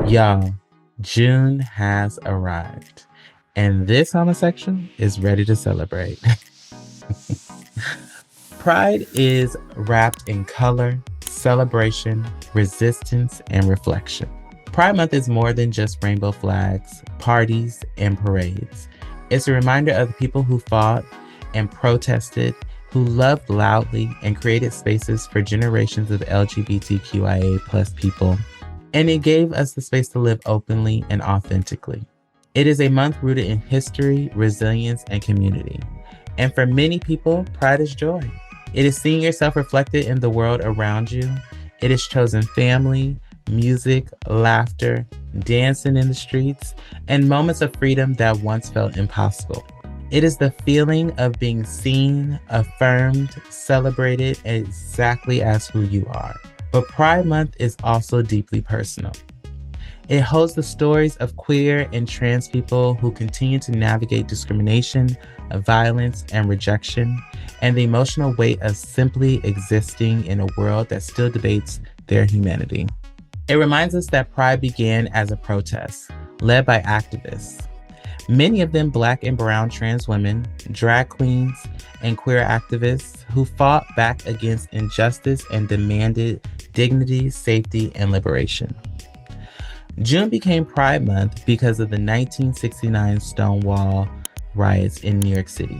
Y'all, June has arrived, and this homosexual is ready to celebrate. Pride is wrapped in color, celebration, resistance, and reflection. Pride Month is more than just rainbow flags, parties, and parades. It's a reminder of the people who fought and protested, who loved loudly and created spaces for generations of LGBTQIA plus people. And it gave us the space to live openly and authentically. It is a month rooted in history, resilience, and community. And for many people, pride is joy. It is seeing yourself reflected in the world around you. It is chosen family, music, laughter, dancing in the streets, and moments of freedom that once felt impossible. It is the feeling of being seen, affirmed, celebrated exactly as who you are. But Pride Month is also deeply personal. It holds the stories of queer and trans people who continue to navigate discrimination, violence, and rejection, and the emotional weight of simply existing in a world that still debates their humanity. It reminds us that Pride began as a protest, led by activists, many of them Black and brown trans women, drag queens, and queer activists who fought back against injustice and demanded dignity, safety, and liberation. June became Pride Month because of the 1969 Stonewall riots in New York City,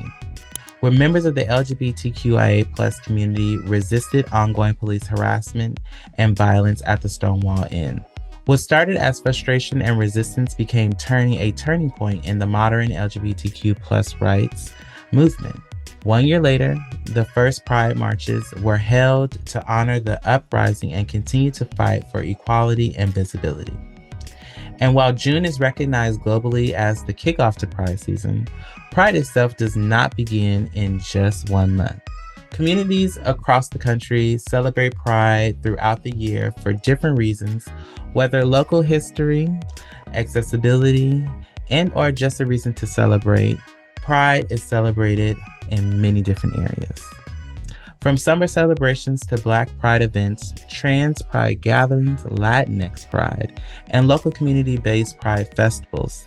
where members of the LGBTQIA plus community resisted ongoing police harassment and violence at the Stonewall Inn. What started as frustration and resistance became a turning point in the modern LGBTQ plus rights movement. 1 year later, the first Pride marches were held to honor the uprising and continue to fight for equality and visibility. And while June is recognized globally as the kickoff to Pride season, Pride itself does not begin in just 1 month. Communities across the country celebrate Pride throughout the year for different reasons, whether local history, accessibility, and/or just a reason to celebrate. Pride is celebrated in many different areas. From summer celebrations to Black Pride events, trans Pride gatherings, Latinx Pride, and local community-based Pride festivals,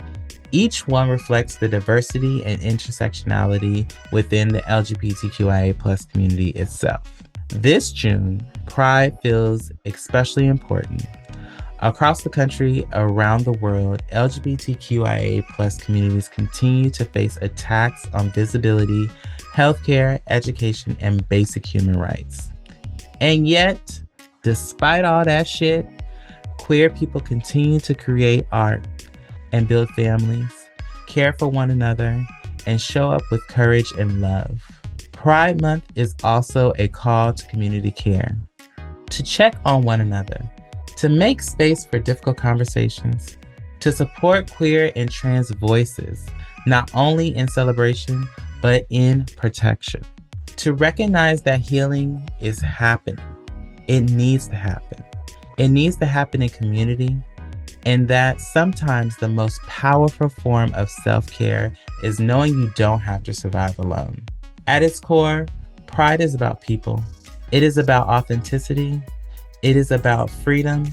each one reflects the diversity and intersectionality within the LGBTQIA plus community itself. This June, Pride feels especially important. Across the country, around the world, LGBTQIA plus communities continue to face attacks on visibility, healthcare, education, and basic human rights. And yet, despite all that shit, queer people continue to create art and build families, care for one another, and show up with courage and love. Pride Month is also a call to community care, to check on one another, to make space for difficult conversations, to support queer and trans voices, not only in celebration, but in protection. To recognize that healing is happening. It needs to happen. It needs to happen in community, and that sometimes the most powerful form of self-care is knowing you don't have to survive alone. At its core, Pride is about people. It is about authenticity. It is about freedom.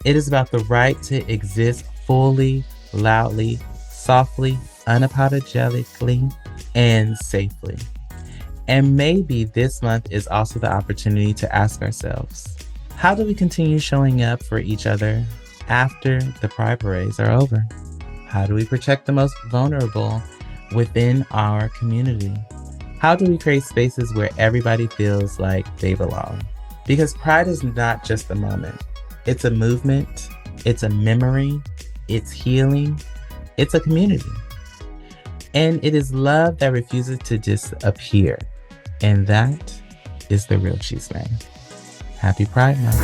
It is about the right to exist fully, loudly, softly, unapologetically, and safely. And maybe this month is also the opportunity to ask ourselves, how do we continue showing up for each other after the Pride parades are over? How do we protect the most vulnerable within our community? How do we create spaces where everybody feels like they belong? Because Pride is not just a moment. It's a movement. It's a memory. It's healing. It's a community. And it is love that refuses to disappear. And that is the real Chisme. Happy Pride Month.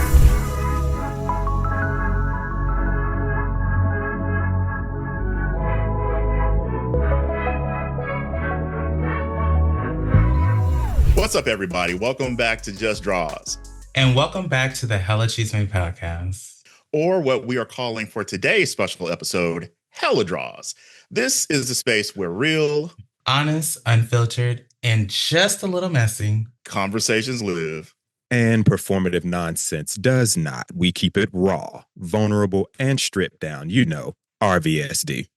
What's up, everybody? Welcome back to Just Drawz. And welcome back to the Hella Chisme podcast. Or what we are calling for today's special episode, Hella Drawz. This is the space where real, honest, unfiltered, and just a little messy conversations live. And performative nonsense does not. We keep it raw, vulnerable, and stripped down. You know, RVSD.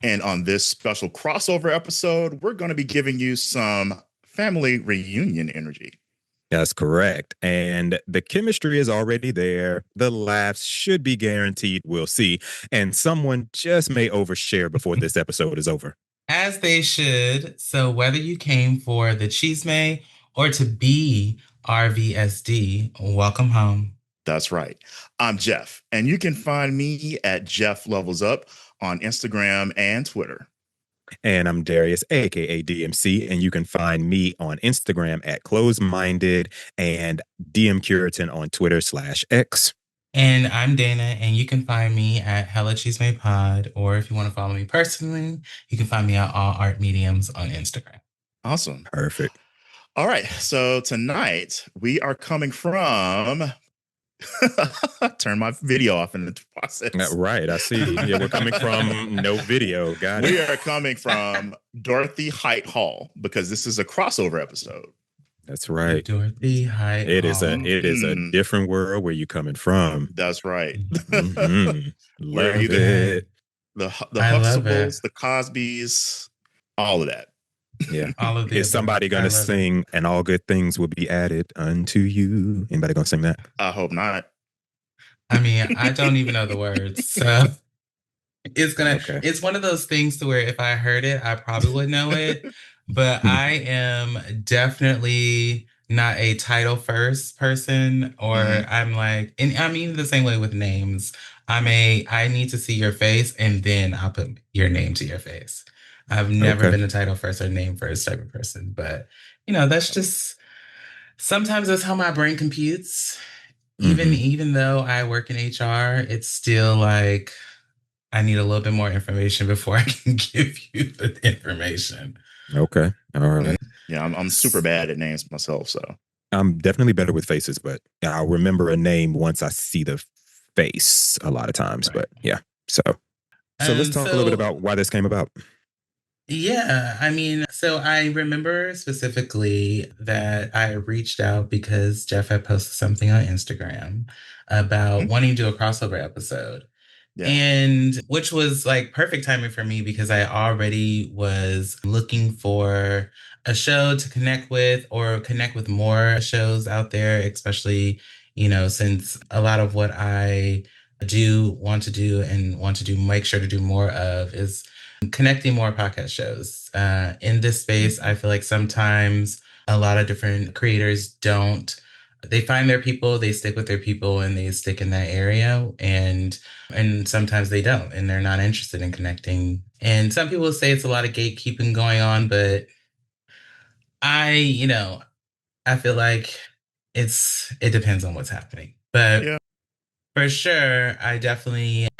And on this special crossover episode, we're going to be giving you some family reunion energy. That's correct. And the chemistry is already there. The laughs should be guaranteed. We'll see. And someone just may overshare before this episode is over. As they should. So whether you came for the Chisme or to be RVSD, welcome home. That's right. I'm Jeff, and you can find me at Jeff Levels Up on Instagram and Twitter. And I'm Darius, aka DMC, and you can find me on Instagram at Close Minded and DM Curitan on Twitter/X. And I'm Dana, and you can find me at chismehellapod, or if you want to follow me personally, you can find me at All Art Mediums on Instagram. Awesome. Perfect. All right. So tonight we are coming from turn my video off in the process. Right. I see. Yeah, we're coming from no video. Got it. We are coming from Dorothy Height Hall because this is a crossover episode. That's right. Dorothy Height It Hall. is a different world where you coming from. That's right. Love it. The Huxtables, the Cosbys, all of that. Yeah. All of Is somebody going to sing "And All Good Things Will Be Added Unto You"? Anybody going to sing that? I hope not. I mean, I don't even know the words. So it's one of those things to where if I heard it, I probably would know it. But I am definitely not a title first person, or I'm like, and I mean the same way with names. I need to see your face and then I'll put your name to your face. I've never been a title first or name first type of person, but that's just, sometimes that's how my brain computes. Even though I work in HR, it's still like, I need a little bit more information before I can give you the information. Okay. All right. Yeah, I'm super bad at names myself, so. I'm definitely better with faces, but I'll remember a name once I see the face a lot of times. Right. But yeah, so let's talk a little bit about why this came about. Yeah, I mean, so I remember specifically that I reached out because Jeff had posted something on Instagram about wanting to do a crossover episode. Yeah. And which was like perfect timing for me because I already was looking for a show to connect with or connect with more shows out there, especially, since a lot of what I do want to do and make sure to do more of is connecting more podcast shows. In this space, I feel like sometimes a lot of different creators they find their people, they stick with their people, and they stick in that area. And sometimes they don't, and they're not interested in connecting. And some people say it's a lot of gatekeeping going on, but I feel like it depends on what's happening. But for sure, I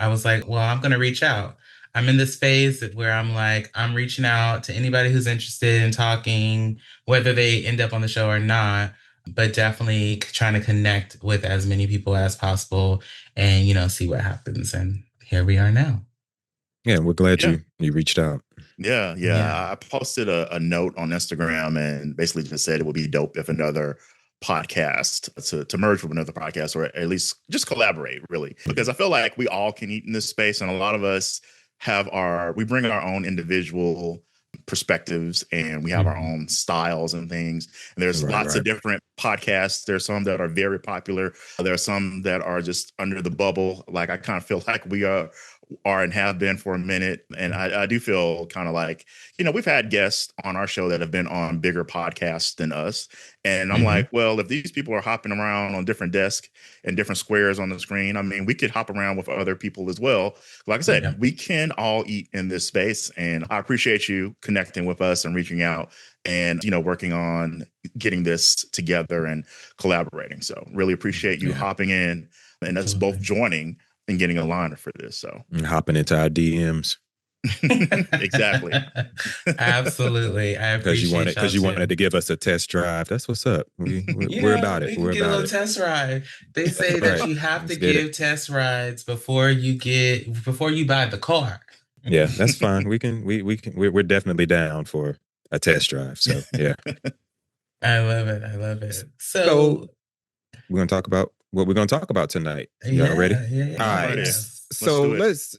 was like, well, I'm going to reach out. I'm in this phase where I'm like, I'm reaching out to anybody who's interested in talking, whether they end up on the show or not, but definitely trying to connect with as many people as possible and, see what happens. And here we are now. Yeah, we're glad you reached out. Yeah. I posted a note on Instagram and basically just said it would be dope if another podcast to merge with another podcast, or at least just collaborate, really. Because I feel like we all can eat in this space, and a lot of us we bring our own individual perspectives, and we have our own styles and things. And there's lots of different podcasts. There's some that are very popular. There are some that are just under the bubble. Like I kind of feel like we are and have been for a minute. And I do feel kind of like, we've had guests on our show that have been on bigger podcasts than us. And I'm like, well, if these people are hopping around on different desks and different squares on the screen, I mean, we could hop around with other people as well. Like I said, we can all eat in this space. And I appreciate you connecting with us and reaching out and, working on getting this together and collaborating. So really appreciate you hopping in and us both joining and getting a liner for this. So and hopping into our DMs. Exactly. Absolutely. I appreciate because you wanted to give us a test drive. That's what's up. We're about it. We're get about a little test ride. They say that you have to give test rides before you buy the car. Yeah, that's fine. We're definitely down for a test drive. So yeah. I love it. So we're gonna talk about what we're gonna talk about tonight. Y'all ready? Yeah. All right. Yes. Let's So do it.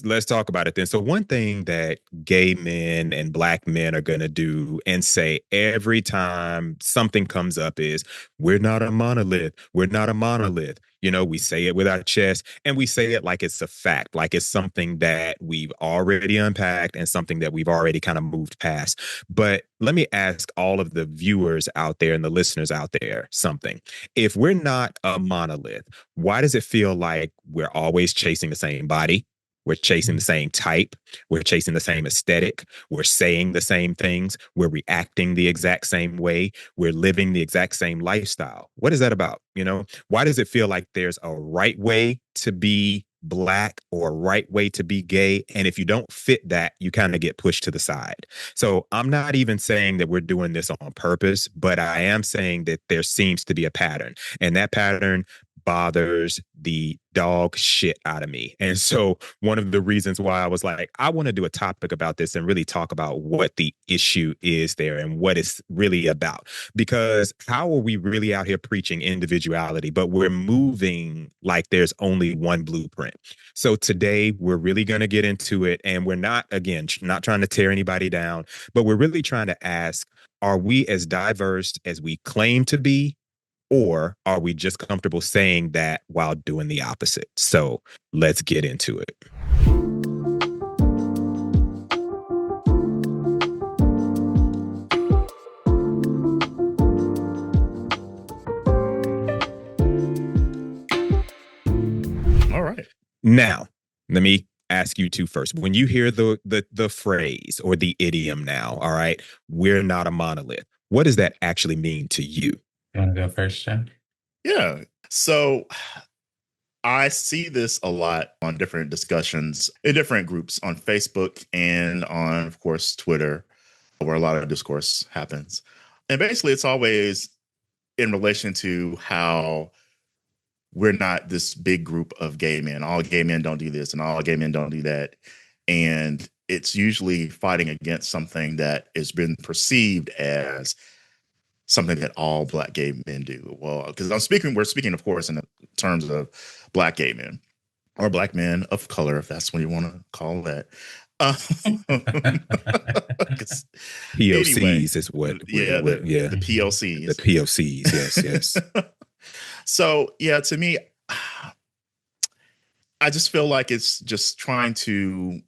let's talk about it then. So one thing that gay men and black men are gonna do and say every time something comes up is we're not a monolith. We're not a monolith. You know, we say it with our chest and we say it like it's a fact, like it's something that we've already unpacked and something that we've already kind of moved past. But let me ask all of the viewers out there and the listeners out there something. If we're not a monolith, why does it feel like we're always chasing the same body? We're chasing the same type. We're chasing the same aesthetic. We're saying the same things. We're reacting the exact same way. We're living the exact same lifestyle. What is that about? You know, why does it feel like there's a right way to be black or a right way to be gay? And if you don't fit that, you kind of get pushed to the side. So I'm not even saying that we're doing this on purpose, but I am saying that there seems to be a pattern. And that pattern bothers the dog shit out of me. And so one of the reasons why I was like, I want to do a topic about this and really talk about what the issue is there and what it's really about. Because how are we really out here preaching individuality, but we're moving like there's only one blueprint? So today we're really going to get into it. And we're not, again, not trying to tear anybody down, but we're really trying to ask, are we as diverse as we claim to be? Or are we just comfortable saying that while doing the opposite? So let's get into it. All right. Now, let me ask you two first. When you hear the phrase or the idiom now, all right, we're not a monolith. What does that actually mean to you? You want to go first, Jen? Yeah. So I see this a lot on different discussions in different groups on Facebook and on, of course, Twitter, where a lot of discourse happens. And basically, it's always in relation to how we're not this big group of gay men. All gay men don't do this and all gay men don't do that. And it's usually fighting against something that has been perceived as something that all black gay men do. Well, because we're speaking, of course, in terms of black gay men or black men of color, if that's what you want to call that. POCs anyway, is what, the POCs. The POCs, yes. So, yeah, to me, I just feel like it's just trying to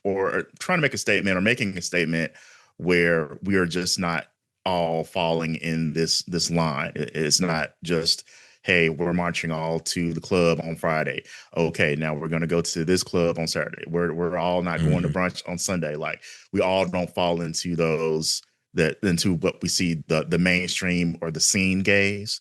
make a statement or making a statement where we are just not all falling in this line. It's not just, hey, we're marching all to the club on Friday. Okay, now we're going to go to this club on Saturday. We're all not going to brunch on Sunday. Like, we all don't fall into into what we see the mainstream or the scene gays.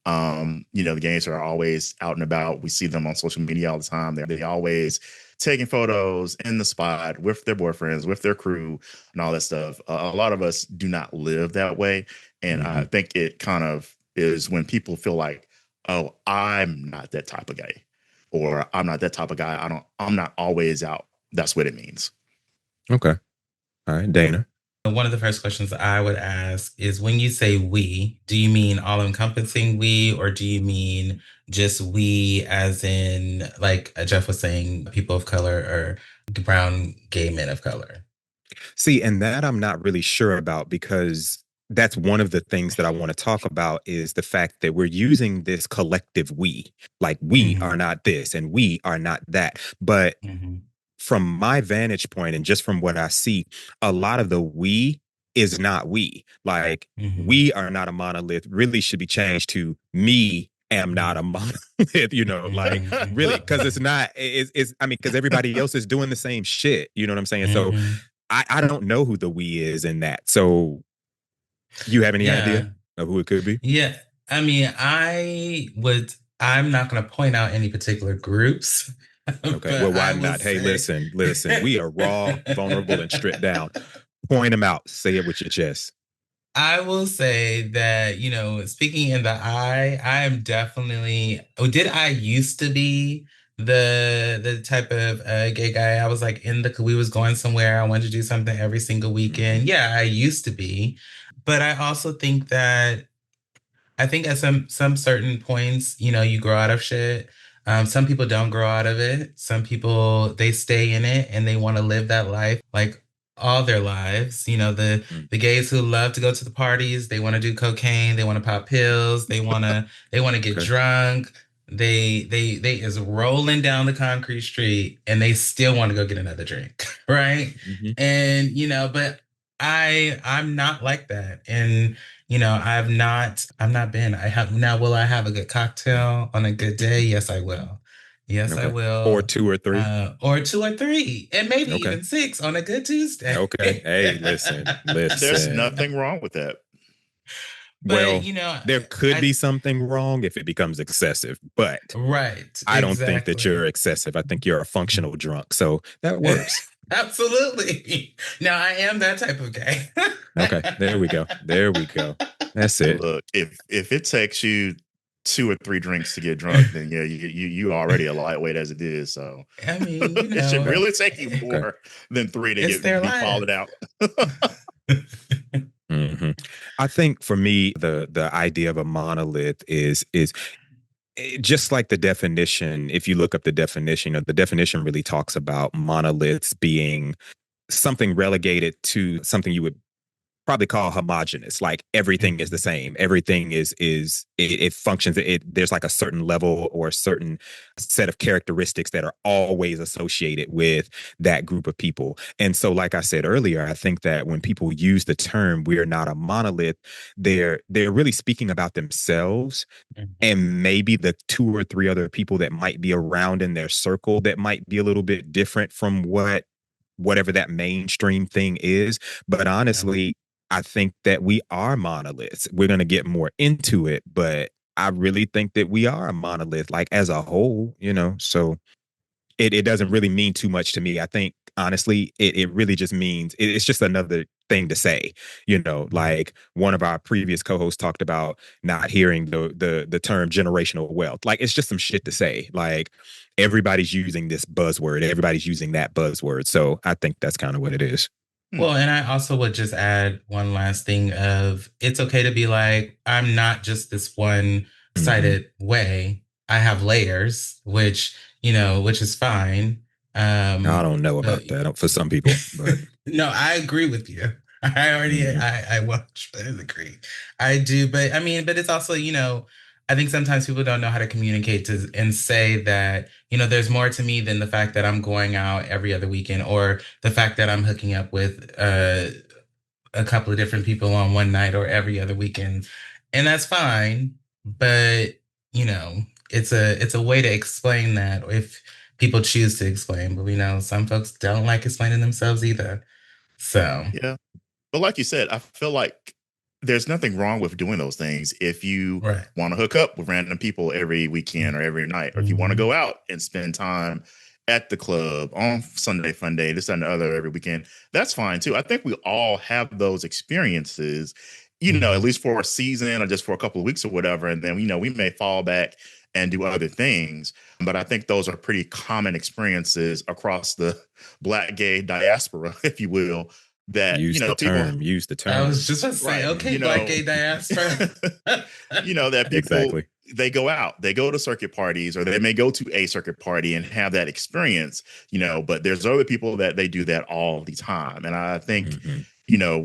The gays are always out and about. We see them on social media all the time. They always taking photos in the spot with their boyfriends, with their crew, and all that stuff. A lot of us do not live that way. And I think it kind of is when people feel like, oh, I'm not that type of guy, or I'm not that type of guy. I'm not always out. That's what it means. Okay. All right, Dana. One of the first questions I would ask is, when you say we, do you mean all-encompassing we, or do you mean just we as in, like Jeff was saying, people of color or brown gay men of color? See, and that I'm not really sure about, because that's one of the things that I want to talk about is the fact that we're using this collective we, like we are not this and we are not that. But from my vantage point and just from what I see, a lot of the we is not we. Like, we are not a monolith really should be changed to me am not a monolith, like really, because it's not, because everybody else is doing the same shit. You know what I'm saying? So I don't know who the we is in that. So you have any idea of who it could be? Yeah. I mean, I'm not going to point out any particular groups. Okay. Well, why not? Hey, listen, we are raw, vulnerable, and stripped down. Point them out. Say it with your chest. I will say that, speaking in the I am definitely, I used to be the type of gay guy. I was like we was going somewhere. I wanted to do something every single weekend. Yeah, I used to be. But I also think that I think at some certain points, you grow out of shit. Some people don't grow out of it. Some people they stay in it and they want to live that life like all their lives. Mm, The gays who love to go to the parties, they want to do cocaine, they want to pop pills, they want to get okay. drunk. They is rolling down the concrete street and they still want to go get another drink, right? Hmm. And but I'm not like that. And I've not been. I have now. Will I have a good cocktail on a good day? Yes, I will. Yes, I Okay. Or will. 2 or 3. Or two or three, and maybe Okay. even six on a good Tuesday. Okay. Hey, listen, There's listen. nothing wrong with that. But Well, there could be something wrong if it becomes excessive, but right, I don't think that exactly. you're excessive. I think you're a functional drunk. So that works. Absolutely. Now I am that type of gay. Okay. There we go. There we go. That's it. Look, if it takes you 2 or 3 drinks to get drunk, then yeah, you already a lightweight as it is. So I mean, it should really take you Okay. more than 3 to it's their be falling life. out. Hmm. I think for me, the idea of a monolith is just like the definition. If you look up the definition, the definition really talks about monoliths being something relegated to something you would probably call homogenous. Like everything is the same. Everything it functions. There's like a certain level or a certain set of characteristics that are always associated with that group of people. And so, like I said earlier, I think that when people use the term "we're not a monolith," they're really speaking about themselves Mhm. and maybe the 2 or 3 other people that might be around in their circle that might be a little bit different from whatever that mainstream thing is. But Yeah. honestly, I think that we are monoliths. We're going to get more into it, but I really think that we are a monolith, like as a whole. So it doesn't really mean too much to me. I think honestly, it really just means it's just another thing to say. Mhm. Like one of our previous co-hosts talked about not hearing the term generational wealth. Like it's just some shit to say. Like everybody's using this buzzword, everybody's using that buzzword. So I think that's kind of what it is. Hmm. Well, and I also would just add one last thing of it's okay to be like, I'm not just this Hmm. one-sided way. I have layers, which is fine. I Um, don't know uh, about that for some people, but no, I agree with you. I already mhm. I watch but I agree. I do, but I mean, but it's also, I think sometimes people don't know how to communicate to and say that, there's more to me than the fact that I'm going out every other weekend or the fact that I'm hooking up with a couple of different people on one night or every other weekend. And that's fine, but you know, it's a way to explain that if people choose to explain, but we know some folks don't like explaining themselves either. So, Yeah. But like you said, I feel like there's nothing wrong with doing those things if you right. want to hook up with random people every weekend or every night, or if you want to Mhm. go out and spend time at the club on Sunday fun day, this and the other every weekend. That's fine too. I think we all have those experiences, at Mhm. least for a season or just for a couple of weeks or whatever. And then, we may fall back and do other things. But I think those are pretty common experiences across the Black gay diaspora, if you will, that, Use the people term. Use the I was term. just about to say, right, okay, Black gay diaspora. that people Exactly. they go out, they go to circuit parties, or they may go to a circuit party and have that experience, but there's other people that they do that all the time. And I think, Hmm.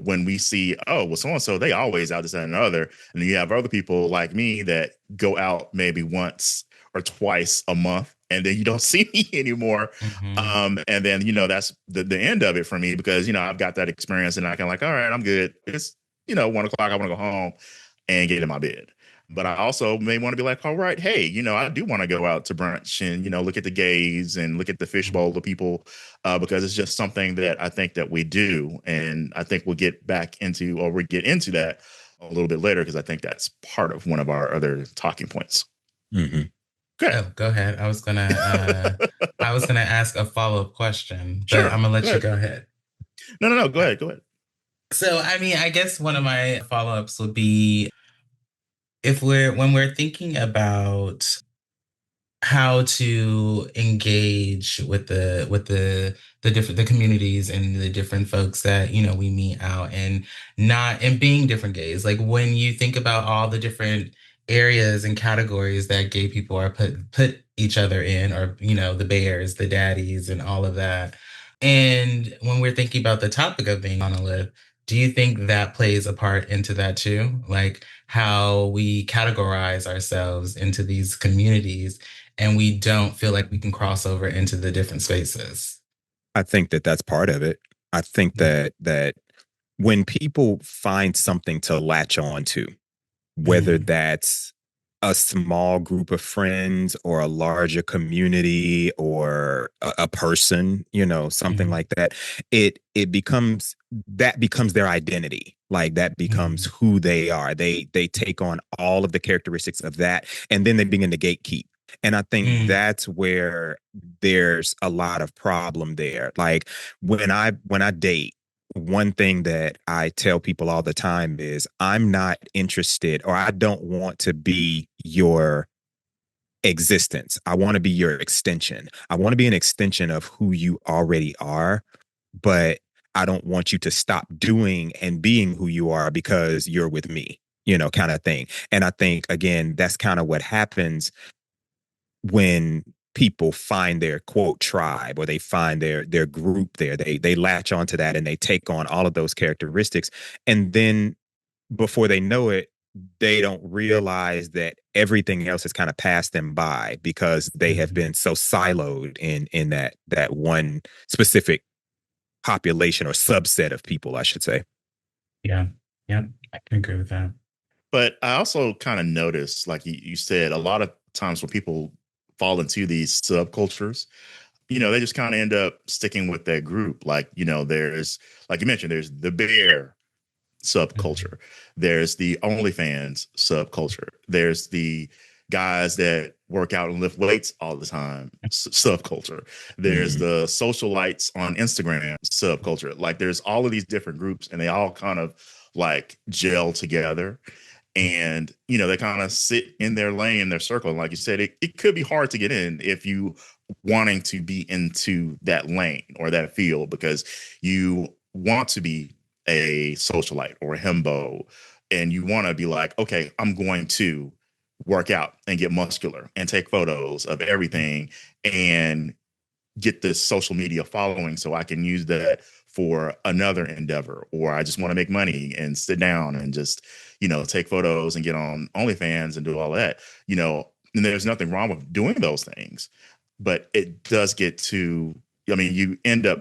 when we see, oh, well, so and so, they always out this and another, and then you have other people like me that go out maybe once or twice a month, and then you don't see me anymore. Mhm. And then that's the end of it for me, because I've got that experience, and I can like, all right, I'm good. It's 1 o'clock, I want to go home and get in my bed. But I also may want to be like, all right, hey, I do want to go out to brunch and look at the gays and look at the fishbowl of people, because it's just something that I think that we do, and I think we'll get back into, or we get into that a little bit later, because I think that's part of one of our other talking points. Hmm. Okay. Oh, go ahead. I was gonna ask a follow-up question, but Sure. I'm gonna Go let you ahead. go ahead. No, no, no. Go ahead. Go ahead. So, I mean, I guess one of my follow-ups would be if when we're thinking about how to engage with the communities and the different folks that we meet out, and not and being different gays. Like when you think about all the different areas and categories that gay people are put each other in, or the bears, the daddies, and all of that. And when we're thinking about the topic of being monolith, do you think that plays a part into that too? Like how we categorize ourselves into these communities, and we don't feel like we can cross over into the different spaces. I think that that's part of it. I think Mm. that when people find something to latch on to, whether Mm. that's a small group of friends or a larger community or a person, something Mm. like that, it becomes that becomes their identity. Like that becomes Mm. who they are. They take on all of the characteristics of that, and then they begin to gatekeep. And I think Mm. that's where there's a lot of problem there. Like when I date, one thing that I tell people all the time is I'm not interested, or I don't want to be your existence. I want to be your extension. I want to be an extension of who you already are, but I don't want you to stop doing and being who you are because you're with me, kind of thing. And I think, again, that's kind of what happens when people find their quote tribe, or they find their group there. They latch onto that and they take on all of those characteristics, and then before they know it, they don't realize that everything else has kind of passed them by because they have Mm. been so siloed in that one specific population or subset of people, I should say. Yeah. Yeah. I can agree with that. But I also kind of noticed, like you said, a lot of times when people fall into these subcultures, they just kind of end up sticking with that group. Like, there's, like you mentioned, there's the bear Mm. subculture. There's the OnlyFans subculture. There's the guys that work out and lift weights all the time subculture. There's Mhm. the socialites on Instagram subculture. Like there's all of these different groups, and they all kind of like gel together. And they kind of sit in their lane, in their circle. And like you said, it could be hard to get in if you wanting to be into that lane or that field, because you want to be a socialite or a himbo, and you want to be like, okay, I'm going to work out and get muscular and take photos of everything and get this social media following so I can use that for another endeavor, or I just want to make money and sit down and just, take photos and get on OnlyFans and do all that, and there's nothing wrong with doing those things. But it does get to, I mean, you end up,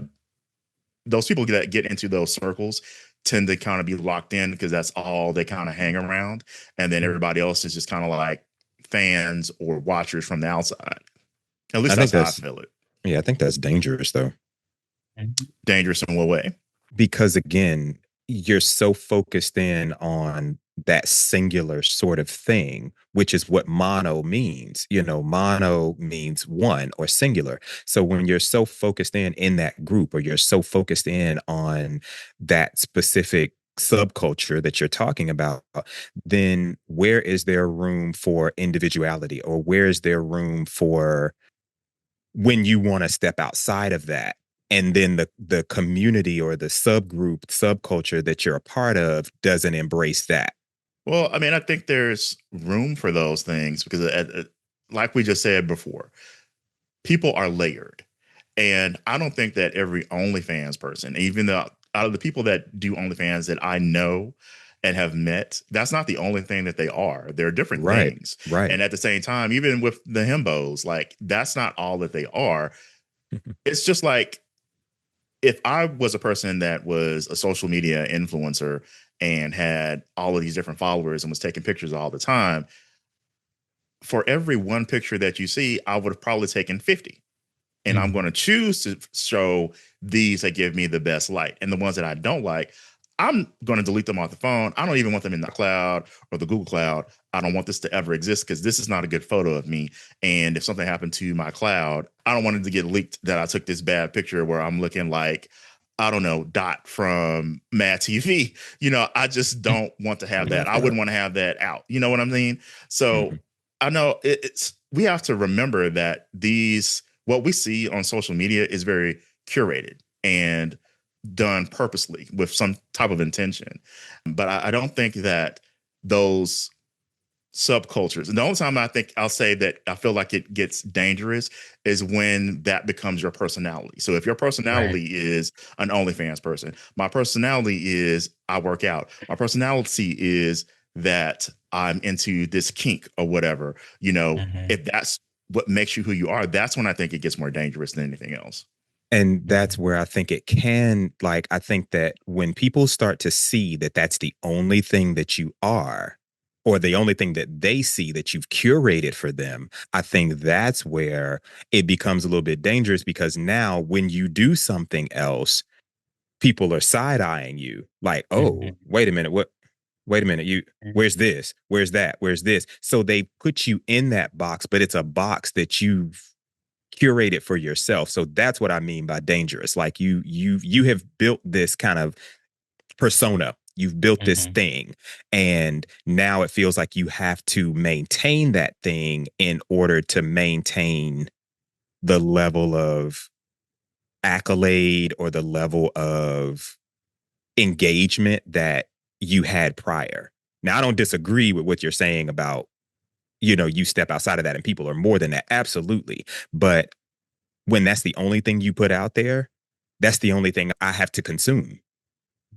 those people that get into those circles tend to kind of be locked in because that's all they kind of hang around. And then Mm. everybody else is just kind of like fans or watchers from the outside. At I least think that's how I that's feel it. Yeah, I think that's dangerous though. Mm. Dangerous in what way? Because again, you're so focused in on that singular sort of thing, which is what mono means. Mono means one or singular. So when you're so focused in that group, or you're so focused in on that specific subculture that you're talking about, then where is there room for individuality, or where is there room for when you want to step outside of that? And then the community or the subgroup, subculture that you're a part of doesn't embrace that. Well, I mean, I think there's room for those things because, like we just said before, people are layered. And I don't think that every OnlyFans person, even though out of the people that do OnlyFans that I know and have met, that's not the only thing that they are. They're different Right. things. Right. And at the same time, even with the himbos, like that's not all that they are. It's just like if I was a person that was a social media influencer and had all of these different followers and was taking pictures all the time, for every one picture that you see, I would have probably taken 50. And I'm Mm. going to choose to show these that give me the best light. And the ones that I don't like, I'm going to delete them off the phone. I don't even want them in the cloud or the Google Cloud. I don't want this to ever exist because this is not a good photo of me. And if something happened to my cloud, I don't want it to get leaked that I took this bad picture where I'm looking like, I don't know, Dot from Mad TV. I just don't want to have Yeah, that. I wouldn't want to have that out. You know what I mean? So Mhm. I know it's we have to remember that these what we see on social media is very curated and done purposely with some type of intention. But I don't think that those subcultures, and the only time I think I'll say that I feel like it gets dangerous is when that becomes your personality. So if your personality is an OnlyFans person, my personality is I work out, my personality is that I'm into this kink or whatever, if that's what makes you who you are, that's when I think it gets more dangerous than anything else. And that's where I think it can, like, I think that when people start to see that that's the only thing that you are, or the only thing that they see that you've curated for them, I think that's where it becomes a little bit dangerous, because now when you do something else, people are side-eyeing you like, oh, wait a minute, wait a minute, where's this? Where's that? Where's this? So they put you in that box, but it's a box that you've curated for yourself. So that's what I mean by dangerous. Like you have built this kind of persona. You've built this thing, and now it feels like you have to maintain that thing in order to maintain the level of accolade or the level of engagement that you had prior. Now, I don't disagree with what you're saying about, you step outside of that and people are more than that. Absolutely. But when that's the only thing you put out there, that's the only thing I have to consume.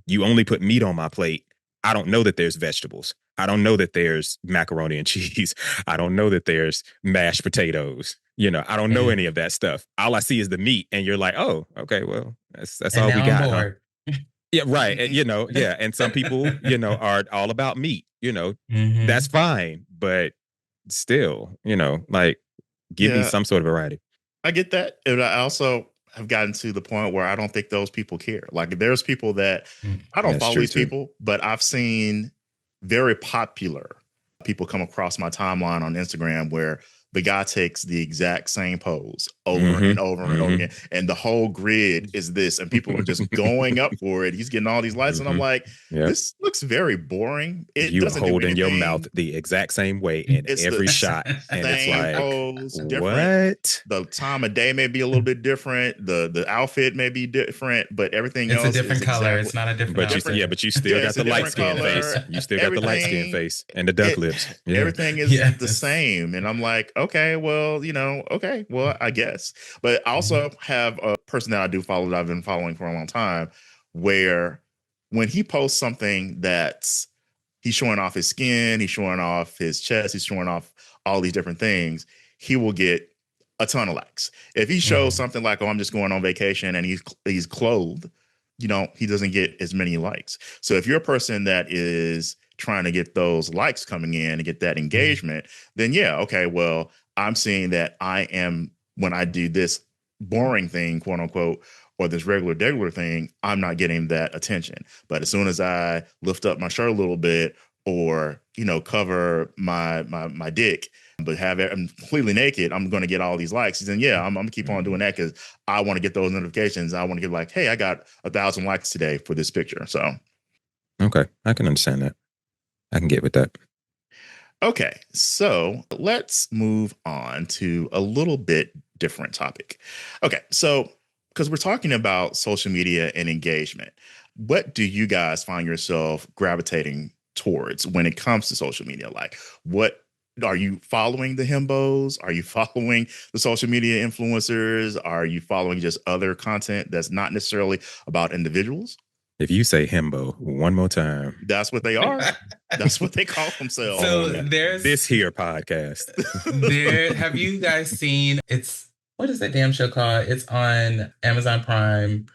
You only put meat on my plate. I don't know that there's vegetables. I don't know that there's macaroni and cheese. I don't know that there's mashed potatoes. I don't know any of that stuff. All I see is the meat, and you're like, oh, okay, well, that's all we got. Huh? Yeah, right. And, yeah. And some people, are all about meat. That's fine, but still, like, give me some sort of variety. I get that, and I also have gotten to the point where I don't think those people care. Like, there's people that I don't follow these people, but I've seen very popular people come across my timeline on Instagram where the guy takes the exact same pose over and over and over again. And the whole grid is this, and people are just going up for it. He's getting all these likes. And I'm like, this looks very boring. You doesn't hold in your mouth the exact same way in every shot. And it's like, pose, what? The time of day may be a little bit different. The outfit may be different, but everything else is a different color. It's not a different color. But you still got the light skin face. You still got the light skin face and the duck lips. Yeah. Everything is the same. And I'm like, okay, well, I guess. But I also have a person that I do follow that I've been following for a long time, where when he posts something that's he's showing off his skin, he's showing off his chest, he's showing off all these different things, he will get a ton of likes. If he shows something like, oh, I'm just going on vacation, and he's clothed, he doesn't get as many likes. So if you're a person that is trying to get those likes coming in and get that engagement, then okay, well, I'm seeing that I am, when I do this boring thing, quote unquote, or this regular thing, I'm not getting that attention. But as soon as I lift up my shirt a little bit, or, cover my dick, but I'm completely naked, I'm going to get all these likes. And I'm going to keep on doing that because I want to get those notifications. I want to get like, hey, I got 1,000 likes today for this picture. So. Okay. I can understand that. I can get with that. Okay, so let's move on to a little bit different topic. Okay, so because we're talking about social media and engagement, what do you guys find yourself gravitating towards when it comes to social media? Like, what are you following? The himbos? Are you following the social media influencers? Are you following just other content that's not necessarily about individuals? If you say himbo one more time, that's what they are. That's what they call themselves. So there's this here podcast. Have you guys seen? What is that damn show called? It's on Amazon Prime.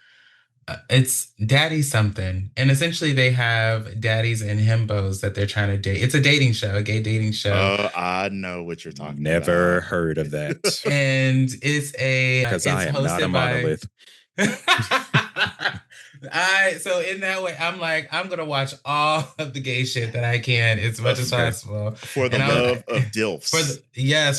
It's Daddy something, and essentially they have daddies and himbos that they're trying to date. It's a dating show, a gay dating show. I know what you're talking about. Never heard of that. And it's because I am not a monolith. So in that way, I'm like, I'm gonna watch all of the gay shit that I can as much as possible for the love of dilfs.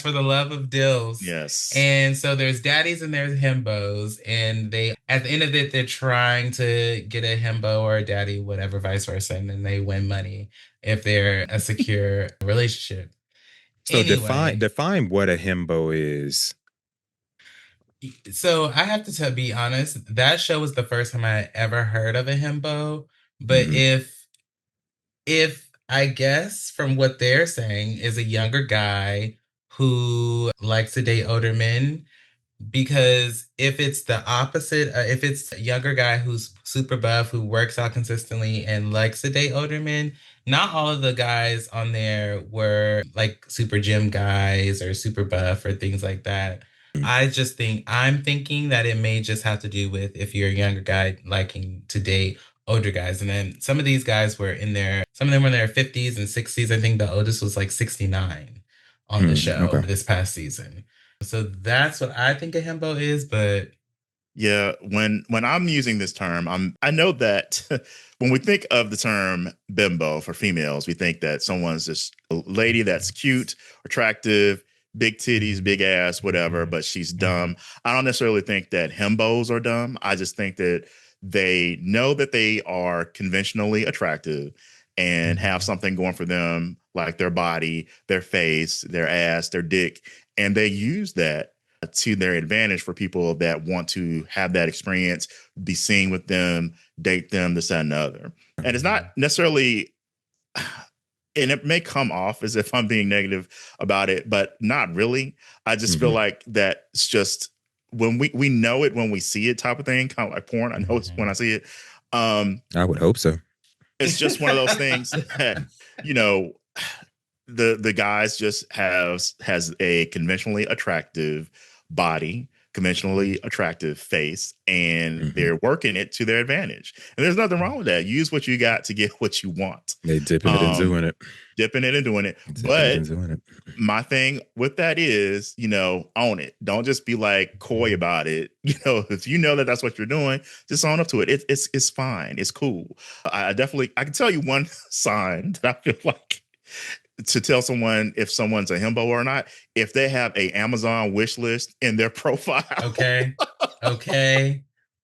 For the love of dilfs. Yes. And so there's daddies and there's himbos, and they at the end of it, they're trying to get a himbo or a daddy, whatever, vice versa, and then they win money if they're a secure relationship. So Anyway, define what a himbo is. so I have to be honest, that show was the first time I ever heard of a himbo. But Mhm. if I guess from what they're saying is a younger guy who likes to date older men, because if it's the opposite, if it's a younger guy who's super buff, who works out consistently and likes to date older men, not all of the guys on there were like super gym guys or super buff or things like that. I'm thinking that it may just have to do with if you're a younger guy liking to date older guys. And then some of these guys were some of them were in their 50s and 60s. I think the oldest was like 69 on the show Okay. this past season. So that's what I think a himbo is, but Yeah, when I'm using this term, I know that when we think of the term bimbo for females, we think that someone's just a lady that's cute, attractive, big titties, big ass, whatever, but she's dumb. I don't necessarily think that himbos are dumb. I just think that they know that they are conventionally attractive and have something going for them, like their body, their face, their ass, their dick, and they use that to their advantage for people that want to have that experience, be seen with them, date them, this, that, and the other. And it's not necessarily, and it may come off as if I'm being negative about it, but not really. I just feel like that it's just when we know it when we see it type of thing, kind of like porn. I know it's when I see it. I would hope so. It's just one of those things that, you know, the guys just has a conventionally attractive body, conventionally attractive face, and they're working it to their advantage. And there's nothing wrong with that. Use what you got to get what you want. They dipping it and doing it. Dipping it and doing it. But my thing with that is, you know, own it. Don't just be like coy about it. You know, if you know that that's what you're doing, just own up to it. It's fine. It's cool. I can tell you one sign that I feel like to tell someone if someone's a himbo or not, if they have a Amazon wish list in their profile. Okay.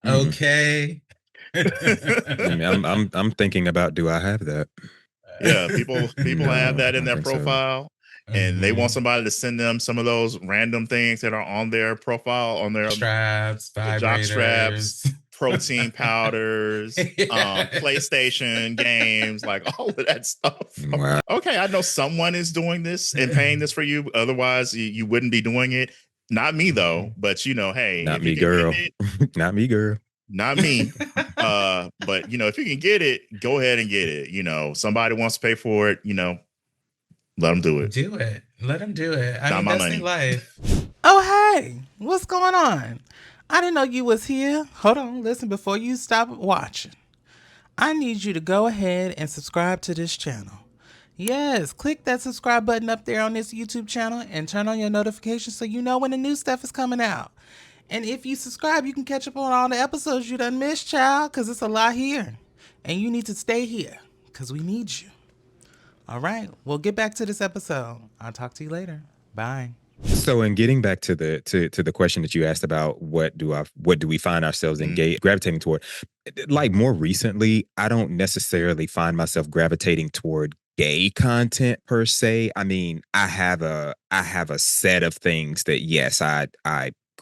I'm thinking about, do I have that? Yeah, people have that in their profile. And they want somebody to send them some of those random things that are on their profile, on their straps, jock straps, protein powders, PlayStation games, like all of that stuff. Wow. Okay, I know someone is doing this and paying this for you. Otherwise, you wouldn't be doing it. Not me though, but you know, hey, not me, girl. Not me, girl. Not me. But you know, if you can get it, go ahead and get it. You know, somebody wants to pay for it, you know, let them do it. Do it. Let them do it. I Not mean, my that's money. their life. Oh, hey, what's going on? I didn't know you was here. Hold on, listen before you stop watching. I need you to go ahead and subscribe to this channel. Yes, click that subscribe button up there on this YouTube channel and turn on your notifications so you know when the new stuff is coming out. And if you subscribe, you can catch up on all the episodes you done missed, child, because it's a lot here. And you need to stay here, because we need you. All right, we'll get back to this episode. I'll talk to you later. Bye. So, in getting back to the question that you asked about what do we find ourselves gravitating toward, like more recently, I don't necessarily find myself gravitating toward gay content per se. I mean, I have a set of things that yes, I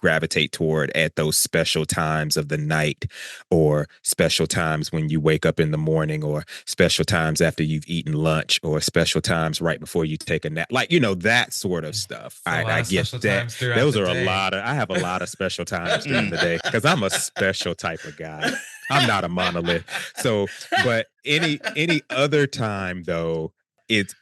gravitate toward at those special times of the night, or special times when you wake up in the morning, or special times after you've eaten lunch, or special times right before you take a nap, like, you know, that sort of stuff. I get that. Those are I have a lot of special times during the day because I'm a special type of guy. I'm not a monolith. So, but any other time though,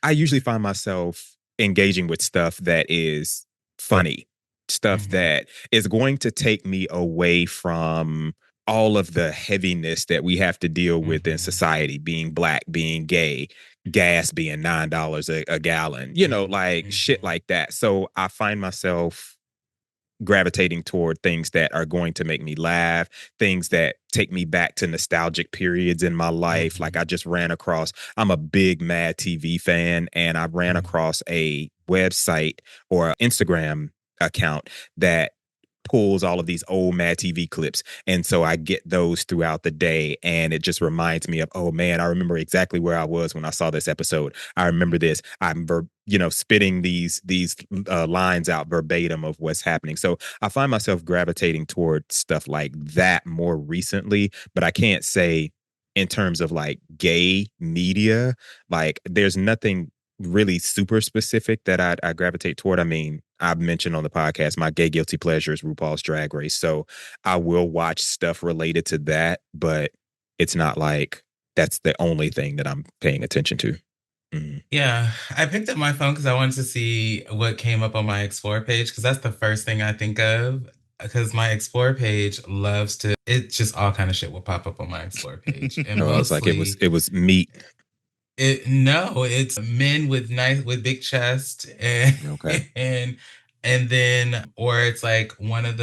I usually find myself engaging with stuff that is funny, stuff that is going to take me away from all of the heaviness that we have to deal with in society, being Black, being gay, gas being $9 a gallon, you know, like shit like that. So I find myself gravitating toward things that are going to make me laugh, things that take me back to nostalgic periods in my life. Like I just ran across, I'm a big Mad TV fan, and I ran across a website or an Instagram account that pulls all of these old Mad TV clips. And so I get those throughout the day. And it just reminds me of, oh man, I remember exactly where I was when I saw this episode. I remember this. I'm spitting these lines out verbatim of what's happening. So I find myself gravitating toward stuff like that more recently, but I can't say in terms of like gay media, like there's nothing really super specific that I gravitate toward. I mean, I've mentioned on the podcast, my gay guilty pleasure is RuPaul's Drag Race. So I will watch stuff related to that, but it's not like that's the only thing that I'm paying attention to. Mm-hmm. Yeah, I picked up my phone because I wanted to see what came up on my Explore page because that's the first thing I think of. Because my Explore page it's just all kind of shit will pop up on my Explore page, and I was like, it was meat. It's men with big chest and okay. and then or it's like one of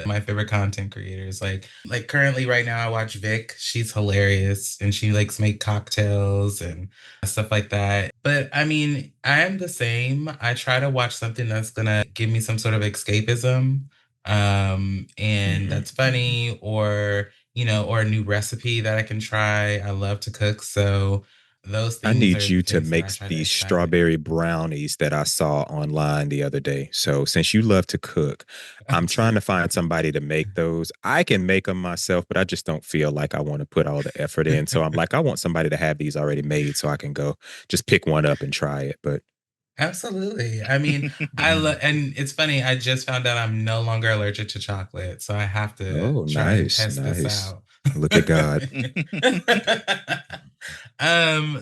my favorite content creators. Like currently right now I watch Vic. She's hilarious and she likes make cocktails and stuff like that. But I mean, I am the same. I try to watch something that's gonna give me some sort of escapism. And that's funny or or a new recipe that I can try. I love to cook, so those things. I need you to make these strawberry brownies that I saw online the other day. So since you love to cook, I'm trying to find somebody to make those. I can make them myself, but I just don't feel like I want to put all the effort in. So I'm like, I want somebody to have these already made so I can go just pick one up and try it. But absolutely. I mean, and it's funny. I just found out I'm no longer allergic to chocolate, so I have to try and test this out. Look at God.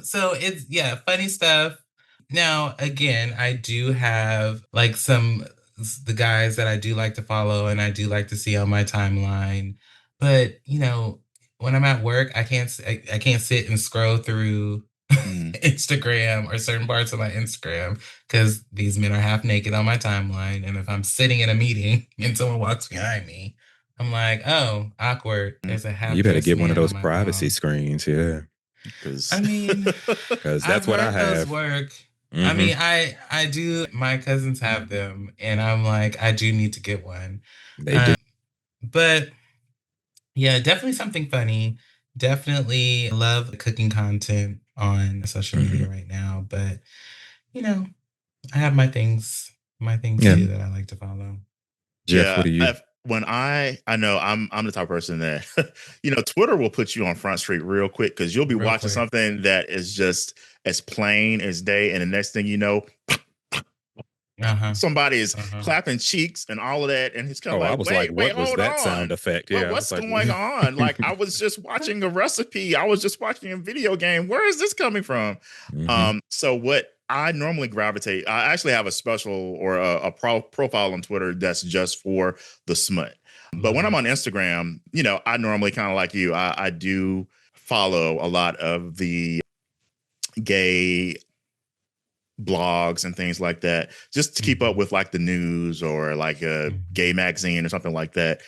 So it's funny stuff. Now, again, I do have like the guys that I do like to follow and I do like to see on my timeline. But when I'm at work, I can't sit and scroll through Instagram or certain parts of my Instagram because these men are half naked on my timeline. And if I'm sitting in a meeting and someone walks behind me, I'm like, oh, awkward. There's a half. You better get one of those privacy screens, yeah. I mean, because that's what I have. Those work. I mean, I do. My cousins have them, and I'm like, I do need to get one. They do, but yeah, definitely something funny. Definitely love cooking content on social media right now. But I have my things too that I like to follow. Jeff, what do you? When I know I'm the type of person that Twitter will put you on Front Street real quick because you'll be watching something that is just as plain as day, and the next thing you know, somebody is clapping cheeks and all of that, and it's kind of like, I was like, what was that sound effect? Yeah, what's going on? Like, I was just watching a recipe, I was just watching a video game. Where is this coming from? So what I normally gravitate, I actually have a special or a profile on Twitter that's just for the smut. But when I'm on Instagram, I normally kind of like you, I do follow a lot of the gay blogs and things like that, just to keep up with like the news or like a gay magazine or something like that.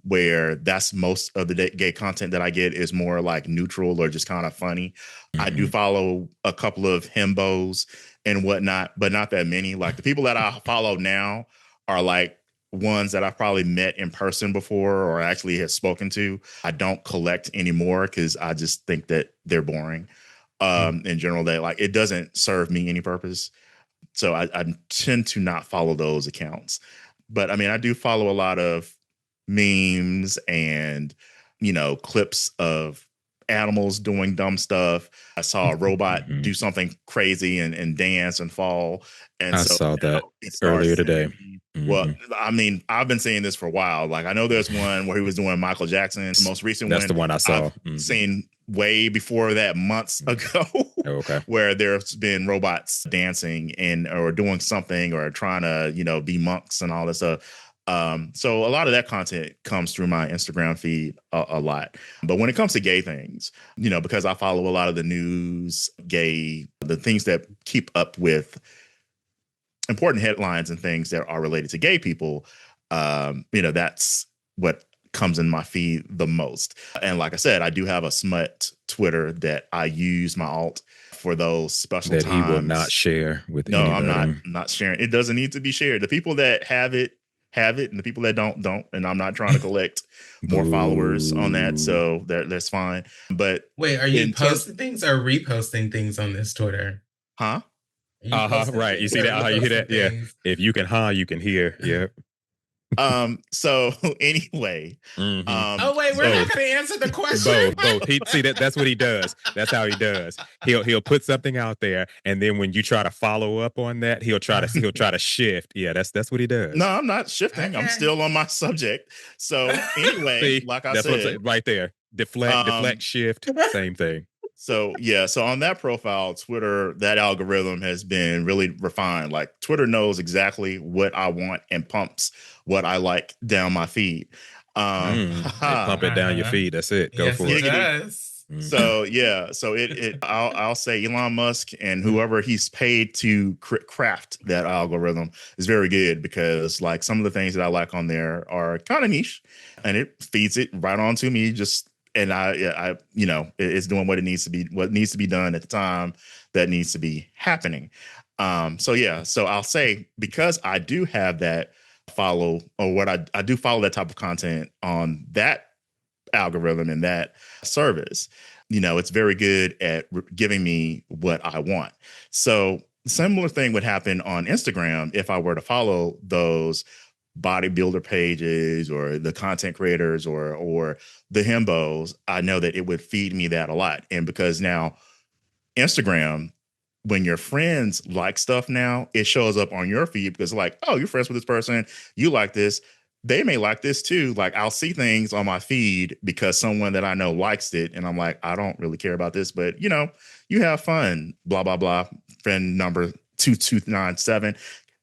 Where that's most of the gay content that I get is more like neutral or just kind of funny. I do follow a couple of himbos and whatnot, but not that many. Like the people that I follow now are like ones that I've probably met in person before or actually have spoken to. I don't collect anymore because I just think that they're boring. In general, that like it doesn't serve me any purpose. So I tend to not follow those accounts. But I mean, I do follow a lot of memes and clips of animals doing dumb stuff. I saw a robot do something crazy and dance and fall. And I saw that earlier today. Well, I mean, I've been seeing this for a while. Like I know there's one where he was doing Michael Jackson's most recent one. That's the one I saw. I've seen way before that, months ago. Where there's been robots dancing or doing something or trying to be monks and all this stuff. So a lot of that content comes through my Instagram feed a lot. But when it comes to gay things, because I follow a lot of the news, the things that keep up with important headlines and things that are related to gay people, that's what comes in my feed the most. And like I said, I do have a smut Twitter that I use my alt for those special times. He will not share with anybody. I'm not sharing. It doesn't need to be shared. The people that have it have it, and the people that don't. And I'm not trying to collect more followers on that, so that's fine. But wait, are you in posting things or reposting things on this Twitter? huh? Are you posting Right. You things see or that? You hear that? reposting Yeah. things? If you can, you can hear. Yeah. So anyway, Oh wait, we're not Both. going to answer the question. Both. He see that's what he does. That's how he does. He'll put something out there, and then when you try to follow up on that, he'll try to shift. Yeah, that's what he does. no, I'm not shifting. I'm Okay. still on my subject. So anyway, See, like I that's what I'm said, saying right there. Deflect, shift, same thing. so yeah, so on that profile, Twitter, that algorithm has been really refined. Like Twitter knows exactly what I want and pumps what I like down my feed. They pump it down your feed. That's it. Go Yes, for it it. does. So yeah, so I'll say Elon Musk and whoever he's paid to craft that algorithm is very good, because like some of the things that I like on there are kind of niche, and it feeds it right on to me. Just and I it's doing what needs to be done at the time that needs to be happening. So yeah, so I'll say, because I do have that follow, or what I do follow that type of content on that algorithm and that service, it's very good at giving me what I want. So similar thing would happen on Instagram if I were to follow those bodybuilder pages or the content creators or the himbos. I know that it would feed me that a lot. And because now Instagram, when your friends like stuff now, it shows up on your feed, because like, oh, you're friends with this person, you like this, they may like this too. Like I'll see things on my feed because someone that I know likes it, and I'm like, I don't really care about this, but you have fun, blah blah blah. Friend number 2297,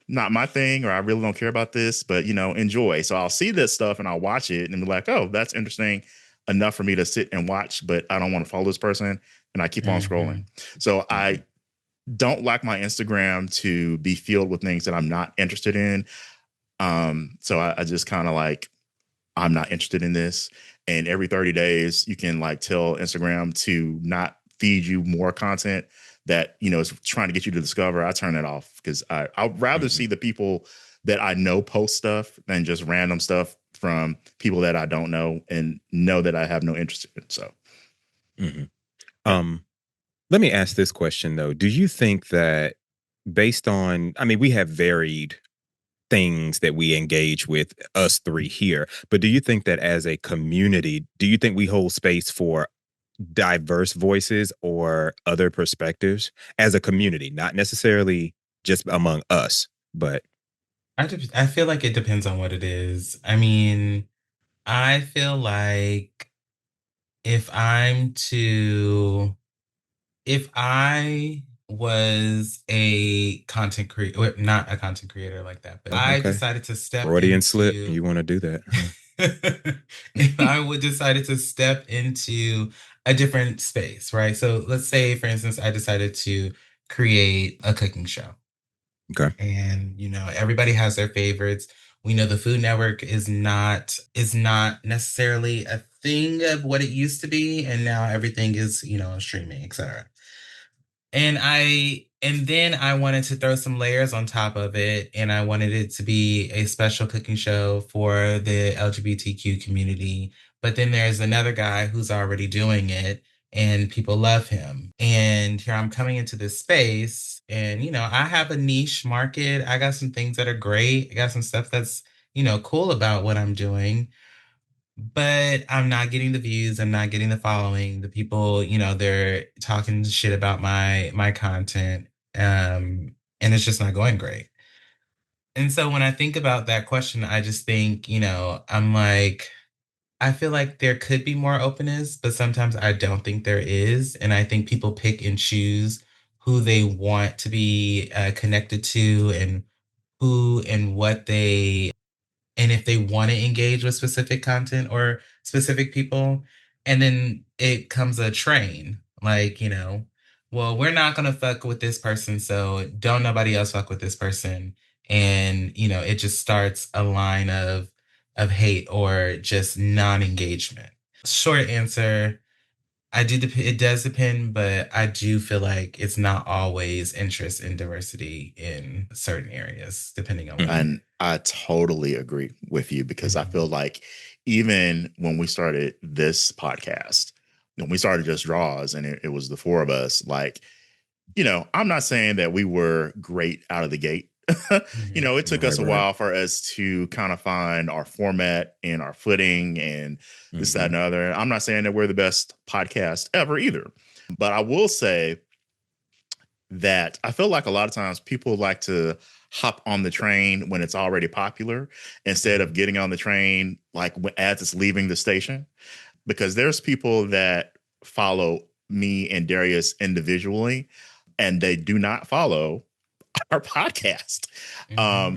not my thing, or I really don't care about this, but enjoy. So I'll see this stuff and I'll watch it and be like, oh, that's interesting enough for me to sit and watch, but I don't want to follow this person, and I keep on scrolling. So I don't like my Instagram to be filled with things that I'm not interested in. So I just kind of like, I'm not interested in this. And every 30 days, you can like tell Instagram to not feed you more content that, is trying to get you to discover. I turn it off, because I'd rather see the people that I know post stuff than just random stuff from people that I don't know and know that I have no interest in. So, let me ask this question though. Do you think that based on, we have varied things that we engage with, us three here, but do you think that as a community, do you think we hold space for diverse voices or other perspectives as a community, not necessarily just among us, but I feel like it depends on what it is. I feel like if I was a content creator, not a content creator like that, but I decided to step Freudian slip, you want to do that? If I decided to step into a different space, right? So let's say, for instance, I decided to create a cooking show. Okay. And, everybody has their favorites. We know the Food Network is not necessarily a thing of what it used to be. And now everything is, streaming, etc. And then I wanted to throw some layers on top of it. And I wanted it to be a special cooking show for the LGBTQ community. But then there's another guy who's already doing it, and people love him. And here I'm coming into this space, and, I have a niche market. I got some things that are great. I got some stuff that's, cool about what I'm doing. But I'm not getting the views. I'm not getting the following. The people, they're talking shit about my content. And it's just not going great. And so when I think about that question, I just think, I'm like, I feel like there could be more openness, but sometimes I don't think there is. And I think people pick and choose who they want to be connected to, and who and what they, and if they want to engage with specific content or specific people. And then it comes a train, like, well, we're not going to fuck with this person, so don't nobody else fuck with this person. And, it just starts a line of hate or just non-engagement. Short answer, It does depend, but I do feel like it's not always interest in diversity in certain areas, depending on what. And I totally agree with you because I feel like even when we started this podcast, when we started just Drawz and it was the four of us, like, I'm not saying that we were great out of the gate. It took us a while for us to kind of find our format and our footing and this, that, and other. I'm not saying that we're the best podcast ever either, but I will say that I feel like a lot of times people like to hop on the train when it's already popular instead of getting on the train like as it's leaving the station, because there's people that follow me and Darius individually and they do not follow our podcast.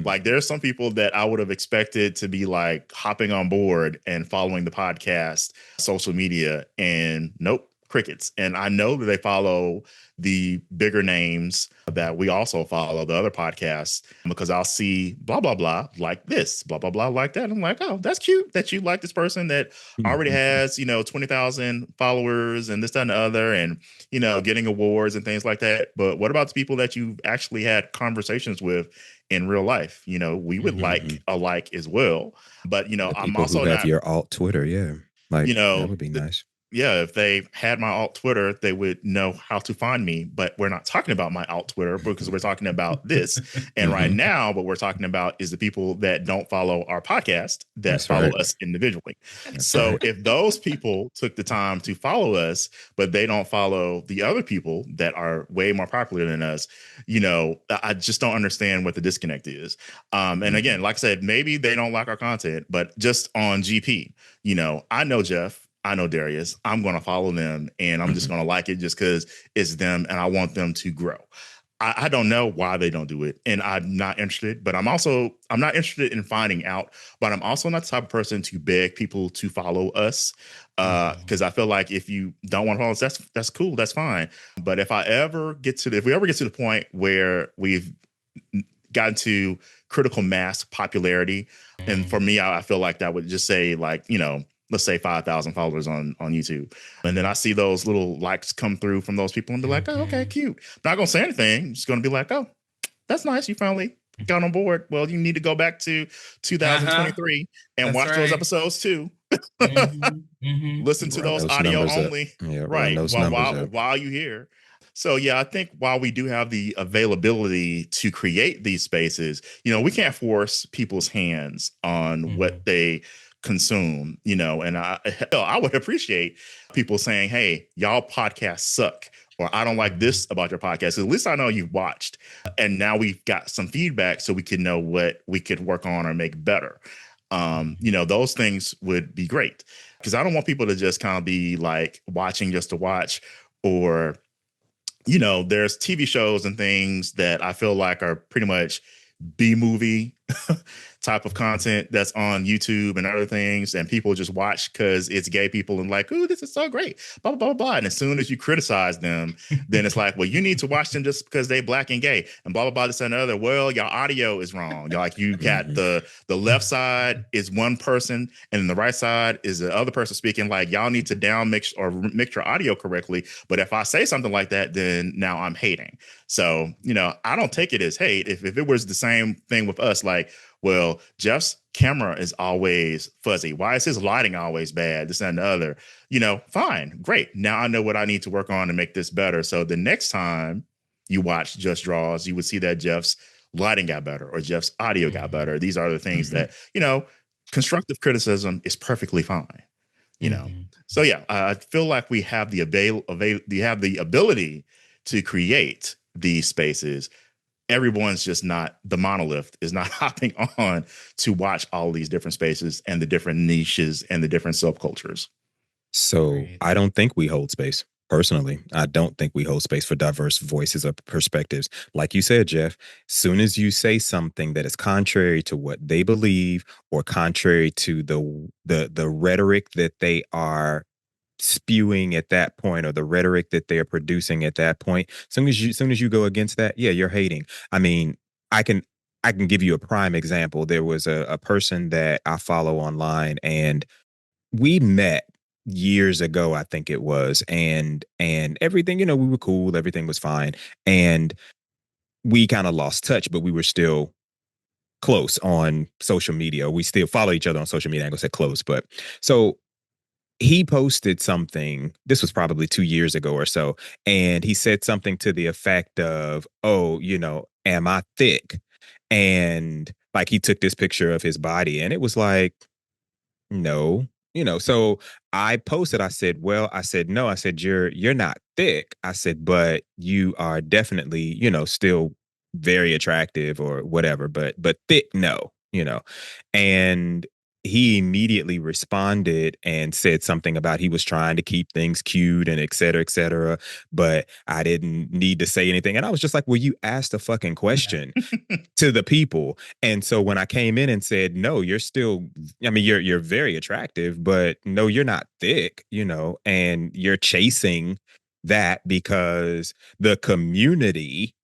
Like there's some people that I would have expected to be like hopping on board and following the podcast, social media, and nope, crickets. And I know that they follow the bigger names that we also follow, the other podcasts, because I'll see blah, blah, blah, like this, blah, blah, blah, like that. I'm like, oh, that's cute that you like this person that already has, 20,000 followers and this, that, and the other, and, getting awards and things like that. But what about the people that you've actually had conversations with in real life? We would like a like as well. But, I'm also who have your alt Twitter. Yeah. Like, that would be nice. Yeah, if they had my alt Twitter, they would know how to find me. But we're not talking about my alt Twitter because we're talking about this. And right now, what we're talking about is the people that don't follow our podcast that follow us individually. So if those people took the time to follow us, but they don't follow the other people that are way more popular than us, I just don't understand what the disconnect is. And again, like I said, maybe they don't like our content, but just on GP, I know Jeff. I know Darius. I'm going to follow them and I'm just going to like it just because it's them and I want them to grow. I don't know why they don't do it and I'm not interested, but I'm not interested in finding out, but I'm also not the type of person to beg people to follow us because I feel like if you don't want to follow us, that's cool. That's fine. But if we ever get to the point where we've gotten to critical mass popularity, and for me, I feel like that would just say like, let's say 5,000 followers on YouTube. And then I see those little likes come through from those people and be like, oh, okay, cute. Not going to say anything. I'm just going to be like, oh, that's nice. You finally got on board. Well, you need to go back to 2023 and watch those episodes too. Listen to those audio only. Yeah, right. While you hear. So, yeah, I think while we do have the availability to create these spaces, we can't force people's hands on what they consume, and I would appreciate people saying, hey, y'all podcasts suck, or I don't like this about your podcast. At least I know you've watched, and now we've got some feedback so we can know what we could work on or make better. Those things would be great because I don't want people to just kind of be like watching just to watch, or there's TV shows and things that I feel like are pretty much B-movie type of content that's on YouTube and other things, and people just watch because it's gay people and like, ooh, this is so great, blah, blah, blah, blah. And as soon as you criticize them, then it's like, well, you need to watch them just because they black and gay and blah, blah, blah, this and another. Well, your audio is wrong. You're like, you got the left side is one person and the right side is the other person speaking. Like, y'all need to down mix or mix your audio correctly. But if I say something like that, then now I'm hating. So, I don't take it as hate. If it was the same thing with us, like, well, Jeff's camera is always fuzzy. Why is his lighting always bad? This and the other. Fine, great. Now I know what I need to work on to make this better. So the next time you watch Just Drawz, you would see that Jeff's lighting got better or Jeff's audio got better. These are the things that, constructive criticism is perfectly fine. So yeah, I feel like we have the ability to create these spaces. Everyone's just not, the monolith is not hopping on to watch all these different spaces and the different niches and the different subcultures. So I don't think we hold space. Personally, I don't think we hold space for diverse voices or perspectives. Like you said, Jeff, soon as you say something that is contrary to what they believe or contrary to the rhetoric that they are spewing at that point, or the rhetoric that they are producing at that point, soon as you go against that, yeah, you're hating. I mean, I can give you a prime example. There was a person that I follow online, and we met years ago, I think it was, and everything, we were cool, everything was fine, and we kind of lost touch, but we were still close on social media. We still follow each other on social media. I ain't gonna say close, but so he posted something. This was probably 2 years ago or so, and he said something to the effect of, "Oh, am I thick?" And like he took this picture of his body, and it was like, no, so I posted, I said, well, I said, no, I said, you're not thick. I said, but you are definitely, still very attractive or whatever, but thick, no, and he immediately responded and said something about he was trying to keep things cute and et cetera, but I didn't need to say anything. And I was just like, well, you asked a fucking question to the people. And so when I came in and said, no, you're still, I mean, you're very attractive, but no, you're not thick, and you're chasing that because the community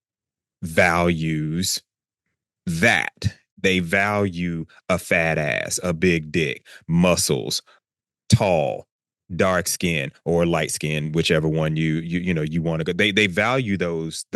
values that. They value a fat ass, a big dick, muscles, tall, dark skin or light skin, whichever one you want to go. They value those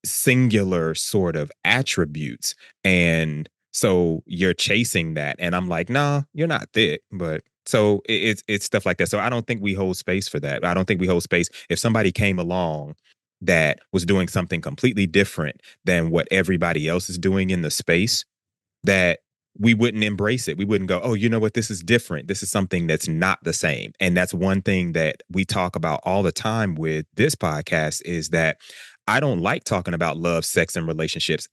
singular sort of attributes, and so you're chasing that. And I'm like, nah, you're not thick, but. So it's stuff like that. So I don't think we hold space for that. I don't think we hold space if somebody came along that was doing something completely different than what everybody else is doing in the space, that we wouldn't embrace it. We wouldn't go, oh, you know what? This is different. This is something that's not the same. And that's one thing that we talk about all the time with this podcast is that I don't like talking about love, sex, and relationships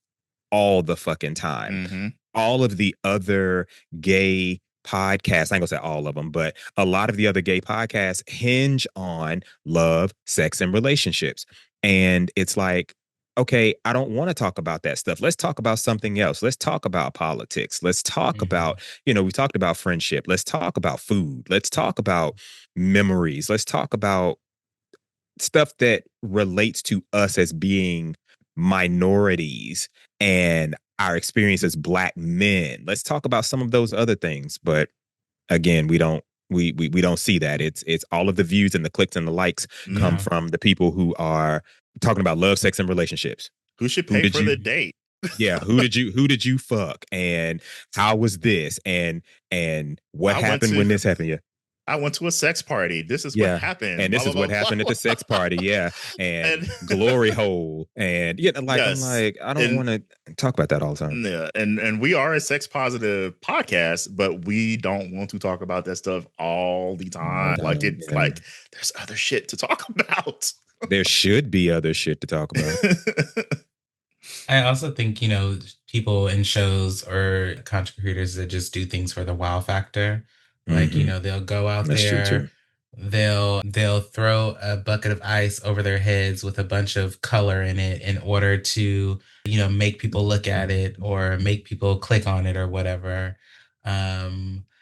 all the fucking time. Mm-hmm. All of the other gay podcasts, I ain't gonna say all of them, but a lot of the other gay podcasts hinge on love, sex, and relationships. And it's like, okay, I don't want to talk about that stuff. Let's talk about something else. Let's talk about politics. Let's talk about, we talked about friendship. Let's talk about food. Let's talk about memories. Let's talk about stuff that relates to us as being minorities and our experience as Black men. Let's talk about some of those other things. But again, we don't see that. It's all of the views and the clicks and the likes come from the people who are talking about love, sex, and relationships. Who should pay for the date? Yeah, who did you fuck, and how was this, and what happened when this happened? Yeah, I went to a sex party. This is what happened, and this is what happened at the sex party. Yeah, and glory hole, and I'm like, I don't want to talk about that all the time. Yeah, and we are a sex positive podcast, but we don't want to talk about that stuff all the time. Like it's like there's other shit to talk about. There should be other shit to talk about. I also think, people in shows or content creators that just do things for the wow factor. Like, they'll go out there, they'll throw a bucket of ice over their heads with a bunch of color in it in order to, make people look at it or make people click on it or whatever.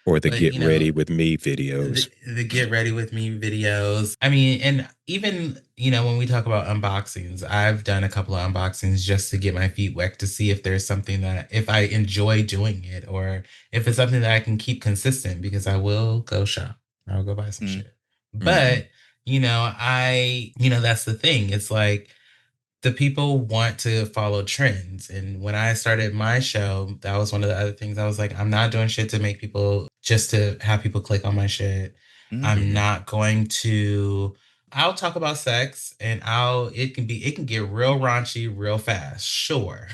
Or the get ready with me videos. The get ready with me videos. I mean, and even, when we talk about unboxings, I've done a couple of unboxings just to get my feet wet to see if there's something that, if I enjoy doing it or if it's something that I can keep consistent, because I will go shop. I'll go buy some shit. But, that's the thing. It's like, the people want to follow trends. And when I started my show, that was one of the other things. I was like, I'm not doing shit to make people, just to have people click on my shit. I'm not going to, I'll talk about sex and it can get real raunchy real fast. Sure.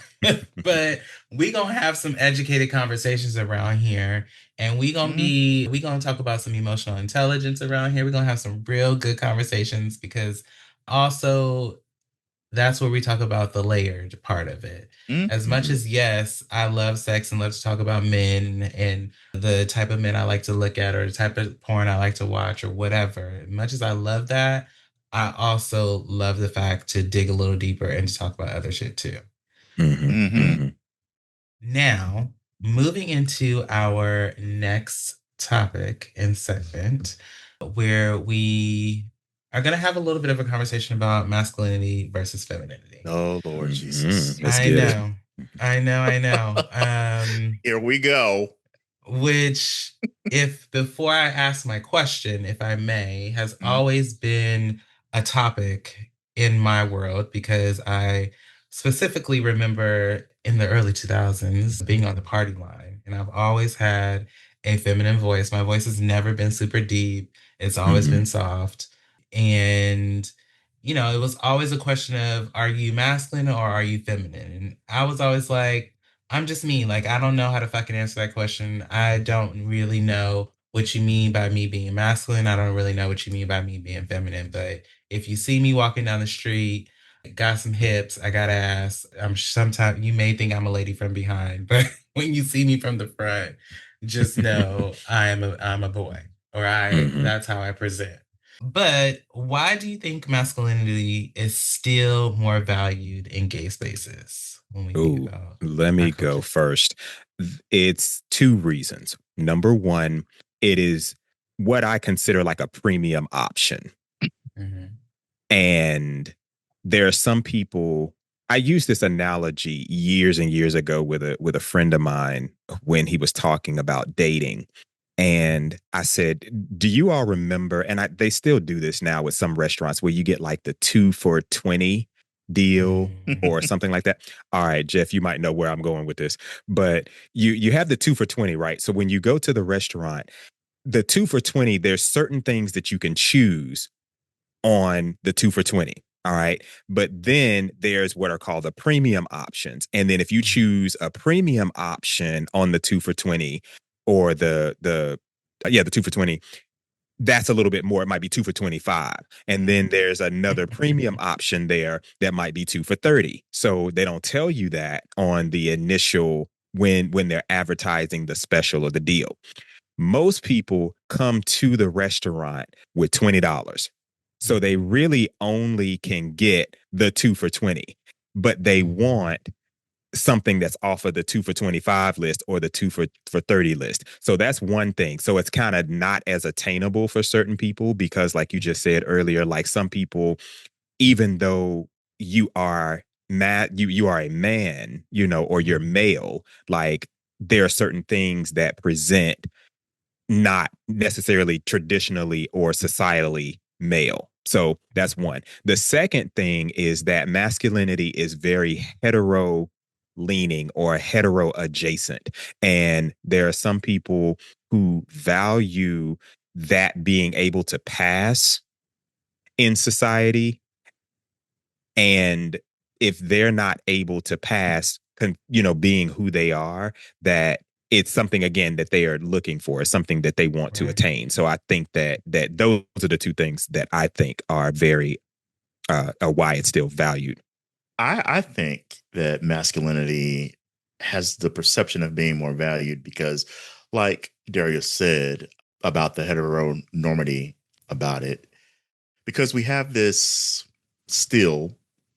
But we gonna have some educated conversations around here. And we gonna talk about some emotional intelligence around here. We're gonna have some real good conversations, because also, that's where we talk about the layered part of it. As much as, yes, I love sex and love to talk about men and the type of men I like to look at or the type of porn I like to watch or whatever, as much as I love that, I also love the fact to dig a little deeper and to talk about other shit too. Now, moving into our next topic and segment, where we are going to have a little bit of a conversation about masculinity versus femininity. Oh, Lord Jesus. I know. Here we go. which, if before I ask my question, if I may, has always been a topic in my world, because I specifically remember in the early 2000s being on the party line, and I've always had a feminine voice. My voice has never been super deep. It's always been soft. And it was always a question of, are you masculine or are you feminine? And I was always like, I'm just me. Like, I don't know how to fucking answer that question. I don't really know what you mean by me being masculine. I don't really know what you mean by me being feminine. But if you see me walking down the street, I got some hips, I got ass. Sometimes you may think I'm a lady from behind, but when you see me from the front, just know I'm a boy, or that's how I present. But why do you think masculinity is still more valued in gay spaces when we think Ooh, about let our me go culture? first. It's two reasons. Number one, it is what I consider like a premium option. Mhm. And there are some people. I used this analogy years and years ago with a friend of mine when he was talking about dating. And I said, do you all remember? And they still do this now with some restaurants where you get like the 2 for $20 deal or something like that. All right, Jeff, you might know where I'm going with this, but you have the 2 for $20, right? So when you go to the restaurant, the 2 for $20, there's certain things that you can choose on the 2 for $20. All right. But then there's what are called the premium options. And then if you choose a premium option on the 2 for $20, or the 2 for $20, that's a little bit more. It might be 2 for $25. And then there's another premium option there that might be 2 for $30. So they don't tell you that on the initial when they're advertising the special or the deal. Most people come to the restaurant with $20. So they really only can get the 2 for $20, but they want something that's off of the 2 for $25 list or the 2 for $30 list. So that's one thing. So it's kind of not as attainable for certain people because, like you just said earlier, like some people, even though you are you are a man, or you're male, like there are certain things that present not necessarily traditionally or societally male. So that's one. The second thing is that masculinity is very hetero leaning or hetero adjacent. And there are some people who value that being able to pass in society. And if they're not able to pass, being who they are, that it's something again that they are looking for, something that they want to Right. attain. So I think that those are the two things that I think are very why it's still valued. I think that masculinity has the perception of being more valued because, like Darius said about the heteronormity about it, because we have this still,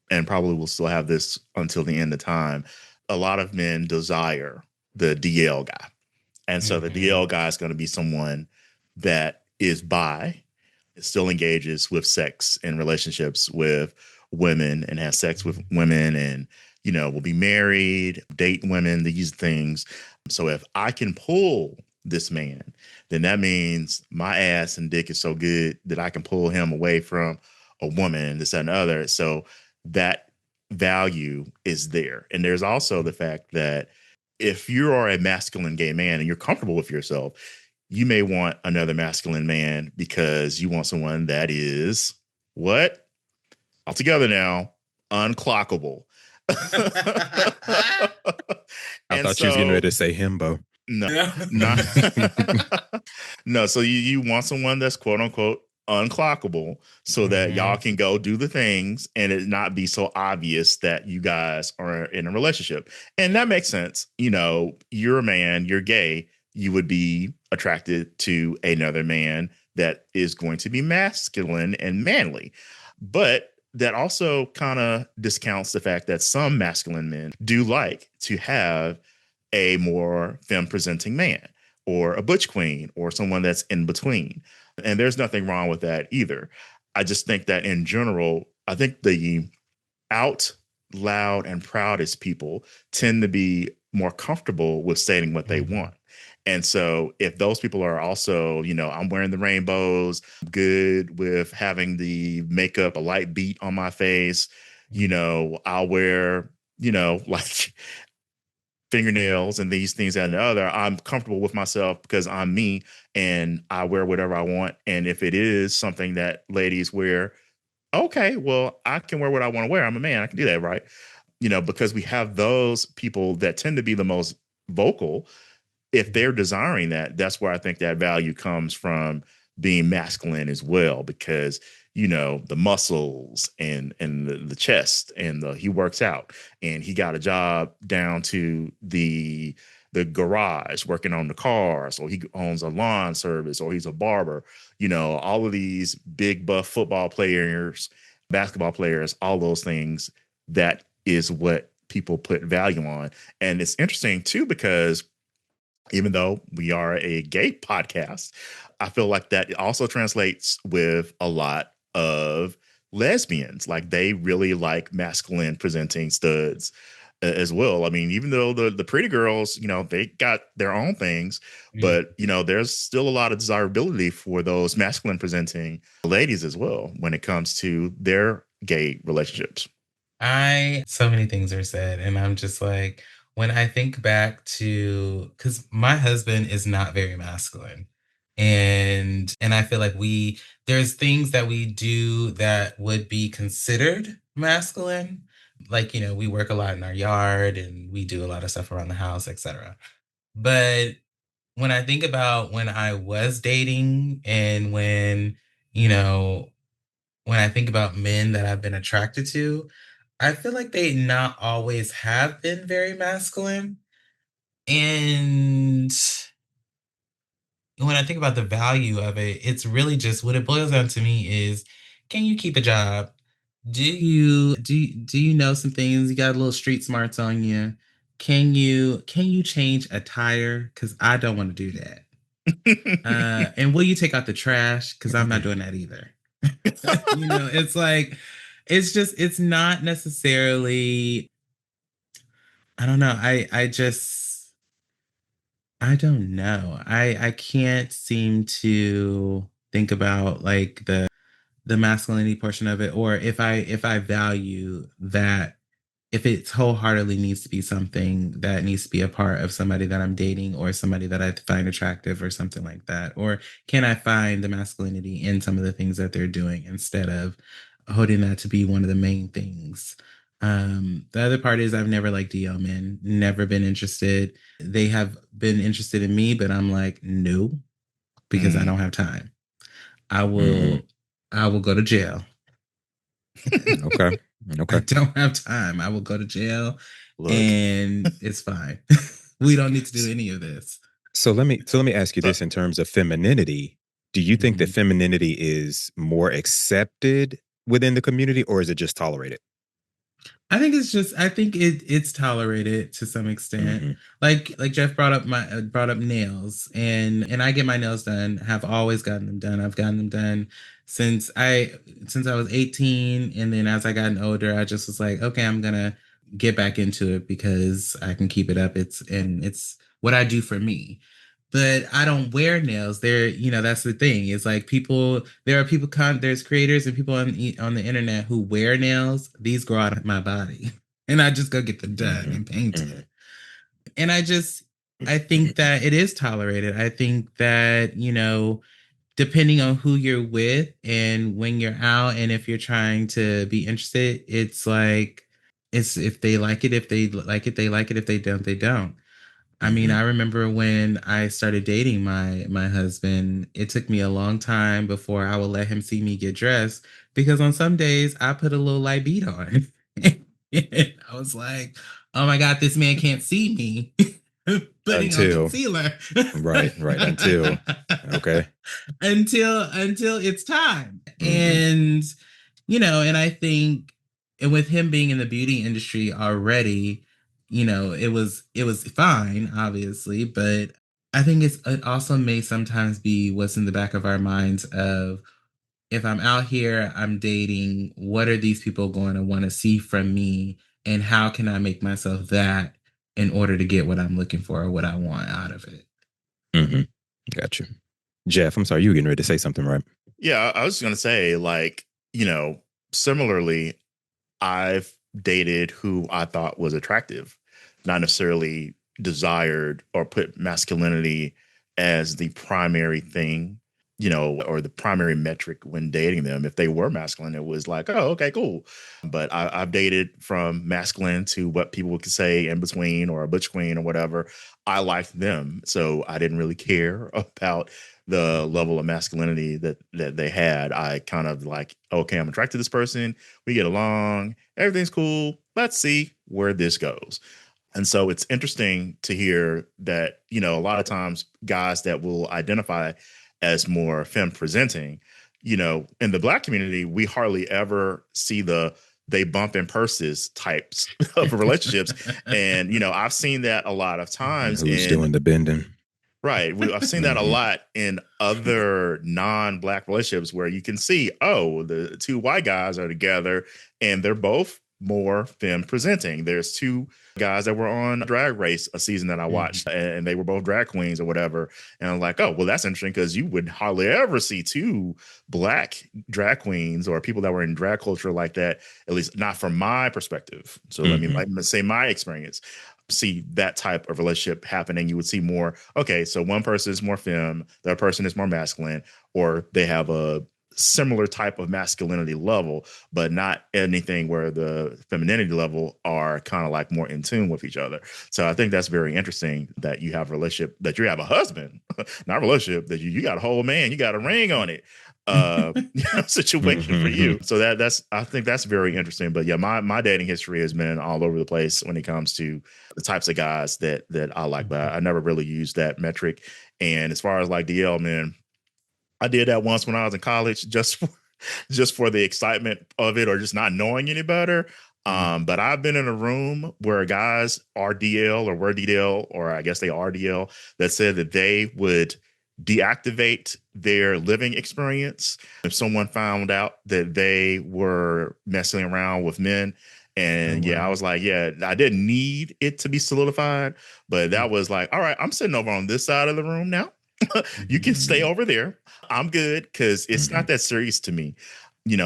and probably will still have this until the end of time, a lot of men desire the DL guy. And so the DL guy is going to be someone that is bi, still engages with sex and relationships with women and has sex with women and, will be married, date women, these things. So if I can pull this man, then that means my ass and dick is so good that I can pull him away from a woman, this, that, and other. So that value is there. And there's also the fact that if you are a masculine gay man and you're comfortable with yourself, you may want another masculine man because you want someone that is what? All together now, unclockable. I And thought you was getting so ready to say himbo. no, not no. So you want someone that's quote unquote unclockable so that y'all can go do the things and it not be so obvious that you guys are in a relationship. And that makes sense. You're a man, you're gay, you would be attracted to another man that is going to be masculine and manly. But that also kind of discounts the fact that some masculine men do like to have a more femme presenting man or a butch queen or someone that's in between. And there's nothing wrong with that either. I just think that in general, I think the out loud and proudest people tend to be more comfortable with stating what they want. And so if those people are also, I'm wearing the rainbows, good with having the makeup, a light beat on my face, I'll wear, like fingernails and these things and the other. I'm comfortable with myself because I'm me and I wear whatever I want. And if it is something that ladies wear, okay, well, I can wear what I want to wear. I'm a man. I can do that, right? Because we have those people that tend to be the most vocal. If they're desiring that, that's where I think that value comes from, being masculine as well, because the muscles and the chest and he works out and he got a job down to the garage working on the cars, or he owns a lawn service, or he's a barber. All of these big buff football players, basketball players, all those things, that is what people put value on. And it's interesting too, because even though we are a gay podcast, I feel like that also translates with a lot of lesbians. Like, they really like masculine presenting studs as well. I mean, even though the pretty girls, they got their own things, but there's still a lot of desirability for those masculine presenting ladies as well when it comes to their gay relationships. So many things are said, and I'm just like, when I think back to, because my husband is not very masculine, and I feel like there's things that we do that would be considered masculine, like, we work a lot in our yard and we do a lot of stuff around the house, etc. But when I think about when I was dating, and you know when I think about men that I've been attracted to, I feel like they not always have been very masculine. And when I think about the value of it, it's really just, what it boils down to me is, can you keep a job? Do you know some things? You got a little street smarts on you. Can you change a tire? Because I don't want to do that. And will you take out the trash? Because I'm not doing that either. It's like, it's not necessarily, I don't know. I don't know. I can't seem to think about like the masculinity portion of it, or if I value that, if it wholeheartedly needs to be something that needs to be a part of somebody that I'm dating, or somebody that I find attractive, or something like that. Or can I find the masculinity in some of the things that they're doing, instead of holding that to be one of the main things. The other part is, I've never liked DL men, never been interested. They have been interested in me, but I'm like, no, because I don't have time. I will go to jail. Okay. I don't have time. I will go to jail. Look. And it's fine. We don't need to do any of this. So let me ask you this in terms of femininity. Do you think that femininity is more accepted within the community, or is it just tolerated? I think it's tolerated to some extent. Like Jeff brought up nails, and I get my nails done. Have always gotten them done. I've gotten them done since I was 18, and then as I gotten older, I just was like, okay, I'm gonna get back into it because I can keep it up. It's what I do for me. But I don't wear nails. That's the thing. It's like there's creators and people on the internet who wear nails. These grow out of my body, and I just go get them done and painted. And I think that it is tolerated. I think that, depending on who you're with and when you're out, and if you're trying to be interested, it's like, if they like it, they like it. If they don't, they don't. I mean, I remember when I started dating my husband, it took me a long time before I would let him see me get dressed, because on some days I put a little light beat on. And I was like, oh my God, this man can't see me. Putting on concealer. Right. Until okay. Until it's time. And and I think, and with him being in the beauty industry already, it was fine, obviously, but I think it also may sometimes be what's in the back of our minds of, if I'm out here, I'm dating, what are these people going to want to see from me? And how can I make myself that in order to get what I'm looking for or what I want out of it? Mm-hmm. Gotcha. Jeff, I'm sorry, you were getting ready to say something, right? Yeah, I was going to say, like, similarly, I've dated who I thought was attractive, not necessarily desired or put masculinity as the primary thing, or the primary metric when dating them. If they were masculine, it was like, oh, okay, cool. But I've dated from masculine to what people could say in between or a butch queen or whatever. I liked them. So I didn't really care about the level of masculinity that they had. I kind of like, okay, I'm attracted to this person. We get along. Everything's cool. Let's see where this goes. And so it's interesting to hear that, a lot of times guys that will identify as more femme presenting, in the Black community, we hardly ever see they bump in purses types of relationships. And, I've seen that a lot of times. Who's doing the bending? Right. I've seen that a lot in other non-Black relationships where you can see, oh, the two white guys are together and they're both more femme presenting. There's two guys that were on Drag Race, a season that I watched, and they were both drag queens or whatever. And I'm like, oh, well, that's interesting because you would hardly ever see two Black drag queens or people that were in drag culture like that, at least not from my perspective. So let me say my experience. See that type of relationship happening. You would see more, okay, so one person is more femme, the other person is more masculine, or they have a similar type of masculinity level, but not anything where the femininity level are kind of like more in tune with each other. So I think that's very interesting that you have a relationship, that you have a husband, not a relationship, that you got a whole man, you got a ring on it. Situation for you. So I think that's very interesting. But yeah, my dating history has been all over the place when it comes to the types of guys that I like, but I never really used that metric. And as far as like DL, man, I did that once when I was in college, just for the excitement of it or just not knowing any better. But I've been in a room where guys are DL or were DL, or I guess they are DL, that said that they would deactivate their living experience if someone found out that they were messing around with men. And I was like, I didn't need it to be solidified, but that was like, all right, I'm sitting over on this side of the room now. You can stay over there. I'm good because it's not that serious to me.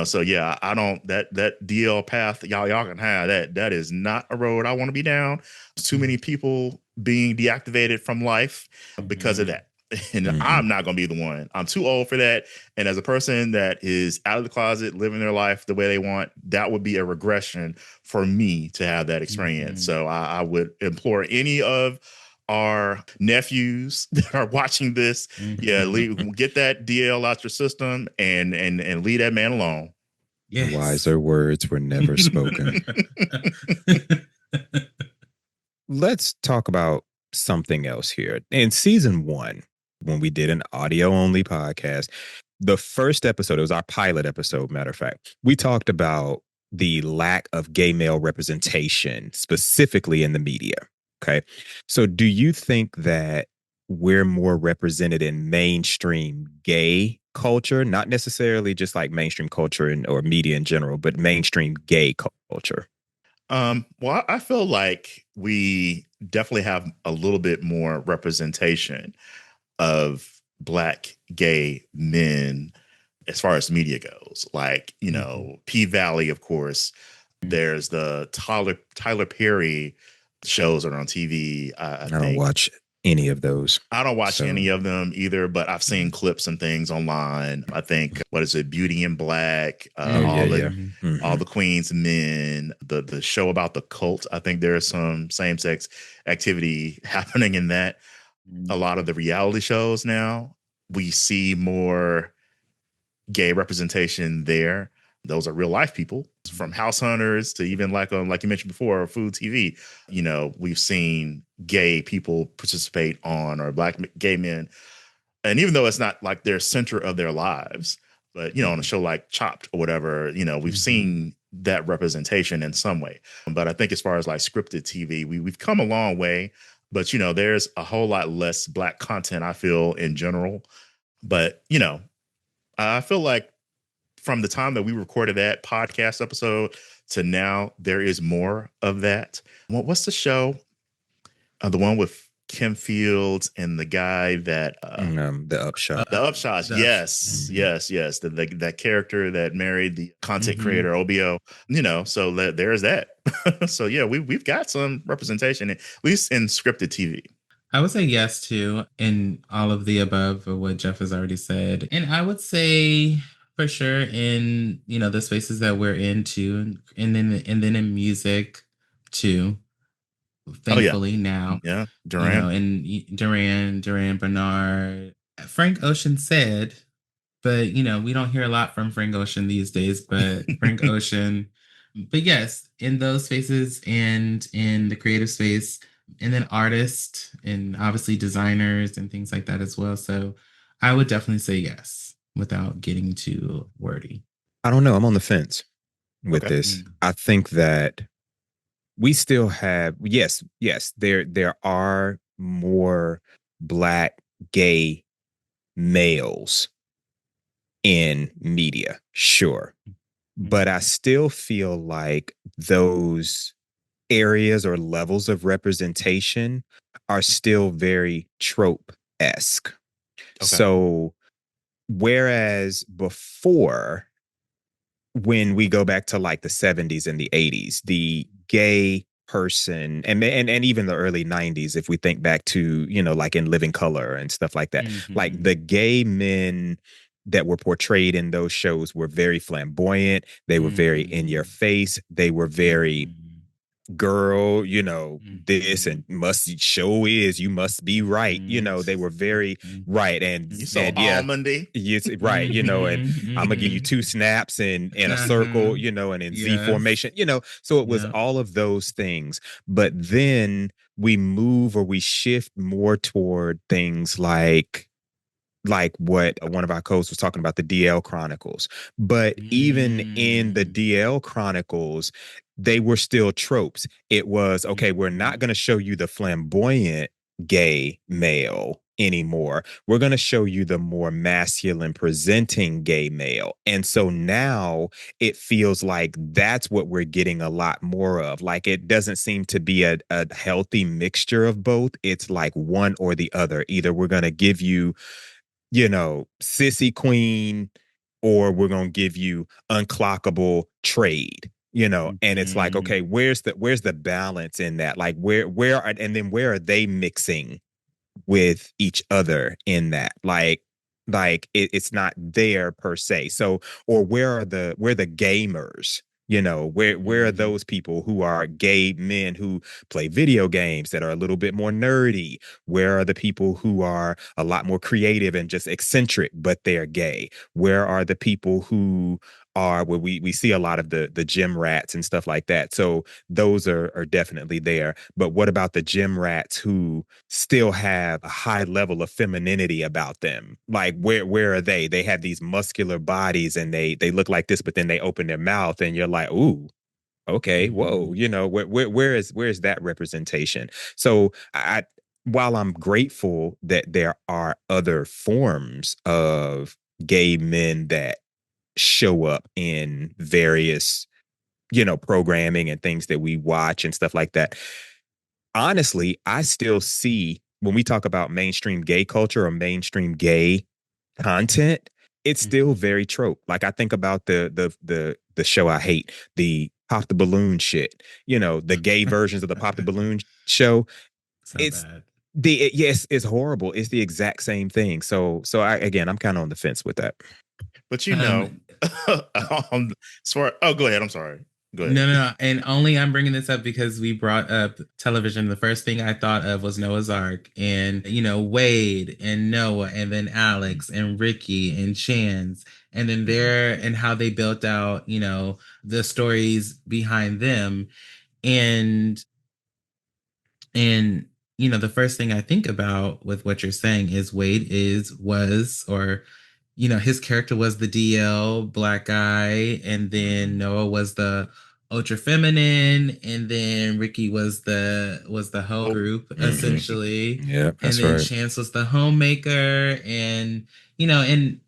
So yeah, I don't that DL path y'all can have that is not a road I want to be down. Too many people being deactivated from life because of that. And I'm not going to be the one. I'm too old for that. And as a person that is out of the closet, living their life the way they want, that would be a regression for me to have that experience. So I would implore any of our nephews that are watching this, get that DL out your system and leave that man alone. Yes. Wiser words were never spoken. Let's talk about something else here. In season 1, when we did an audio only podcast, the first episode, it was our pilot episode, matter of fact, we talked about the lack of gay male representation, specifically in the media. Okay. So do you think that we're more represented in mainstream gay culture, not necessarily just like mainstream culture or media in general, but mainstream gay culture? Well, I feel like we definitely have a little bit more representation of Black gay men as far as media goes. Like, P Valley, of course. There's the Tyler Perry shows that are on TV. I don't watch any of those. I don't watch any of them either, but I've seen clips and things online. I think, what is it, Beauty in Black, all the Queen's Men, the show about the cult. I think there's some same-sex activity happening in that. A lot of the reality shows now, we see more gay representation there. Those are real life people, from House Hunters to even like you mentioned before, Food TV. We've seen gay people participate on, or Black gay men. And even though it's not like their center of their lives, but, on a show like Chopped or whatever, we've seen that representation in some way. But I think as far as like scripted TV, we've come a long way, but, there's a whole lot less Black content, I feel, in general. But, I feel like from the time that we recorded that podcast episode to now, there is more of that. What's the show? The one with Kim Fields and the guy that The Upshot. the Upshots. Yes, yes. That character that married the content creator OBO. So there's that. So yeah, we've got some representation, at least in scripted TV. I would say yes to in all of the above of what Jeff has already said. And I would say for sure in, the spaces that we're into and then in music too. Thankfully now. Yeah. Duran. And Duran Bernard. Frank Ocean said, but we don't hear a lot from Frank Ocean these days, but Frank Ocean. But yes, in those spaces and in the creative space, and then artists and obviously designers and things like that as well. So I would definitely say yes without getting too wordy. I don't know. I'm on the fence with this. I think that we still have, yes, there are more Black gay males in media, sure. But I still feel like those areas or levels of representation are still very trope-esque. So whereas before, when we go back to like the 70s and the 80s, the gay person and even the early 90s, if we think back to, like in Living Color and stuff like that, like the gay men that were portrayed in those shows were very flamboyant. They were very in your face. They were very girl, this and you must be right. They were very right. And you so almondy. Yes, right. And I'm gonna give you 2 snaps in a circle, and in Z formation, so it was all of those things. But then we move or we shift more toward things like what one of our co-hosts was talking about, the DL Chronicles. But even in the DL Chronicles, they were still tropes. It was, okay, we're not going to show you the flamboyant gay male anymore. We're going to show you the more masculine presenting gay male. And so now it feels like that's what we're getting a lot more of. Like, it doesn't seem to be a healthy mixture of both. It's like one or the other. Either we're going to give you sissy queen, or we're going to give you unclockable trade, and it's like, okay, where's the balance in that? Like where are they mixing with each other in that? Like it's not there per se. So, or where are the gamers? Where are those people who are gay men who play video games that are a little bit more nerdy? Where are the people who are a lot more creative and just eccentric, but they're gay? Where are the people who are where we see a lot of the gym rats and stuff like that? So those are definitely there. But what about the gym rats who still have a high level of femininity about them? Like where are they? They have these muscular bodies and they look like this, but then they open their mouth and you're like, ooh, okay, whoa, where is that representation? So while I'm grateful that there are other forms of gay men that show up in various, programming and things that we watch and stuff like that, honestly, I still see, when we talk about mainstream gay culture or mainstream gay content, it's still very trope. Like, I think about the show I hate, the Pop the Balloon shit, the gay versions of the Pop the Balloon show. It's bad. Yes, it's horrible. It's the exact same thing. So I'm kind of on the fence with that. But go ahead. I'm sorry. Go ahead. No. And only I'm bringing this up because we brought up television. The first thing I thought of was Noah's Ark, and Wade and Noah, and then Alex and Ricky and Chance, and then and how they built out, the stories behind them, and the first thing I think about with what you're saying is Wade his character was the DL Black guy, and then Noah was the ultra feminine, and then Ricky was the hoe group, essentially. Yeah, that's and then right. Chance was the homemaker, and and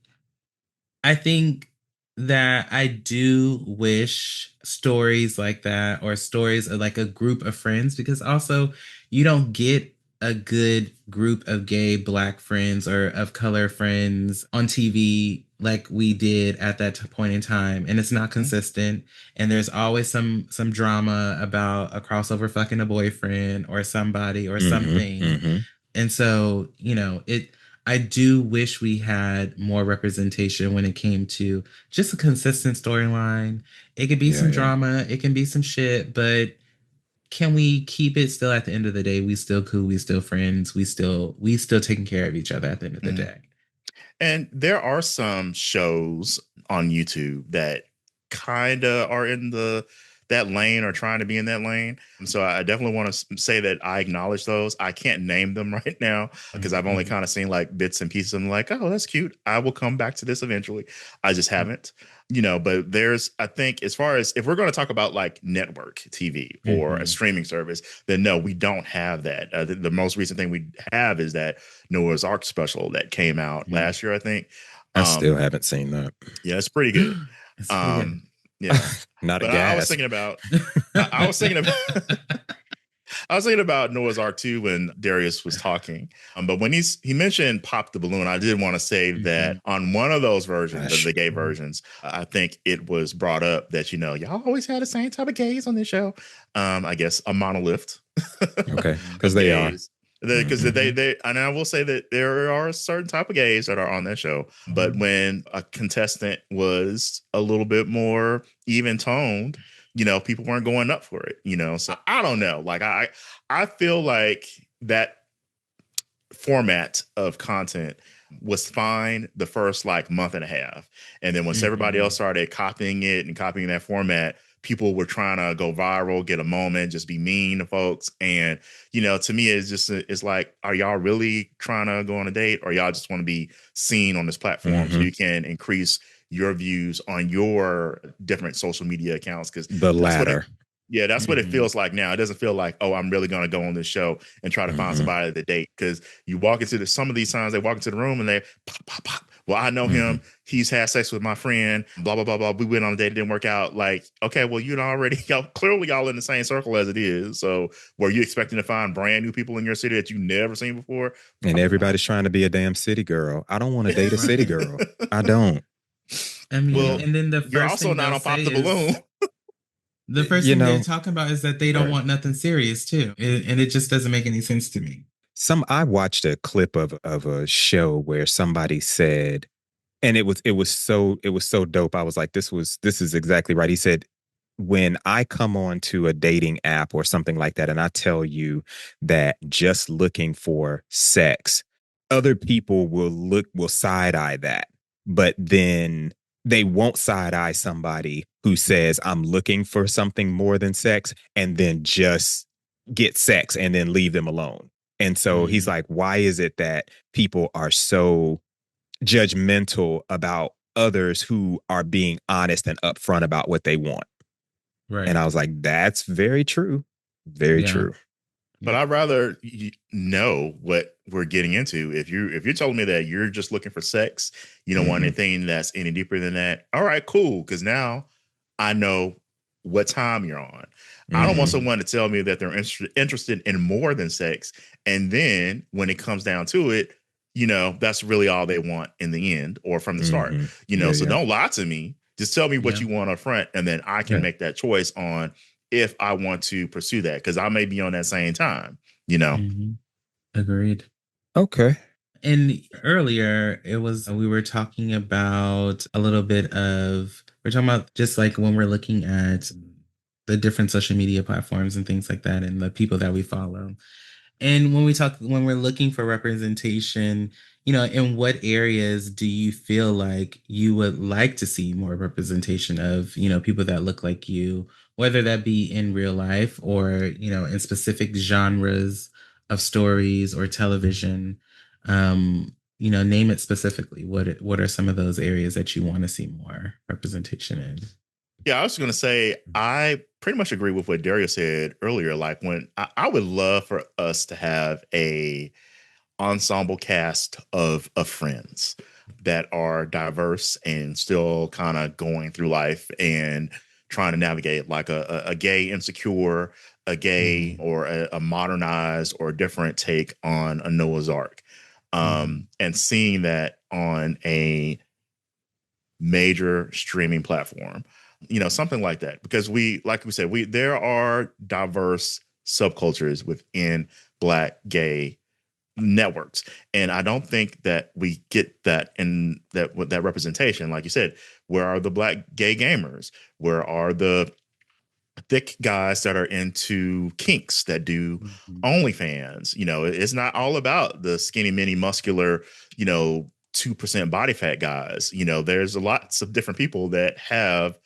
I think that I do wish stories like that, or stories of like a group of friends, because also you don't get a good group of gay Black friends or of color friends on TV like we did at that point in time, and it's not consistent. And there's always some drama about a crossover fucking a boyfriend or somebody or something. And so, I do wish we had more representation when it came to just a consistent storyline. It could be some drama, it can be some shit, but can we keep it still at the end of the day? We still cool, we still friends, we still taking care of each other at the end of the day. And there are some shows on YouTube that kind of are in that lane or trying to be in that lane. So I definitely want to say that I acknowledge those. I can't name them right now because I've only kind of seen like bits and pieces. I'm like, oh, that's cute. I will come back to this eventually. I just haven't, but I think as far as if we're going to talk about like network TV or a streaming service, then no, we don't have that. The most recent thing we have is that Noah's Ark special that came out last year, I think. I still haven't seen that. Yeah, it's pretty good. It's pretty good. Yeah. Not but a gas. I was thinking about I was thinking about Noah's Ark too when Darius was talking. But when he mentioned Pop the Balloon, I did want to say that on one of those versions, of the gay versions, I think it was brought up that, y'all always had the same type of gays on this show. I guess a Monolith. Okay. Because they are. Because they and I will say that there are a certain type of gays that are on that show, but when a contestant was a little bit more even toned, people weren't going up for it, so I don't know, like I feel like that format of content was fine the first like month and a half, and then once everybody else started copying it and copying that format, people were trying to go viral, get a moment, just be mean to folks. And, to me, it's like, are y'all really trying to go on a date, or y'all just want to be seen on this platform so you can increase your views on your different social media accounts? Because the latter. That's what it feels like now. It doesn't feel like, oh, I'm really going to go on this show and try to find somebody to date. Because you walk into some of these times, they walk into the room and they pop, pop, pop. Well, I know him. He's had sex with my friend. Blah, blah, blah, blah. We went on a date. It didn't work out. Like, okay, well, clearly y'all in the same circle as it is. So were you expecting to find brand new people in your city that you never seen before? And everybody's trying to be a damn city girl. I don't want to date a city girl. I don't. I mean, and then the first you're also not on Pop the Balloon. The first thing they're talking about is that they don't want nothing serious too. And it just doesn't make any sense to me. I watched a clip of a show where somebody said, and it was so dope. I was like, this is exactly right. He said, when I come on to a dating app or something like that, and I tell you that just looking for sex, other people will side eye that, but then they won't side eye somebody who says I'm looking for something more than sex and then just get sex and then leave them alone. And so he's like, why is it that people are so judgmental about others who are being honest and upfront about what they want? Right. And I was like, that's very true. Very true. But I'd rather know what we're getting into. If you're telling me that you're just looking for sex, you don't want anything that's any deeper than that. All right, cool. Because now I know what time you're on. I don't want someone to tell me that they're interested in more than sex. And then when it comes down to it, that's really all they want in the end or from the start. So don't lie to me. Just tell me what you want up front, and then I can make that choice on if I want to pursue that, because I may be on that same time, Agreed. Okay. And earlier we were talking about we're talking about just like when we're looking at the different social media platforms and things like that and the people that we follow. And when we're looking for representation, in what areas do you feel like you would like to see more representation of, people that look like you, whether that be in real life or, in specific genres of stories or television? Name it specifically. What are some of those areas that you want to see more representation in? Yeah, I was going to say, I pretty much agree with what Dario said earlier. Like when I would love for us to have a ensemble cast of friends that are diverse and still kind of going through life and trying to navigate, like a gay insecure, a gay or a modernized or different take on a Noah's Ark. And seeing that on a major streaming platform, something like that, because like we said, there are diverse subcultures within Black gay networks, and I don't think that we get that in that with that representation. Like you said, where are the Black gay gamers? Where are the thick guys that are into kinks, that do OnlyFans? It's not all about the skinny mini muscular 2% body fat guys. There's lots of different people that have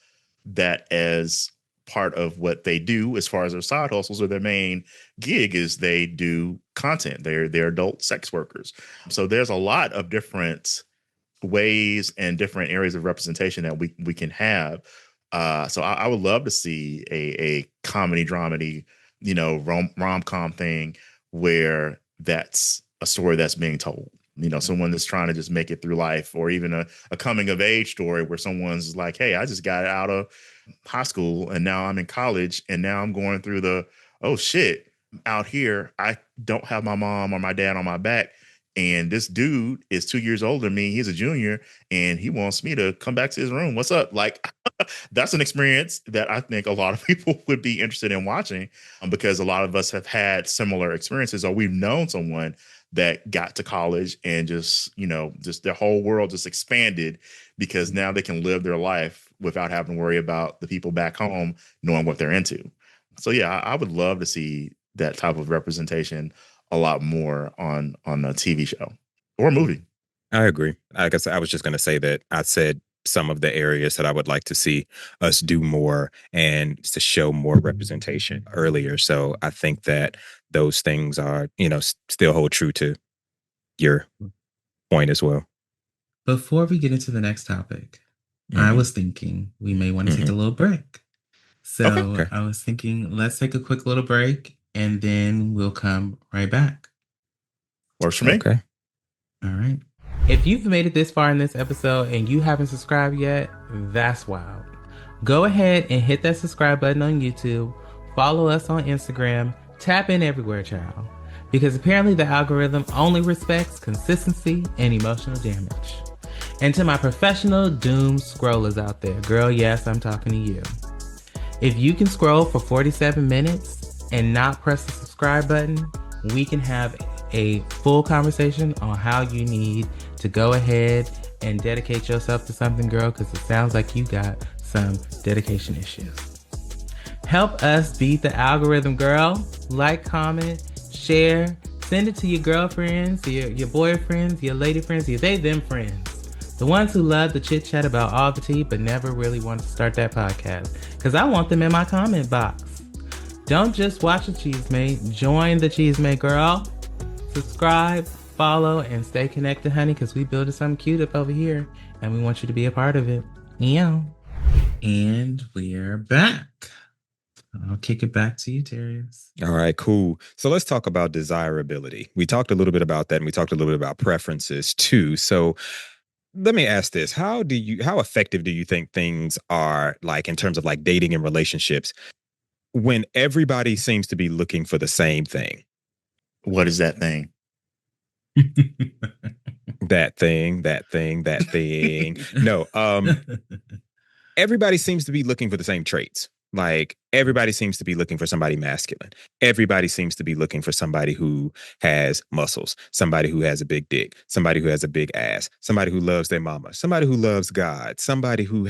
that as part of what they do as far as their side hustles, or their main gig is they do content. They're adult sex workers. So there's a lot of different ways and different areas of representation that we can have. So I would love to see a comedy dramedy, rom-com thing where that's a story that's being told. Someone that's trying to just make it through life, or even a coming of age story where someone's like, hey, I just got out of high school and now I'm in college, and now I'm going through oh shit, out here, I don't have my mom or my dad on my back. And this dude is 2 years older than me. He's a junior and he wants me to come back to his room. What's up? Like, that's an experience that I think a lot of people would be interested in watching, because a lot of us have had similar experiences, or we've known someone that got to college and just their whole world just expanded, because now they can live their life without having to worry about the people back home knowing what they're into. So yeah, I would love to see that type of representation a lot more on a TV show or movie. I agree. I guess I was just going to say that I said some of the areas that I would like to see us do more and to show more representation earlier. So I think that those things are, still hold true to your point as well. Before we get into the next topic, I was thinking we may want to take a little break. So Okay. I was thinking, let's take a quick little break and then we'll come right back. Works for me. Okay. All right. If you've made it this far in this episode and you haven't subscribed yet, that's wild. Go ahead and hit that subscribe button on YouTube. Follow us on Instagram. Tap in everywhere, child. Because apparently the algorithm only respects consistency and emotional damage. And to my professional doom scrollers out there, girl, yes, I'm talking to you. If you can scroll for 47 minutes and not press the subscribe button, we can have a full conversation on how you need to go ahead and dedicate yourself to something, girl, because it sounds like you got some dedication issues. Help us beat the algorithm, girl. Like, comment, share, send it to your girlfriends, your boyfriends, your lady friends, your they, them friends. The ones who love to chit chat about all the tea but never really want to start that podcast. Because I want them in my comment box. Don't just watch the Chisme, join the Chisme, girl. Subscribe, follow, and stay connected, honey, because we building something cute up over here and we want you to be a part of it. Yeah. And we're back. I'll kick it back to you, Terrius. All right, cool. So let's talk about desirability. We talked a little bit about that, and we talked a little bit about preferences too. So let me ask this. How effective do you think things are, like, in terms of like dating and relationships, when everybody seems to be looking for the same thing? What is that thing? that thing. No, everybody seems to be looking for the same traits. Like, everybody seems to be looking for somebody masculine. Everybody seems to be looking for somebody who has muscles, somebody who has a big dick, somebody who has a big ass, somebody who loves their mama, somebody who loves God, somebody who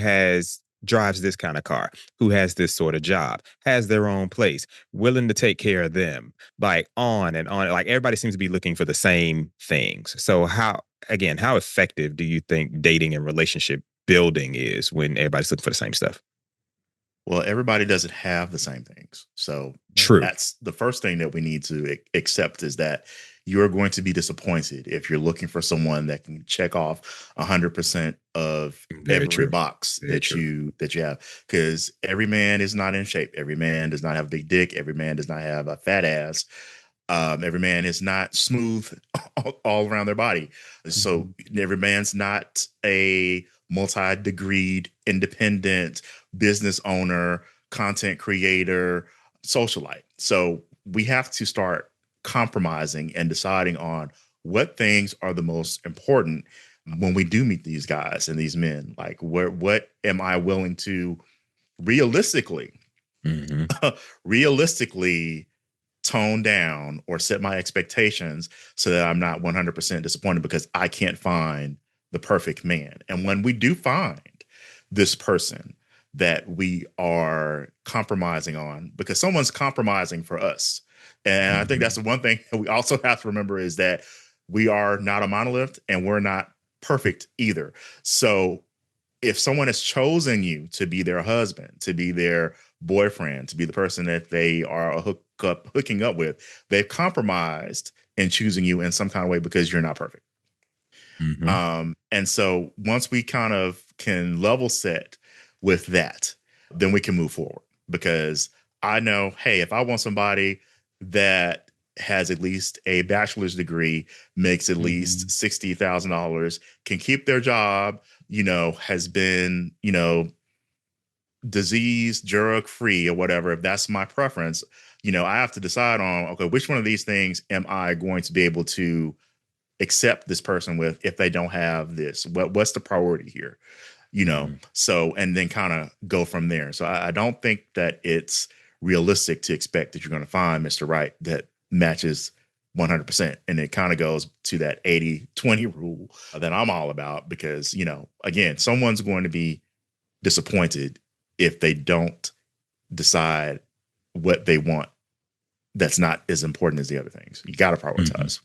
drives this kind of car, who has this sort of job, has their own place, willing to take care of them, like on and on. Like, everybody seems to be looking for the same things. So how effective do you think dating and relationship building is when everybody's looking for the same stuff? Well, everybody doesn't have the same things. So True. That's the first thing that we need to accept, is that you're going to be disappointed if you're looking for someone that can check off 100% of every box that you have. Because every man is not in shape. Every man does not have a big dick. Every man does not have a fat ass. Every man is not smooth all around their body. So every man's not a multi-degreed, independent business owner, content creator, socialite. So we have to start compromising and deciding on what things are the most important when we do meet these guys and these men. Like, what am I willing to realistically, realistically tone down or set my expectations so that I'm not 100% disappointed because I can't find the perfect man. And when we do find this person that we are compromising on, because someone's compromising for us. And I think that's the one thing that we also have to remember is that we are not a monolith and we're not perfect either. So if someone has chosen you to be their husband, to be their boyfriend, to be the person that they are hooking up with, they've compromised in choosing you in some kind of way because you're not perfect. And so once we kind of can level set with that, then we can move forward. Because I know, hey, if I want somebody that has at least a bachelor's degree, makes at least $60,000, can keep their job, has been, disease, drug free or whatever, if that's my preference, I have to decide on, okay, which one of these things am I going to be able to accept this person with if they don't have this? What's the priority here? So, and then kind of go from there. So I don't think that it's realistic to expect that you're going to find Mr. Right that matches 100%. And it kind of goes to that 80-20 rule that I'm all about because, again, someone's going to be disappointed if they don't decide what they want. That's not as important as the other things. You got to prioritize.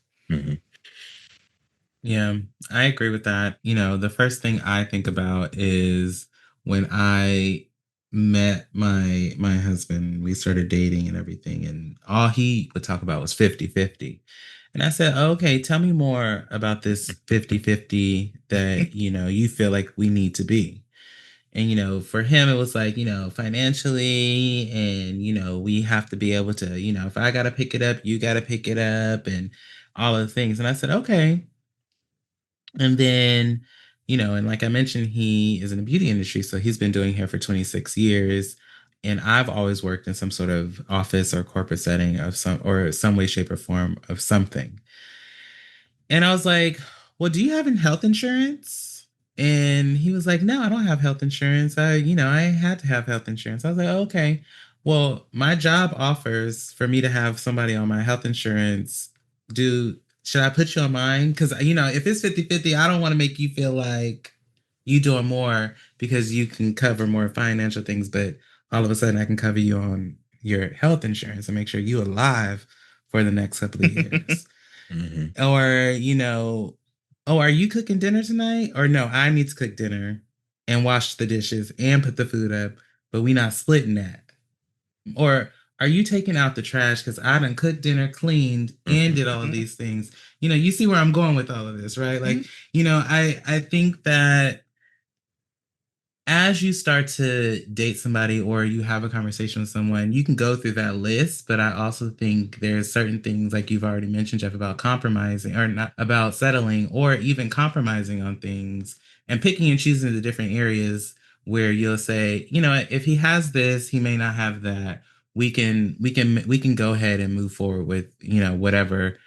Yeah, I agree with that. The first thing I think about is when I met my husband, we started dating and everything, and all he would talk about was 50-50. And I said, okay, tell me more about this 50-50 that, you feel like we need to be. And, for him, it was like, financially and, we have to be able to, if I got to pick it up, you got to pick it up and all of the things. And I said, okay. And then, and like I mentioned, he is in the beauty industry. So he's been doing hair for 26 years. And I've always worked in some sort of office or corporate setting of some way, shape, or form of something. And I was like, well, do you have health insurance? And he was like, no, I don't have health insurance. I had to have health insurance. I was like, okay, well, my job offers for me to have somebody on my health insurance. Should I put you on mine? Because, if it's 50-50, I don't want to make you feel like you doing more because you can cover more financial things. But all of a sudden I can cover you on your health insurance and make sure you're alive for the next couple of years. Or, oh, are you cooking dinner tonight? Or no, I need to cook dinner and wash the dishes and put the food up, but we not splitting that. Or are you taking out the trash? Because I done cooked dinner, cleaned, and did all of these things. You see where I'm going with all of this, right? Like, I think that as you start to date somebody or you have a conversation with someone, you can go through that list. But I also think there's certain things like you've already mentioned, Jeff, about compromising or not about settling or even compromising on things and picking and choosing the different areas where you'll say, if he has this, he may not have that. We can go ahead and move forward with, whatever,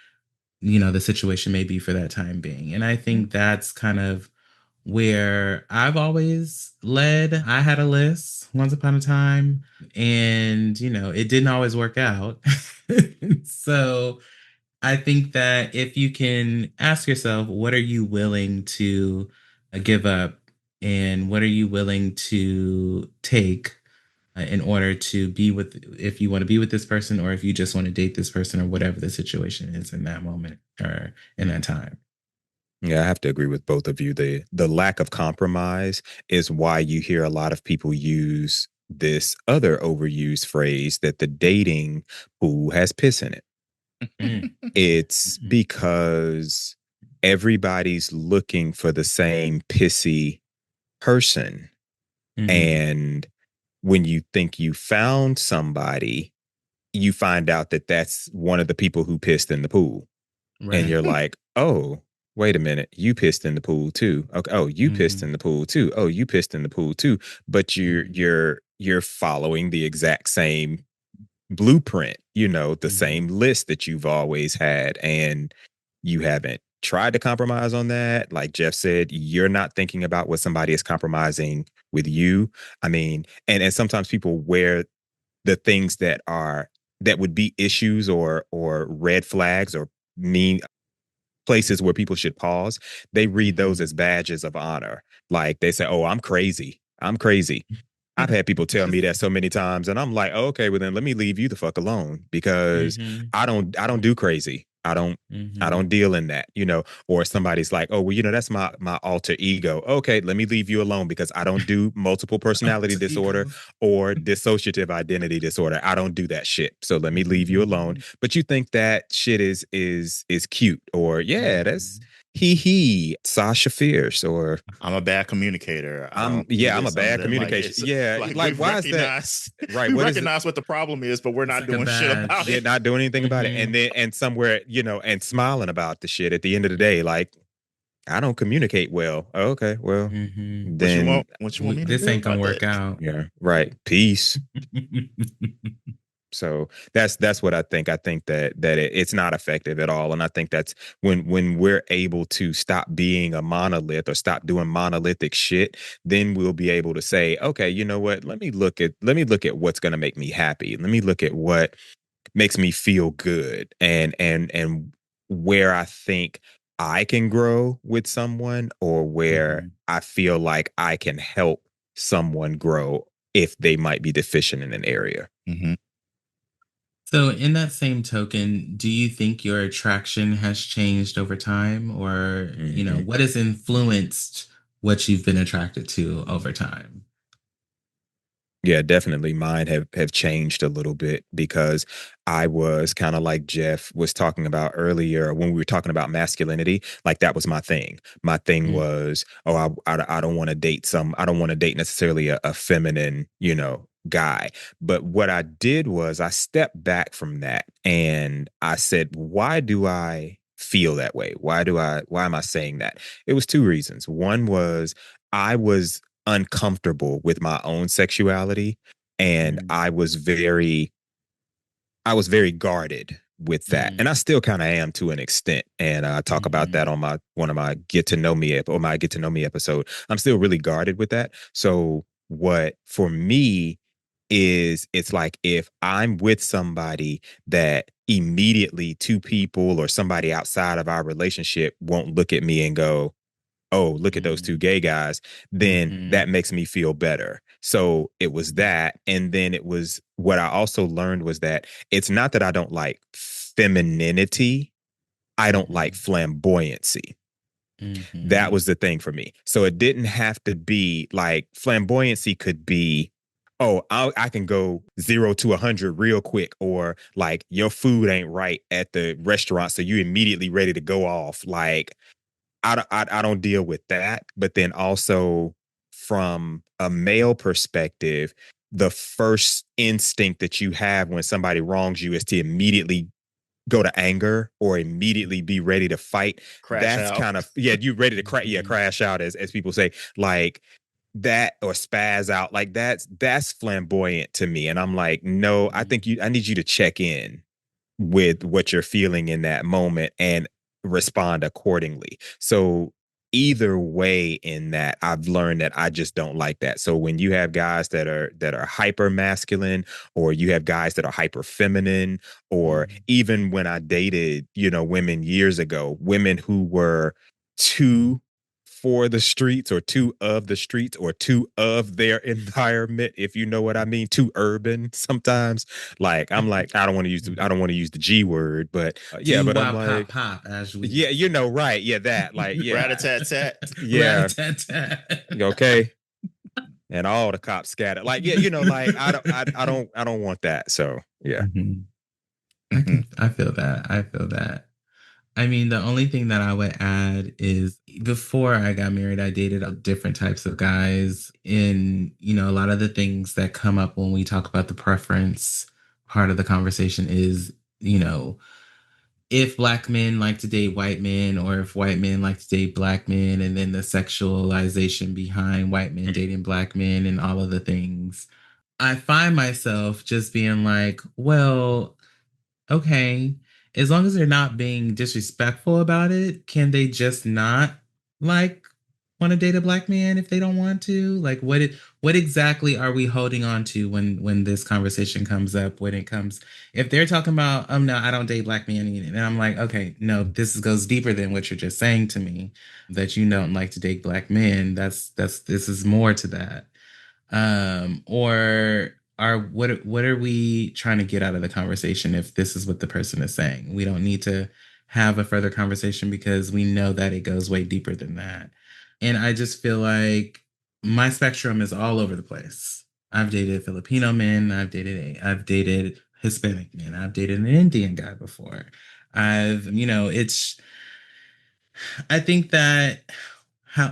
the situation may be for that time being. And I think that's kind of where I've always led. I had a list once upon a time and, it didn't always work out. So I think that if you can ask yourself, what are you willing to give up and what are you willing to take in order to be with, if you want to be with this person or if you just want to date this person or whatever the situation is in that moment or in that time. Yeah, I have to agree with both of you. The lack of compromise is why you hear a lot of people use this other overused phrase that the dating pool has piss in it. It's because everybody's looking for the same pissy person. And when you think you found somebody, you find out that that's one of the people who pissed in the pool. Right. And you're like, oh, wait a minute, you pissed in the pool too. Okay. Oh, you pissed in the pool too. Oh, you pissed in the pool too. But you're following the exact same blueprint, the same list that you've always had, and you haven't tried to compromise on that. Like Jeff said, you're not thinking about what somebody is compromising with you. I mean, and sometimes people wear the things that would be issues or red flags or mean places where people should pause. They read those as badges of honor. Like they say, "Oh, I'm crazy. I'm crazy." I've had people tell me that so many times, and I'm like, oh, okay, well then let me leave you the fuck alone because I don't do crazy. I don't deal in that, or somebody's like, oh, well, that's my alter ego. Okay, let me leave you alone because I don't do multiple personality disorder or dissociative identity disorder. I don't do that shit. So let me leave you alone. But you think that shit is cute, or that's he Sasha Fierce, or I'm a bad communicator. I'm a bad communication. Like why is that? Right. We recognize what the problem is, but we're not doing shit about it. Not doing anything about it. And somewhere, and smiling about the shit at the end of the day, like, I don't communicate well. Oh, okay, well, then what you want me to this do ain't gonna about work that? out. Yeah, right. Peace. So that's what I think. I think that it's not effective at all, and I think that's when we're able to stop being a monolith or stop doing monolithic shit, then we'll be able to say, okay, you know what? Let me look at what's going to make me happy. Let me look at what makes me feel good, and where I think I can grow with someone, or where I feel like I can help someone grow if they might be deficient in an area. So, in that same token, do you think your attraction has changed over time, or what has influenced what you've been attracted to over time? Yeah, definitely. Mine have changed a little bit because I was kind of like Jeff was talking about earlier when we were talking about masculinity. Like that was my thing. My thing was, oh, I don't want to date I don't want to date necessarily a feminine, guy. But what I did was I stepped back from that and I said, why do I feel that way? Why am I saying that? It was two reasons. One was I was uncomfortable with my own sexuality, and I was very guarded with that, and I still kind of am to an extent, and I talk about that on one of my get to know me episode. I'm still really guarded with that. So what for me is, it's like if I'm with somebody that immediately two people or somebody outside of our relationship won't look at me and go, oh, look at those two gay guys, then that makes me feel better. So it was that. And then it was what I also learned was that it's not that I don't like femininity. I don't like flamboyancy. That was the thing for me. So it didn't have to be like flamboyancy could be, oh, I can go 0 to 100 real quick, or like your food ain't right at the restaurant, so you immediately ready to go off. Like I don't deal with that. But then also from a male perspective, the first instinct that you have when somebody wrongs you is to immediately go to anger or immediately be ready to fight. That's kind of, you ready to crash out, as people say, like that, or spaz out. Like that's flamboyant to me. And I'm like, no, I need you to check in with what you're feeling in that moment and respond accordingly. So either way in that, I've learned that I just don't like that. So when you have guys that are hyper masculine, or you have guys that are hyper feminine, or even when I dated, women years ago, women who were too for the streets, or too of the streets, or too of their environment, if you know what I mean, too urban sometimes. Like I'm like, I don't want to use the G word, but but I'm like, pop, as we right, that, like, rat-a-tat-tat. Rat-a-tat-tat. Okay. And all the cops scattered. Like, like I don't want that. So yeah. I feel that. I mean, the only thing that I would add is before I got married, I dated different types of guys. And, a lot of the things that come up when we talk about the preference part of the conversation is, if black men like to date white men or if white men like to date black men, and then the sexualization behind white men dating black men and all of the things. I find myself just being like, well, okay, as long as they're not being disrespectful about it, can they just not like want to date a black man if they don't want to? Like what exactly are we holding on to when this conversation comes up, when it comes if they're talking about, no, I don't date black men, and I'm like, okay, no, goes deeper than what you're just saying to me, that you don't like to date black men. This is more to that. Or are what are we trying to get out of the conversation if this is what the person is saying? We don't need to have a further conversation because we know that it goes way deeper than that. And I just feel like my spectrum is all over the place. I've dated Filipino men, I've dated Hispanic men, I've dated an Indian guy before. I think that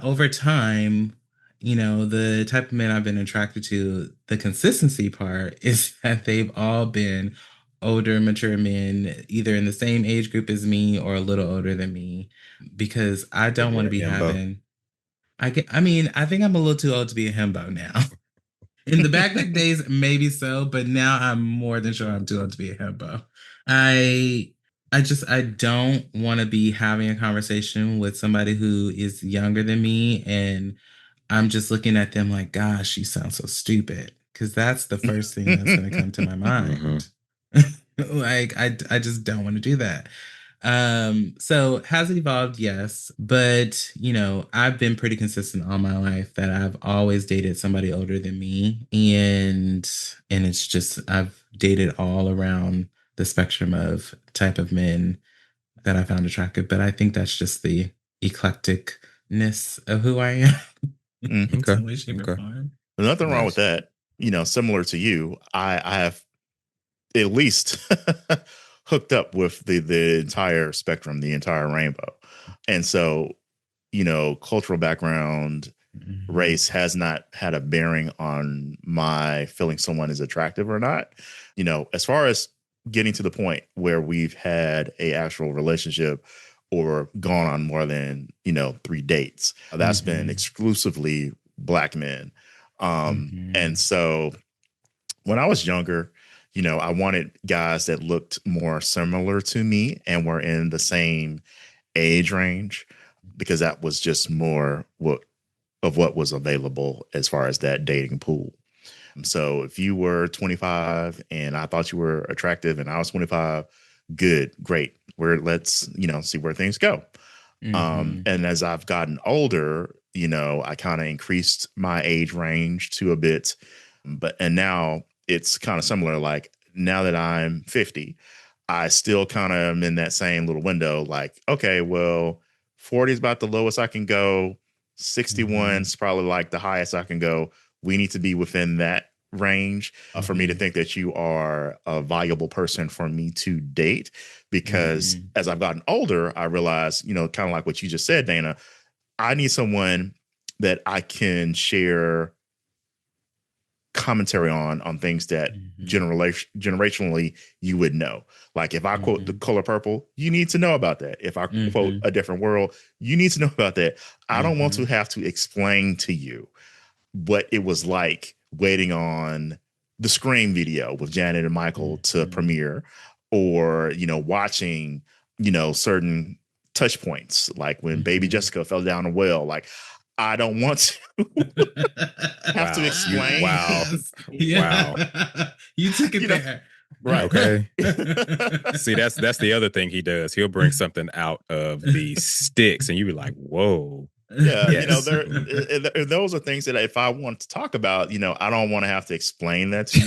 over time, the type of men I've been attracted to, the consistency part is that they've all been older, mature men, either in the same age group as me or a little older than me, because I don't want to be having. I think I'm a little too old to be a himbo now. In the back days, maybe so, but now I'm more than sure I'm too old to be a himbo. I don't want to be having a conversation with somebody who is younger than me, and I'm just looking at them like, gosh, she sounds so stupid. Because that's the first thing that's going to come to my mind. Like, I just don't want to do that. So has it evolved? Yes. But, I've been pretty consistent all my life that I've always dated somebody older than me. And it's just, I've dated all around the spectrum of type of men that I found attractive. But I think that's just the eclecticness of who I am. Okay. There's nothing wrong with that. Similar to you, I have at least hooked up with the entire spectrum, the entire rainbow. And so, cultural background, race has not had a bearing on my feeling someone is attractive or not. As far as getting to the point where we've had a actual relationship or gone on more than, 3 dates, that's been exclusively black men. And so when I was younger, I wanted guys that looked more similar to me and were in the same age range, because that was just more what was available as far as that dating pool. So if you were 25 and I thought you were attractive and I was 25, good, great. Let's, see where things go. And as I've gotten older, I kind of increased my age range to a bit, and now it's kind of similar. Like, now that I'm 50, I still kind of am in that same little window. Like, okay, well, 40 is about the lowest I can go. 61 is probably like the highest I can go. We need to be within that range for me to think that you are a valuable person for me to date. Because as I've gotten older, I realize, kind of like what you just said, Dana, I need someone that I can share commentary on things that generationally you would know. Like, if I quote The Color Purple, you need to know about that. If I quote A Different World, you need to know about that. I don't want to have to explain to you what it was like waiting on the Scream video with Janet and Michael to premiere, or, watching, certain touch points, like when Baby Jessica fell down a well. Like, I don't want to have to explain. Wow. You took it there. Right. Okay. See, that's the other thing he does. He'll bring something out of the sticks and you be like, whoa. Yeah, Yes. Those are things that if I want to talk about, I don't want to have to explain that to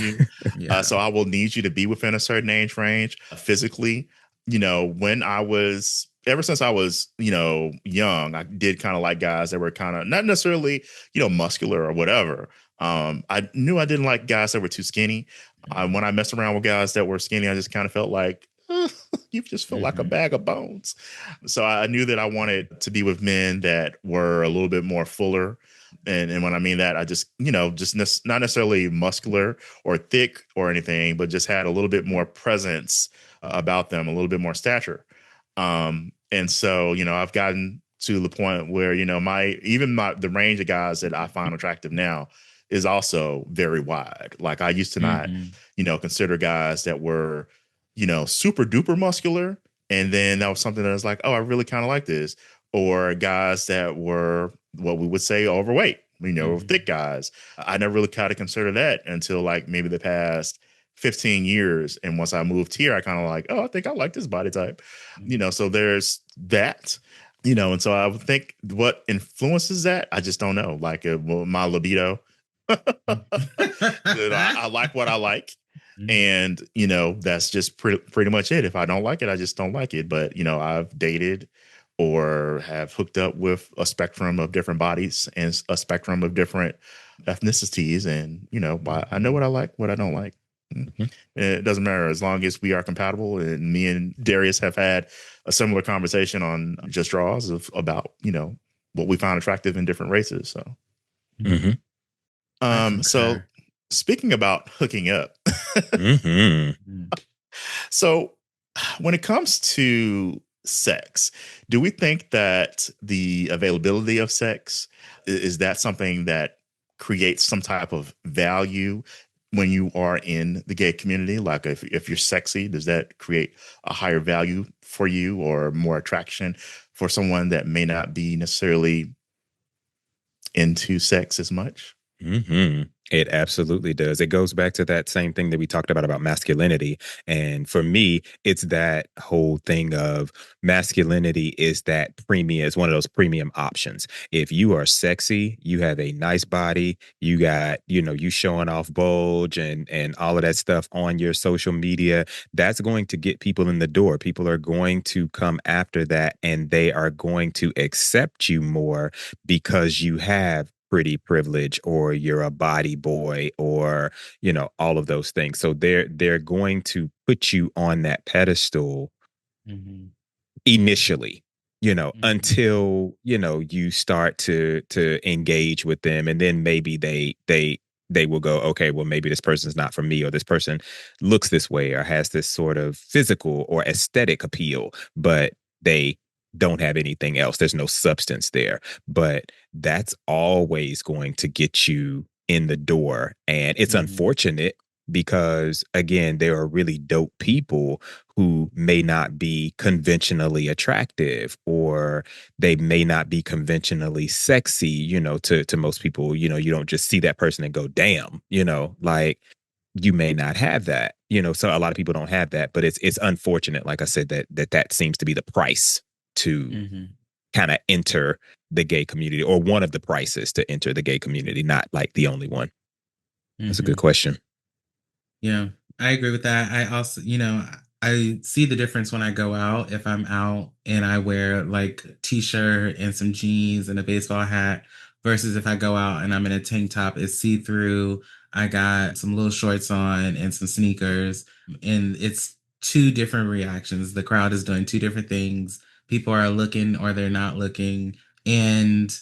you. So I will need you to be within a certain age range physically. When I was, ever since I was, young, I did kind of like guys that were kind of not necessarily, muscular or whatever. I knew I didn't like guys that were too skinny. When I messed around with guys that were skinny, I just kind of felt like, you just feel like a bag of bones. So I knew that I wanted to be with men that were a little bit more fuller. And when I mean that, I just, not necessarily muscular or thick or anything, but just had a little bit more presence about them, a little bit more stature. And so, I've gotten to the point where, the range of guys that I find attractive now is also very wide. Like I used to not, consider guys that were, super duper muscular. And then that was something that was like, oh, I really kind of like this. Or guys that were what we would say overweight, thick guys. I never really kind of considered that until like maybe the past 15 years. And once I moved here, I kind of like, oh, I think I like this body type. So there's that, and so I would think what influences that, I just don't know. Like my libido. I like what I like. And, that's just pretty much it. If I don't like it, I just don't like it. But, I've dated or have hooked up with a spectrum of different bodies and a spectrum of different ethnicities. And, I know what I like, what I don't like. Mm-hmm. It doesn't matter as long as we are compatible. And me and Darius have had a similar conversation on just Drawz about, what we found attractive in different races. So, so speaking about hooking up, so when it comes to sex, do we think that the availability of sex is that something that creates some type of value when you are in the gay community? Like if you're sexy, does that create a higher value for you or more attraction for someone that may not be necessarily into sex as much? It absolutely does. It goes back to that same thing that we talked about masculinity. And for me, it's that whole thing of masculinity is that premium, is one of those premium options. If you are sexy, you have a nice body, you got, you showing off bulge and all of that stuff on your social media, that's going to get people in the door. People are going to come after that and they are going to accept you more because you have pretty privilege or you're a body boy or all of those things. So they're going to put you on that pedestal initially, until you start to engage with them, and then maybe they will go, okay, well, maybe this person's not for me, or this person looks this way or has this sort of physical or aesthetic appeal, but they don't have anything else. There's no substance there. But that's always going to get you in the door. And it's unfortunate because, again, there are really dope people who may not be conventionally attractive, or they may not be conventionally sexy, to most people. You don't just see that person and go, damn, like you may not have that, so a lot of people don't have that. But it's unfortunate, like I said, that seems to be the price to kind of enter the gay community, or one of the prices to enter the gay community, not like the only one. That's a good question. Yeah, I agree with that. I also, I see the difference when I go out. If I'm out and I wear like t-shirt and some jeans and a baseball hat, versus if I go out and I'm in a tank top, it's see-through, I got some little shorts on and some sneakers, and it's two different reactions. The crowd is doing two different things. People are looking or they're not looking. And,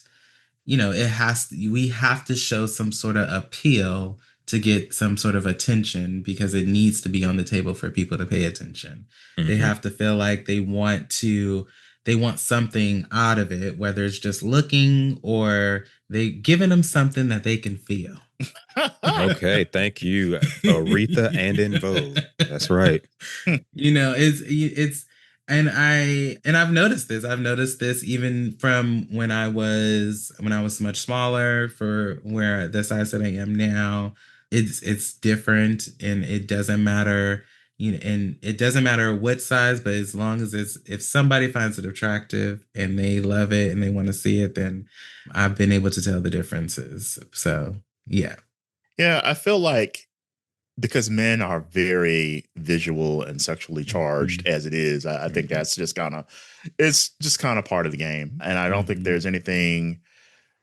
we have to show some sort of appeal to get some sort of attention, because it needs to be on the table for people to pay attention. They have to feel like they want something out of it, whether it's just looking or they giving them something that they can feel. Okay, thank you, Aretha and In Vogue. That's right. It's and I've noticed this. I've noticed this even from when I was much smaller, for where the size that I am now. It's different, and it doesn't matter, and it doesn't matter what size, but as long as if somebody finds it attractive and they love it and they want to see it, then I've been able to tell the differences. So, yeah. Yeah, I feel like because men are very visual and sexually charged as it is, I think that's just kind of part of the game. And I don't think there's anything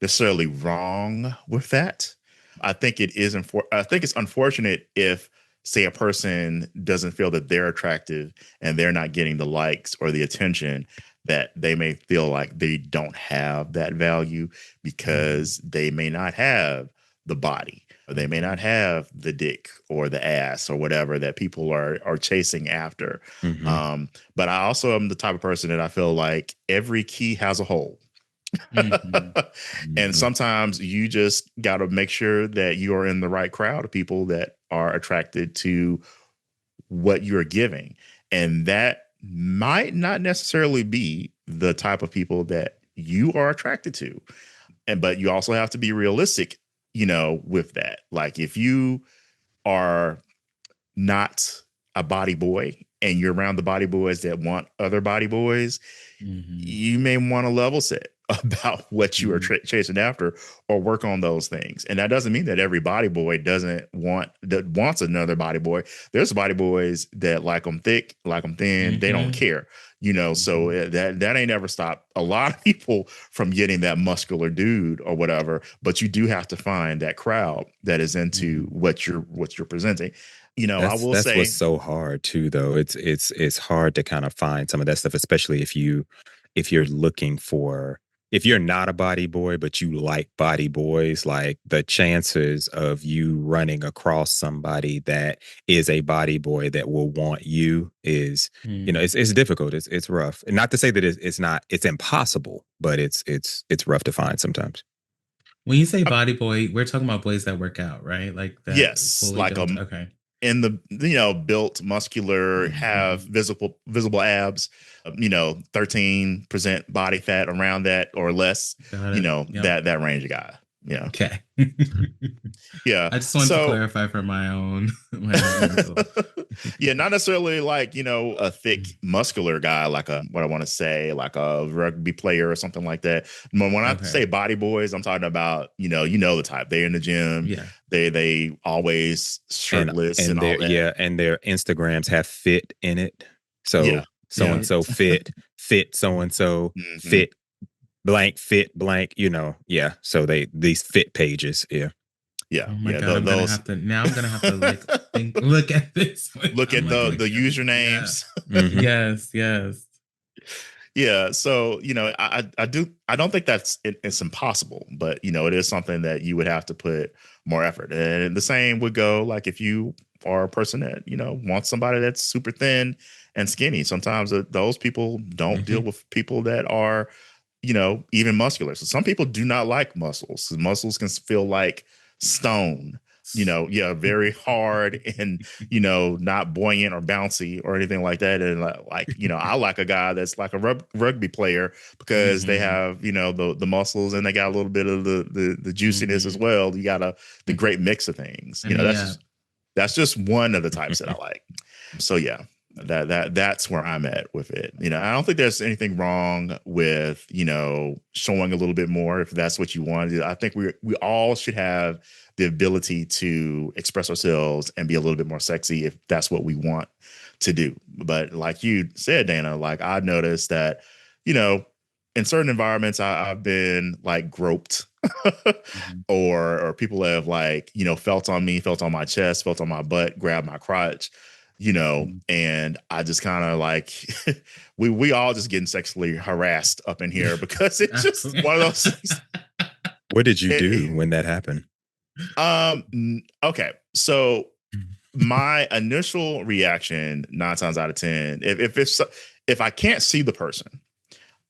necessarily wrong with that. I think it's unfortunate if, say, a person doesn't feel that they're attractive and they're not getting the likes or the attention, that they may feel like they don't have that value because they may not have the body. They may not have the dick or the ass or whatever that people are chasing after. But I also am the type of person that I feel like every key has a hole. And sometimes you just got to make sure that you are in the right crowd of people that are attracted to what you're giving. And that might not necessarily be the type of people that you are attracted to. But you also have to be realistic, with that. Like if you are not a body boy and you're around the body boys that want other body boys, you may want to level set about what you are chasing after or work on those things. And that doesn't mean that every body boy wants another body boy. There's body boys that like them thick, like them thin. They don't care, so that ain't ever stopped a lot of people from getting that muscular dude or whatever. But you do have to find that crowd that is into what you're presenting. I will say that's what's so hard too, though. It's hard to kind of find some of that stuff, especially if you're looking for, if you're not a body boy, but you like body boys, like the chances of you running across somebody that is a body boy that will want you is, it's difficult. It's rough. And not to say that it's impossible, but it's rough to find sometimes. When you say body boy, we're talking about boys that work out, right? Like that. Yes, like okay. In the built, muscular, have visible abs, 13% body fat around that or less, that range of guy. Yeah. Okay. Yeah. I just wanted to clarify for my own. Yeah, not necessarily like, a thick muscular guy, like what I want to say, like a rugby player or something like that. When I say body boys, I'm talking about, the type. They're in the gym. Yeah. They always shirtless and all that. Yeah, and their Instagrams have fit in it. So so-and-so fit so-and-so fit blank, yeah. So these fit pages, yeah. Yeah. Oh my God, I'm gonna have to like look at this. Look at the usernames. Yeah. Yes. Yeah. So, I don't think it's impossible, but it is something that you would have to put more effort. And the same would go like if you are a person that, wants somebody that's super thin and skinny. Sometimes those people don't deal with people that are, even muscular. So some people do not like muscles. Muscles can feel like stone, very hard and, not buoyant or bouncy or anything like that. And I like a guy that's like a rugby player because they have, the muscles and they got a little bit of the juiciness as well. You got the great mix of things, that's just one of the types that I like. So yeah. That's where I'm at with it. I don't think there's anything wrong with, showing a little bit more if that's what you want. I think we all should have the ability to express ourselves and be a little bit more sexy if that's what we want to do. But like you said, Dana, like I noticed that, in certain environments, I've been like groped or people have like, felt on me, felt on my chest, felt on my butt, grabbed my crotch. And I just kind of like, we all just getting sexually harassed up in here because it's just one of those things. What did you do when that happened? Okay. So my initial reaction 9 times out of 10, if I can't see the person,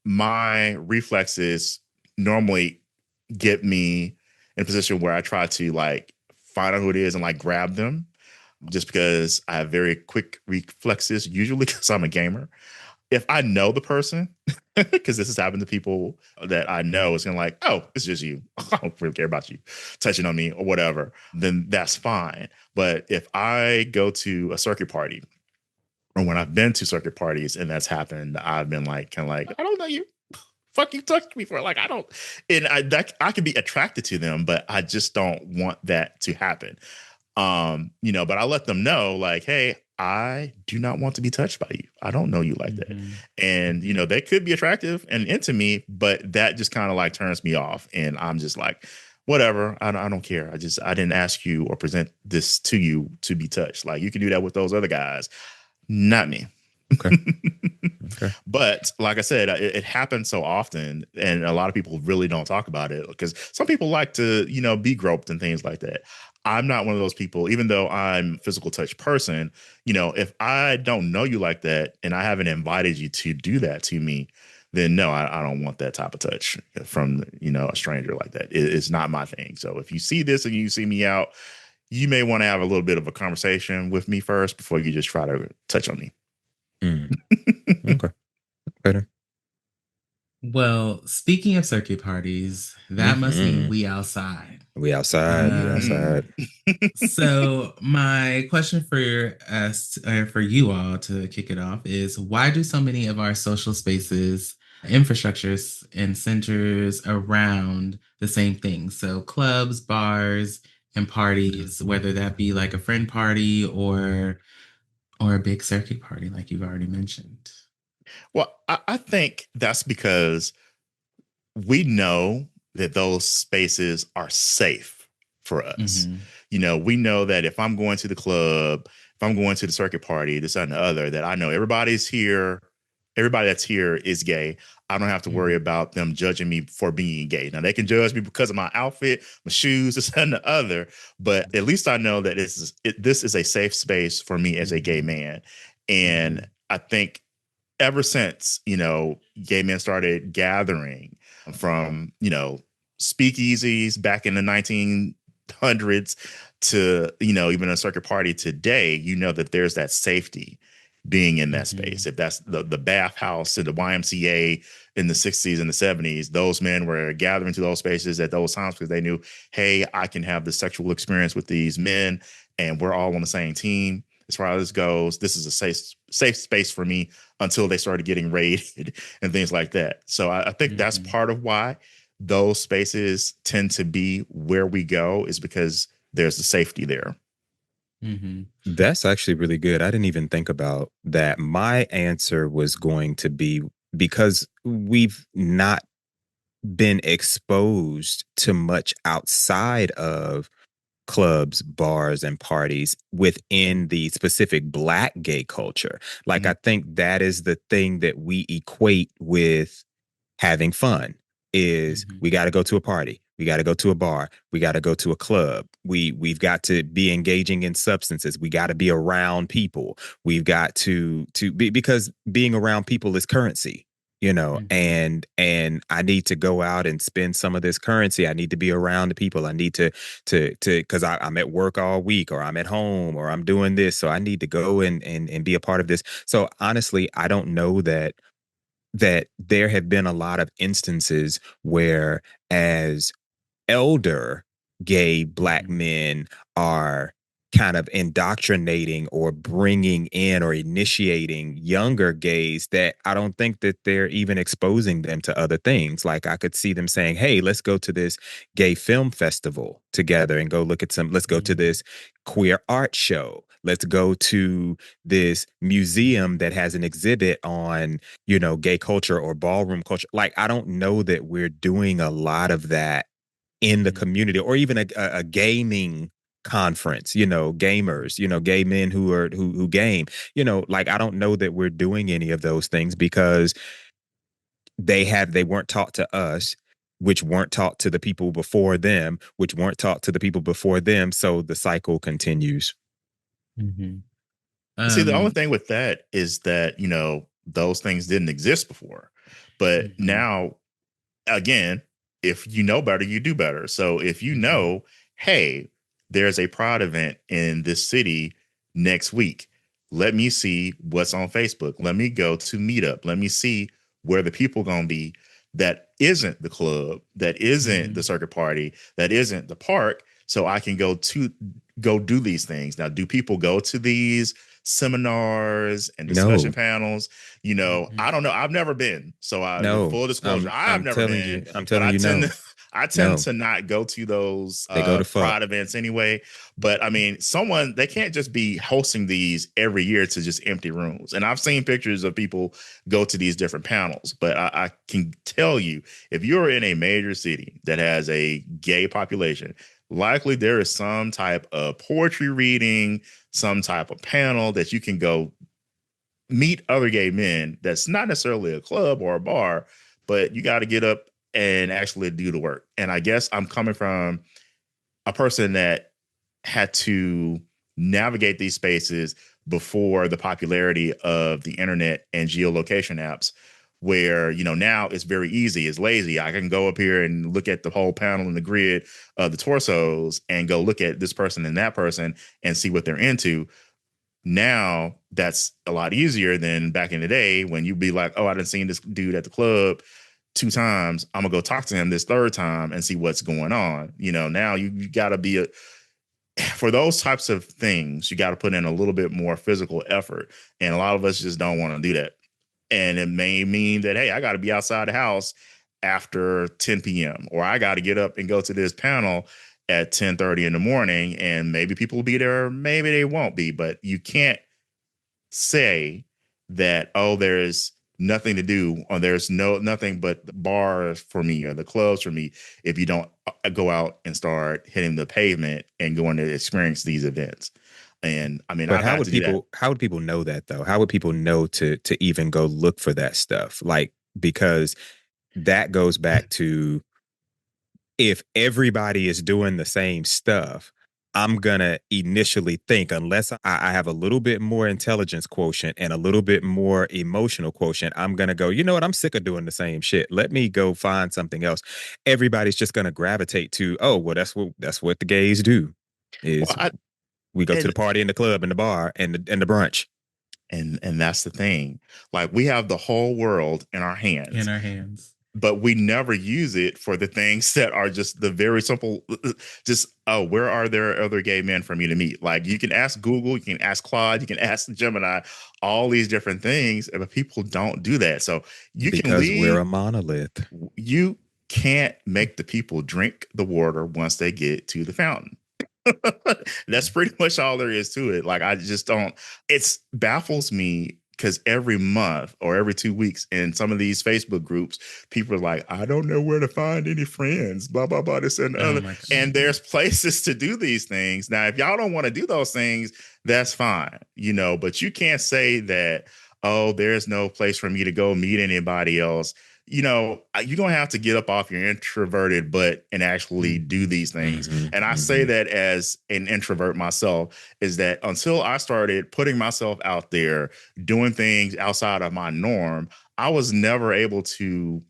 my reflexes normally get me in a position where I try to like find out who it is and like grab them. Just because I have very quick reflexes, usually because I'm a gamer. If I know the person, because this has happened to people that I know, it's going to like, oh, it's just you. I don't really care about you touching on me or whatever, then that's fine. But if I go to a circuit party or when I've been to circuit parties and that's happened, I've been like, kind of like, I don't know you. Fuck you touched me for like, I don't. And I can be attracted to them, but I just don't want that to happen. But I let them know like, hey, I do not want to be touched by you. I don't know you like that. And, they could be attractive and into me, but that just kind of like turns me off. And I'm just like, whatever. I don't care. I didn't ask you or present this to you to be touched. Like you can do that with those other guys, not me. Okay. But like I said, it happens so often and a lot of people really don't talk about it because some people like to, be groped and things like that. I'm not one of those people, even though I'm a physical touch person, if I don't know you like that and I haven't invited you to do that to me, then no, I don't want that type of touch from, a stranger like that. It's not my thing. So if you see this and you see me out, you may want to have a little bit of a conversation with me first before you just try to touch on me. Okay. Better. Well, speaking of circuit parties, that must mean we outside. We outside. We outside. So my question for us, for you all to kick it off is, why do so many of our social spaces, infrastructures, and centers around the same thing? So clubs, bars, and parties, whether that be like a friend party or a big circuit party, like you've already mentioned. Well, I think that's because we know that those spaces are safe for us. We know that if I'm going to the club, if I'm going to the circuit party, this, that, and the other, that I know everybody's here. Everybody that's here is gay. I don't have to worry about them judging me for being gay. Now, they can judge me because of my outfit, my shoes, this, and the other. But at least I know that this is a safe space for me as a gay man. And I think ever since, gay men started gathering from, speakeasies back in the 1900s to, even a circuit party today, that there's that safety being in that space. If that's the bathhouse and the YMCA in the 60s and the 70s, those men were gathering to those spaces at those times because they knew, hey, I can have this sexual experience with these men and we're all on the same team. As far as this goes, this is a safe space for me until they started getting raided and things like that. So I think that's part of why those spaces tend to be where we go, is because there's the safety there. That's actually really good. I didn't even think about that. My answer was going to be, because we've not been exposed to much outside of clubs, bars, and parties within the specific Black gay culture. Like, I think that is the thing that we equate with having fun, is we got to go to a party. We got to go to a bar. We got to go to a club. We've got to be engaging in substances. We got to be around people. We've got to be, because being around people is currency, and I need to go out and spend some of this currency. I need to be around the people. I need to because I'm at work all week, or I'm at home, or I'm doing this. So I need to go and be a part of this. So honestly, I don't know that there have been a lot of instances where, as elder gay Black men are kind of indoctrinating or bringing in or initiating younger gays, that I don't think that they're even exposing them to other things. Like, I could see them saying, hey, let's go to this gay film festival together and go look at let's go to this queer art show. Let's go to this museum that has an exhibit on, gay culture or ballroom culture. Like, I don't know that we're doing a lot of that in the community, or even a gaming conference, gamers, gay men who game, like, I don't know that we're doing any of those things, because they weren't taught to us, which weren't taught to the people before them, which weren't taught to the people before them. So the cycle continues. See, the only thing with that is that, those things didn't exist before. But now, again, if you know better, you do better. So if you know, hey, there's a Pride event in this city next week, let me see what's on Facebook. Let me go to Meetup. Let me see where the people going to be that isn't the club, that isn't the circuit party, that isn't the park. So I can go do these things. Now, do people go to these seminars and discussion panels? I don't know. I've never been. So full disclosure, I've never been. I'm telling you, I tend to not go to those they go to Pride events anyway. But I mean, they can't just be hosting these every year to just empty rooms. And I've seen pictures of people go to these different panels. But I can tell you, if you're in a major city that has a gay population, likely there is some type of poetry reading, some type of panel that you can go meet other gay men. That's not necessarily a club or a bar, but you got to get up and actually do the work. And I guess I'm coming from a person that had to navigate these spaces before the popularity of the internet and geolocation apps, where, you know, now it's very easy, it's lazy. I can go up here and look at the whole panel and the grid of the torsos and go look at this person and that person and see what they're into. Now that's a lot easier than back in the day when you'd be like, oh, I didn't seen this dude at the club 2 times. I'm gonna go talk to him this third time and see what's going on. You know, now you got to be for those types of things, you got to put in a little bit more physical effort. And a lot of us just don't want to do that. And it may mean that, hey, I got to be outside the house after 10 p.m. or I got to get up and go to this panel at 10:30 in the morning, and maybe people will be there, maybe they won't be, but you can't say that, oh, there's nothing to do or there's nothing but the bars for me or the clubs for me if you don't go out and start hitting the pavement and going to experience these events. And I mean, but how would people know that though? How would people know to even go look for that stuff? Like, because that goes back to, if everybody is doing the same stuff, I'm going to initially think, unless I have a little bit more intelligence quotient and a little bit more emotional quotient, I'm going to go, you know what? I'm sick of doing the same shit. Let me go find something else. Everybody's just going to gravitate to, oh, well, that's what the gays do is we go to the party and the club and the bar and the brunch. And that's the thing. Like, we have the whole world in our hands. But we never use it for the things that are just the very simple, just, oh, where are there other gay men for me to meet? Like, you can ask Google, you can ask Claude, you can ask Gemini, all these different things, but people don't do that. So because we're a monolith. You can't make the people drink the water once they get to the fountain. That's pretty much all there is to it. Like, I just don't, it baffles me. Because every month or every 2 weeks in some of these Facebook groups, people are like, I don't know where to find any friends, blah, blah, blah, this and other. And there's places to do these things. Now, if y'all don't want to do those things, that's fine, you know, but you can't say that, oh, there's no place for me to go meet anybody else. You know, you're going to have to get up off your introverted butt and actually do these things. Mm-hmm, and I say that as an introvert myself, is that until I started putting myself out there, doing things outside of my norm, I was never able to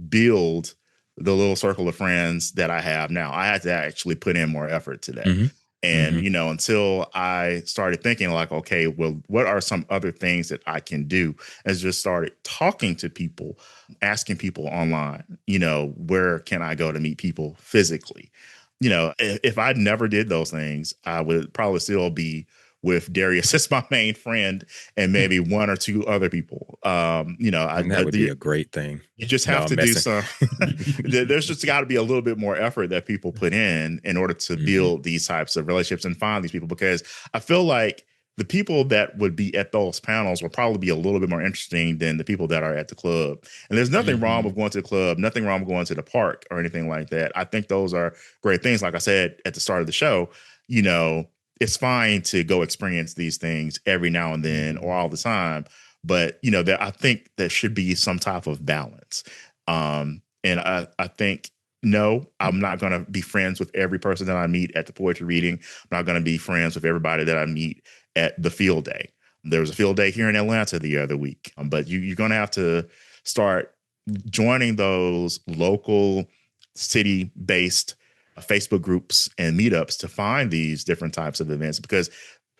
build the little circle of friends that I have now. I had to actually put in more effort to that. Mm-hmm. And, you know, until I started thinking like, okay, well, what are some other things that I can do? And just started talking to people, asking people online, you know, where can I go to meet people physically? You know, if I never did those things, I would probably still be with Darius as my main friend and maybe one or two other people. You know, that would be a great thing. You just have to do some. There's just got to be a little bit more effort that people put in order to build these types of relationships and find these people, because I feel like the people that would be at those panels will probably be a little bit more interesting than the people that are at the club. And there's nothing wrong with going to the club, nothing wrong with going to the park or anything like that. I think those are great things. Like I said at the start of the show, you know, it's fine to go experience these things every now and then or all the time. But, you know, I think there should be some type of balance. And I think, no, I'm not going to be friends with every person that I meet at the poetry reading. I'm not going to be friends with everybody that I meet at the field day. There was a field day here in Atlanta the other week. But you're going to have to start joining those local city-based Facebook groups and meetups to find these different types of events, because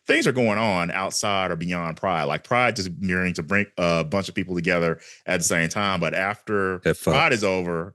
things are going on outside or beyond Pride. Like, Pride just nearing to bring a bunch of people together at the same time. But after Pride is over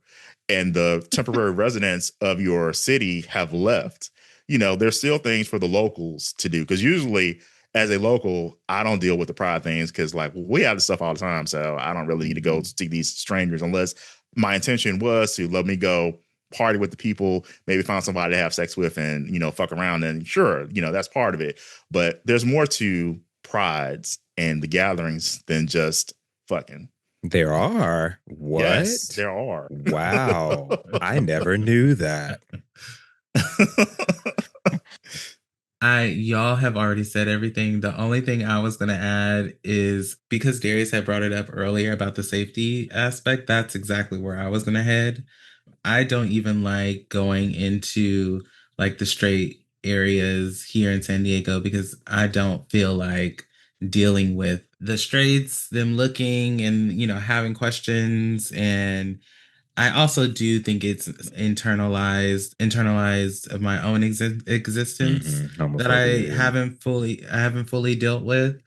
and the temporary residents of your city have left, you know, there's still things for the locals to do. Because usually as a local, I don't deal with the Pride things because, like, we have this stuff all the time. So I don't really need to go see these strangers unless my intention was to let me go party with the people, maybe find somebody to have sex with and, you know, fuck around. And sure, you know, that's part of it. But there's more to prides and the gatherings than just fucking. There are. What? Yes, there are. Wow. I never knew that. Y'all have already said everything. The only thing I was going to add is, because Darius had brought it up earlier about the safety aspect, that's exactly where I was going to head. I don't even like going into like the straight areas here in San Diego because I don't feel like dealing with the straights, them looking and, having questions. And I also do think it's internalized of my own existence that Homophobia. I haven't fully dealt with.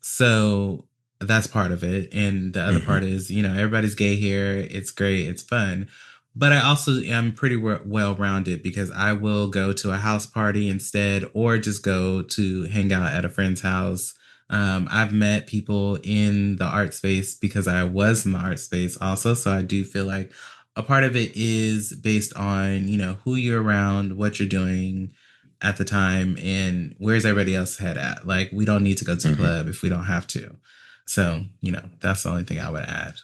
So that's part of it. And the other part is, everybody's gay here. It's great. It's fun. But I also am pretty well rounded because I will go to a house party instead or just go to hang out at a friend's house. I've met people in the art space because I was in the art space also. So I do feel like a part of it is based on, who you're around, what you're doing at the time, and where's everybody else head at. Like, we don't need to go to the club if we don't have to. So, that's the only thing I would add.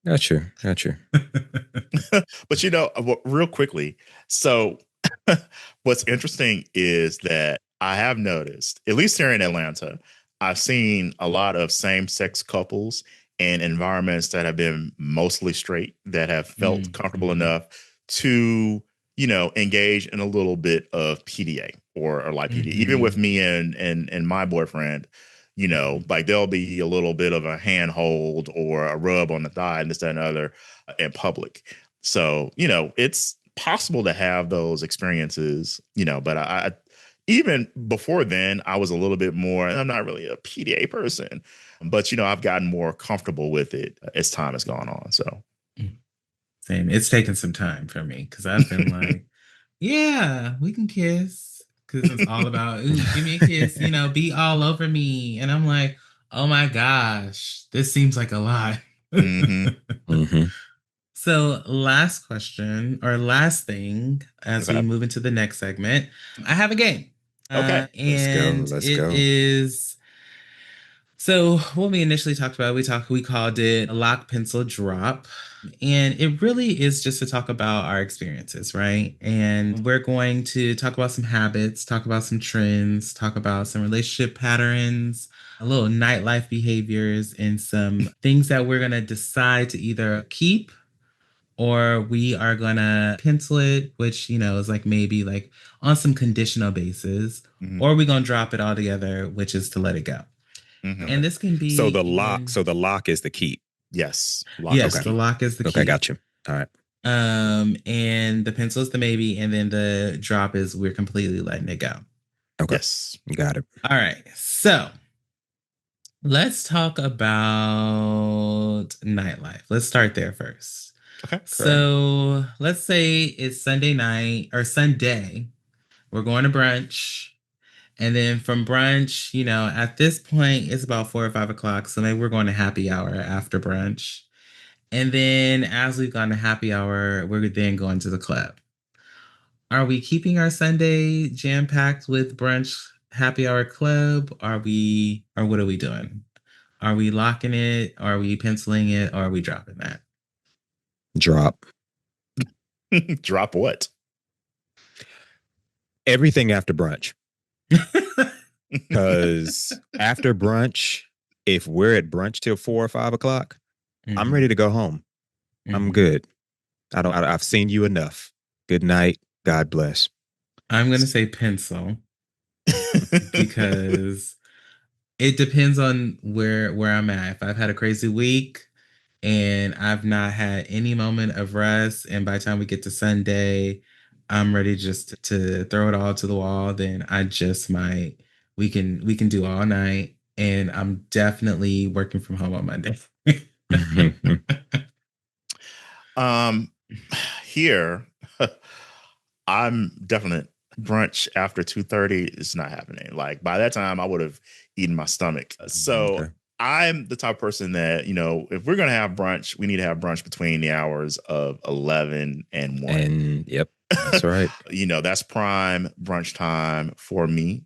Gotcha. But real quickly, so what's interesting is that I have noticed, at least here in Atlanta, I've seen a lot of same-sex couples in environments that have been mostly straight that have felt comfortable enough to, engage in a little bit of PDA or like PDA. Even with me and my boyfriend, like there'll be a little bit of a handhold or a rub on the thigh and this, that, and other in public. So, it's possible to have those experiences, but I even before then, I was a little bit more, I'm not really a PDA person, but, I've gotten more comfortable with it as time has gone on. So same. It's taken some time for me because I've been like, yeah, we can kiss. Because it's all about, ooh, give me a kiss, be all over me. And I'm like, oh my gosh, this seems like a lot. So last question or last thing as we move into the next segment, I have a game. Okay. And Let's it go. is, so what we initially talked about, we called it Lock, Pencil, Drop. And it really is just to talk about our experiences, right? And we're going to talk about some habits, talk about some trends, talk about some relationship patterns, a little nightlife behaviors, and some things that we're going to decide to either keep or we are going to pencil it, which, is like maybe like on some conditional basis, or we're going to drop it all together, which is to let it go. And this can be so the lock is the keep. Yes. The lock is the key. Okay, got you. All right. And the pencil is the maybe, and then the drop is we're completely letting it go. Okay. Yes. Got it. All right. So let's talk about nightlife. Let's start there first. Okay. So let's say it's Sunday night or Sunday. We're going to brunch. And then from brunch, at this point, it's about 4 or 5 o'clock. So maybe we're going to happy hour after brunch. And then as we've gone to happy hour, we're then going to the club. Are we keeping our Sunday jam-packed with brunch, happy hour club? Or what are we doing? Are we locking it? Are we penciling it? Or are we dropping that? Drop. Drop what? Everything after brunch. Because after brunch, if we're at brunch till 4 or 5 o'clock, I'm ready to go home. I'm good. I've seen you enough. Good night. God bless. I'm going to say pencil because it depends on where I'm at. If I've had a crazy week and I've not had any moment of rest, and by the time we get to Sunday, I'm ready just to throw it all to the wall, then I just might, we can do all night, and I'm definitely working from home on Monday. Here, I'm definite brunch after 2:30 is not happening. Like by that time I would have eaten my stomach. So I'm the type of person that, if we're going to have brunch, we need to have brunch between the hours of 11 and 1. And yep, that's right. That's prime brunch time for me.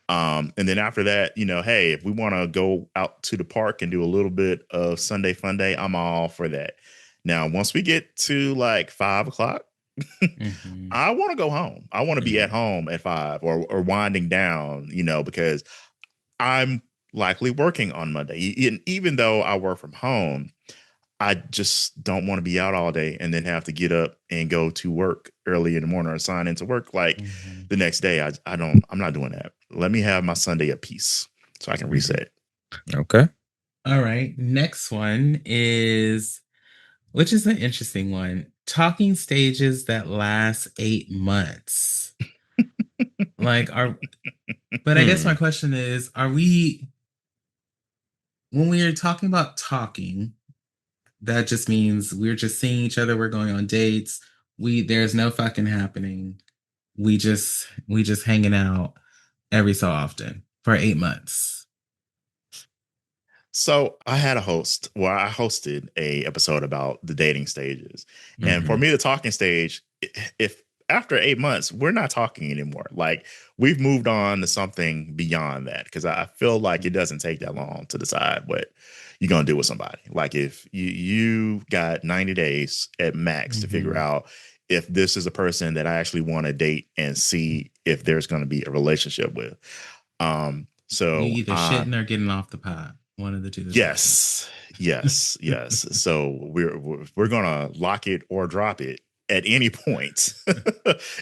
And then after that, hey, if we want to go out to the park and do a little bit of Sunday fun day, I'm all for that. Now, once we get to like 5 o'clock, I want to go home. I want to be at home at 5 or winding down, because I'm likely working on Monday. And even though I work from home, I just don't want to be out all day and then have to get up and go to work early in the morning or sign into work like the next day. I'm not doing that. Let me have my Sunday at peace so I can reset. Okay. All right. Next one is, which is an interesting one, talking stages that last 8 months. Like, but I guess my question is, when we are talking about talking, that just means we're just seeing each other, we're going on dates, there's no fucking happening. We just hanging out every so often for 8 months. So I had a host where I hosted a episode about the dating stages. And for me, the talking stage, if after 8 months, we're not talking anymore. Like we've moved on to something beyond that. Cause I feel like it doesn't take that long to decide what you're going to do with somebody. Like if you got 90 days at max to figure out if this is a person that I actually want to date and see if there's going to be a relationship with. So you either shitting or getting off the pot. One of the two. Yes. So we're gonna lock it or drop it at any point.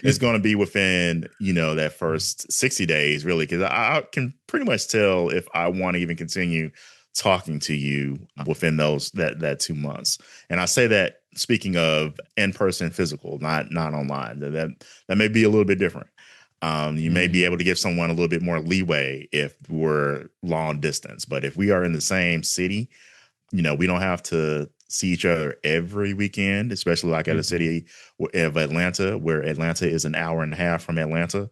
It's gonna be within that first 60 days, really, because I can pretty much tell if I want to even continue talking to you within that 2 months. And I say that speaking of in-person physical, not online. That may be a little bit different. You may be able to give someone a little bit more leeway if we're long distance, but if we are in the same city, we don't have to see each other every weekend, especially like at a city of Atlanta, where Atlanta is an hour and a half from Atlanta.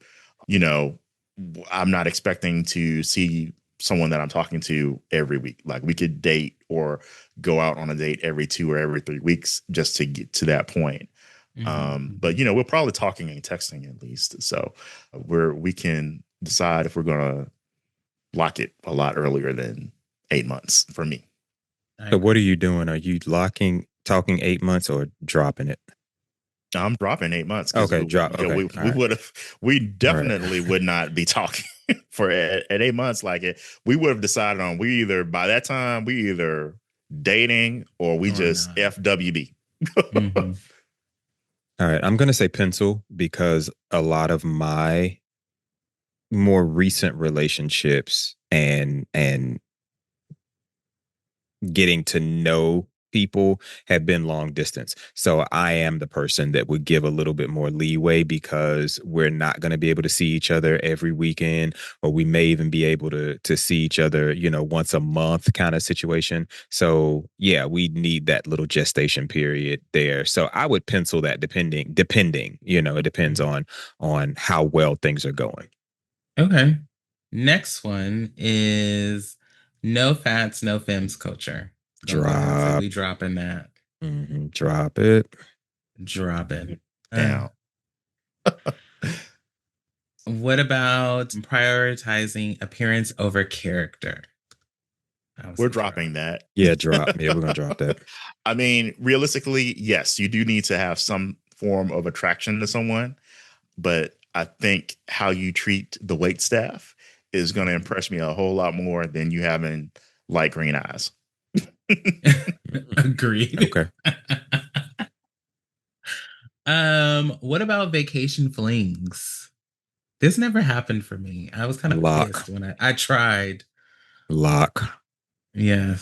I'm not expecting to see someone that I'm talking to every week. Like we could date or go out on a date every 2 or every 3 weeks just to get to that point. But we're probably talking and texting at least. So we can decide if we're going to lock it a lot earlier than 8 months for me. So what are you doing? Are you talking 8 months or dropping it? I'm dropping 8 months. Okay, drop. Okay, we definitely would not be talking for at 8 months. Like we would have decided on by that time, we either dating or we just not. FWB. All right, I'm going to say pencil because a lot of my more recent relationships and getting to know people have been long distance. So I am the person that would give a little bit more leeway because we're not going to be able to see each other every weekend, or we may even be able to see each other, once a month kind of situation. So yeah, we need that little gestation period there. So I would pencil that depending, it depends on how well things are going. Okay. Next one is no fats, no femmes culture. Drop. We dropping that. Drop it. Drop it. Down. What about prioritizing appearance over character? We're dropping that. Yeah, drop. Yeah, we're going to drop that. I mean, realistically, yes, you do need to have some form of attraction to someone, but I think how you treat the wait staff is going to impress me a whole lot more than you having light green eyes. Agreed. Okay. What about vacation flings? This never happened for me. I was kind of pissed when I tried. Lock. Yeah.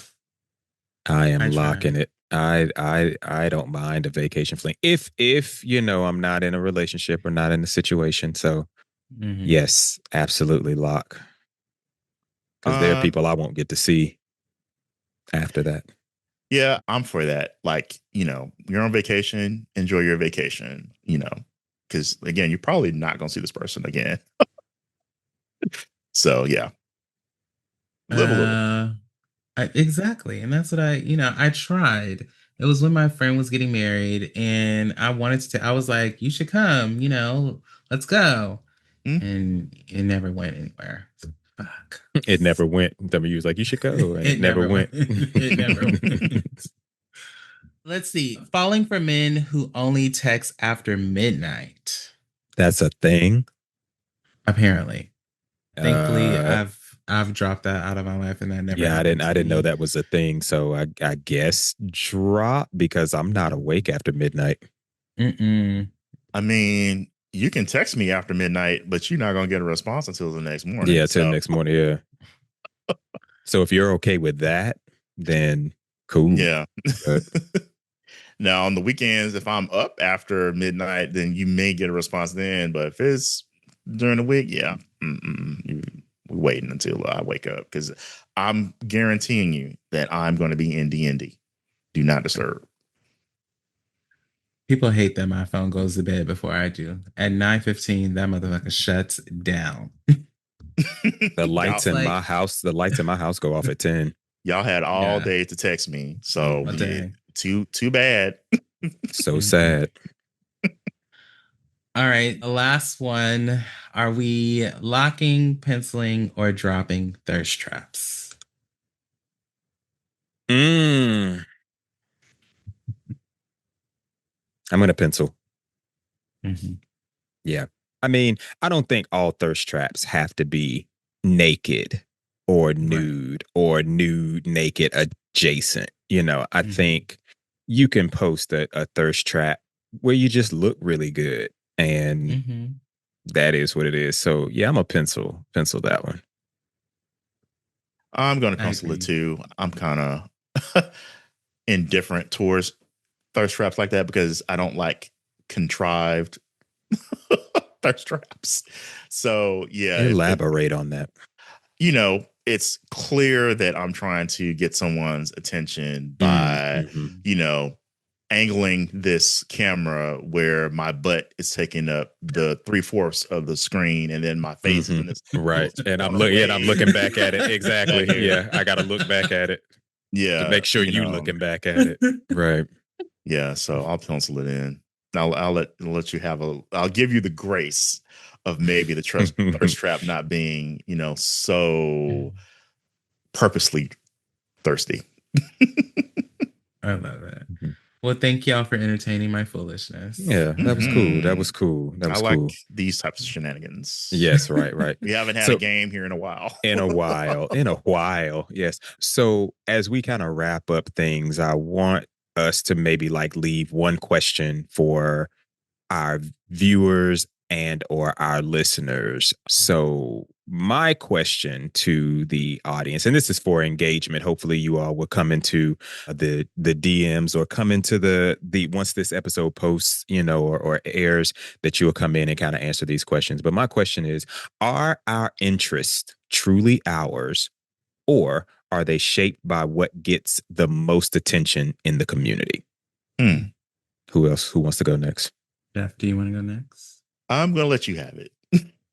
I am locking it. I don't mind a vacation fling if I'm not in a relationship or not in a situation. So yes, absolutely lock. Because there are people I won't get to see after that. Yeah, I'm for that. Like, you're on vacation, enjoy your vacation, because again, you're probably not going to see this person again. So yeah. Live a little. Exactly. And that's what I tried. It was when my friend was getting married and I wanted to, I was like, you should come, let's go. And it never went anywhere. Fuck. It never went. You was like, you should go. And it never went. It never went. Let's see. Falling for men who only text after midnight. That's a thing. Apparently. Thankfully, I've I've dropped that out of my life, and that never. Yeah, happened to I didn't know me. that was a thing. So I guess drop because I'm not awake after midnight. Mm-mm. I mean, you can text me after midnight, but you're not gonna get a response until the next morning. Yeah, till the next morning. Yeah. So if you're okay with that, then cool. Yeah. Now on the weekends, if I'm up after midnight, then you may get a response then. But if it's during the week, yeah, we're waiting until I wake up because I'm guaranteeing you that I'm going to be in D&D. Do not disturb. People hate that my phone goes to bed before I do. At 9:15, that motherfucker shuts down. The lights in my house go off at 10. Y'all had all day to text me, so too bad. So sad. All right, the last one. Are we locking, penciling, or dropping thirst traps? I'm gonna pencil. Mm-hmm. Yeah. I mean, I don't think all thirst traps have to be naked or nude or nude naked adjacent. You know, I think you can post a thirst trap where you just look really good, and that is what it is. So yeah, I'm a pencil that one. I'm gonna pencil it too. I'm kind of indifferent towards thirst traps like that because I don't like contrived thirst traps. So yeah, elaborate on that. You know, it's clear that I'm trying to get someone's attention by, you know, angling this camera where my butt is taking up the 3/4 of the screen, and then my face is in this right. And I'm looking back at it. Exactly. Yeah, I got to look back at it. Yeah, to make sure you're looking back at it. Right. Yeah. So I'll pencil it in. I'll let you have I'll give you the grace of maybe the thirst trap not being, you know, so purposely thirsty. I love that. Well, thank y'all for entertaining my foolishness. Yeah, that was cool. That was cool. That was I like cool. these types of shenanigans. Yes, right. We haven't had a game here in a while. In a while. Yes. So as we kind of wrap up things, I want us to maybe like leave one question for our viewers and or our listeners. So my question to the audience, and this is for engagement, hopefully you all will come into the DMs or come into the once this episode posts, you know, or airs, that you will come in and kind of answer these questions. But my question is, are our interests truly ours, or are they shaped by what gets the most attention in the community? Who else? Who wants to go next? Jeff, do you want to go next? I'm going to let you have it.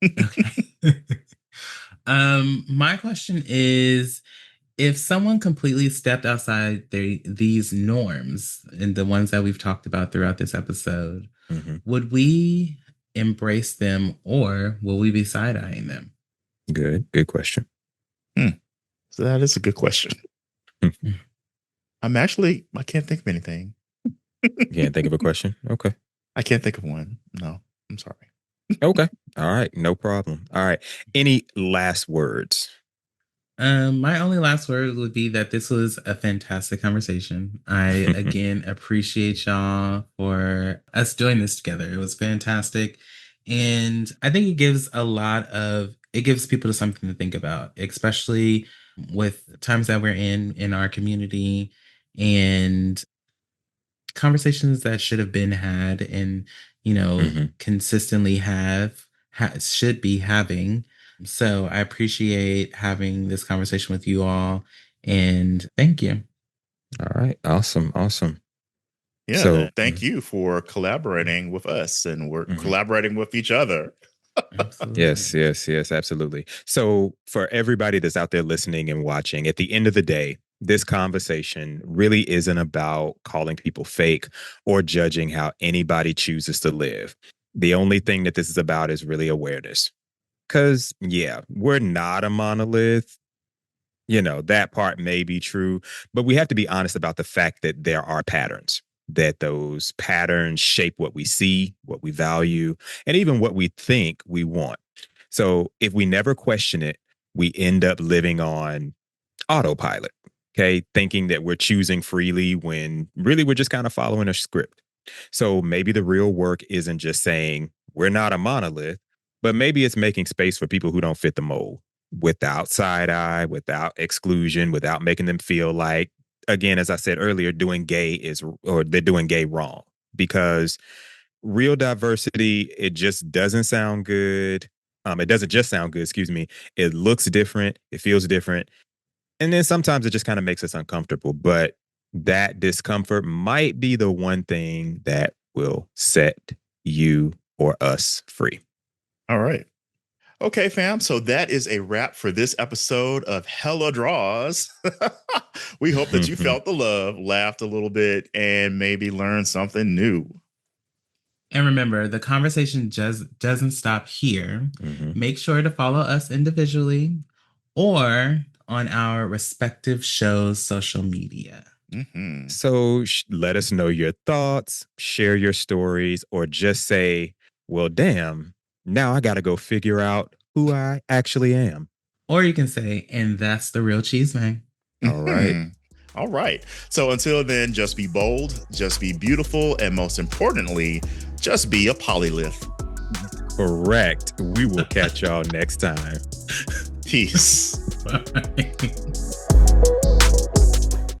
Okay. My question is, if someone completely stepped outside these norms and the ones that we've talked about throughout this episode, would we embrace them, or will we be side-eyeing them? Good question. So that is a good question. I can't think of anything. You can't think of a question? Okay. I can't think of one. No, I'm sorry. Okay. All right. No problem. All right. Any last words? My only last word would be that this was a fantastic conversation. I, again, appreciate y'all for us doing this together. It was fantastic. And I think it gives people something to think about, especially with times that we're in our community, and conversations that should have been had and, you know, consistently should be having. So I appreciate having this conversation with you all, and thank you. All right. Awesome. Yeah. So thank you for collaborating with us, and we're collaborating with each other. Yes, absolutely. So for everybody that's out there listening and watching, at the end of the day, this conversation really isn't about calling people fake or judging how anybody chooses to live. The only thing that this is about is really awareness. Because, yeah, we're not a monolith. You know, that part may be true, but we have to be honest about the fact that there are patterns, that those patterns shape what we see, what we value, and even what we think we want. So if we never question it, we end up living on autopilot, okay? Thinking that we're choosing freely when really we're just kind of following a script. So maybe the real work isn't just saying we're not a monolith, but maybe it's making space for people who don't fit the mold without side eye, without exclusion, without making them feel like, again, as I said earlier, they're doing gay wrong. Because real diversity, it just doesn't sound good. It doesn't just sound good, excuse me. It looks different. It feels different. And then sometimes it just kind of makes us uncomfortable. But that discomfort might be the one thing that will set you or us free. All right. Okay, fam. So that is a wrap for this episode of Hella Drawz. We hope that you felt the love, laughed a little bit, and maybe learned something new. And remember, the conversation just doesn't stop here. Make sure to follow us individually or on our respective shows' social media. So let us know your thoughts, share your stories, or just say, well, damn, now I got to go figure out who I actually am. Or you can say, and that's the real Chisme. All right. All right. So until then, just be bold, just be beautiful, and most importantly, just be a polylith. Correct. We will catch y'all next time. Peace. Bye.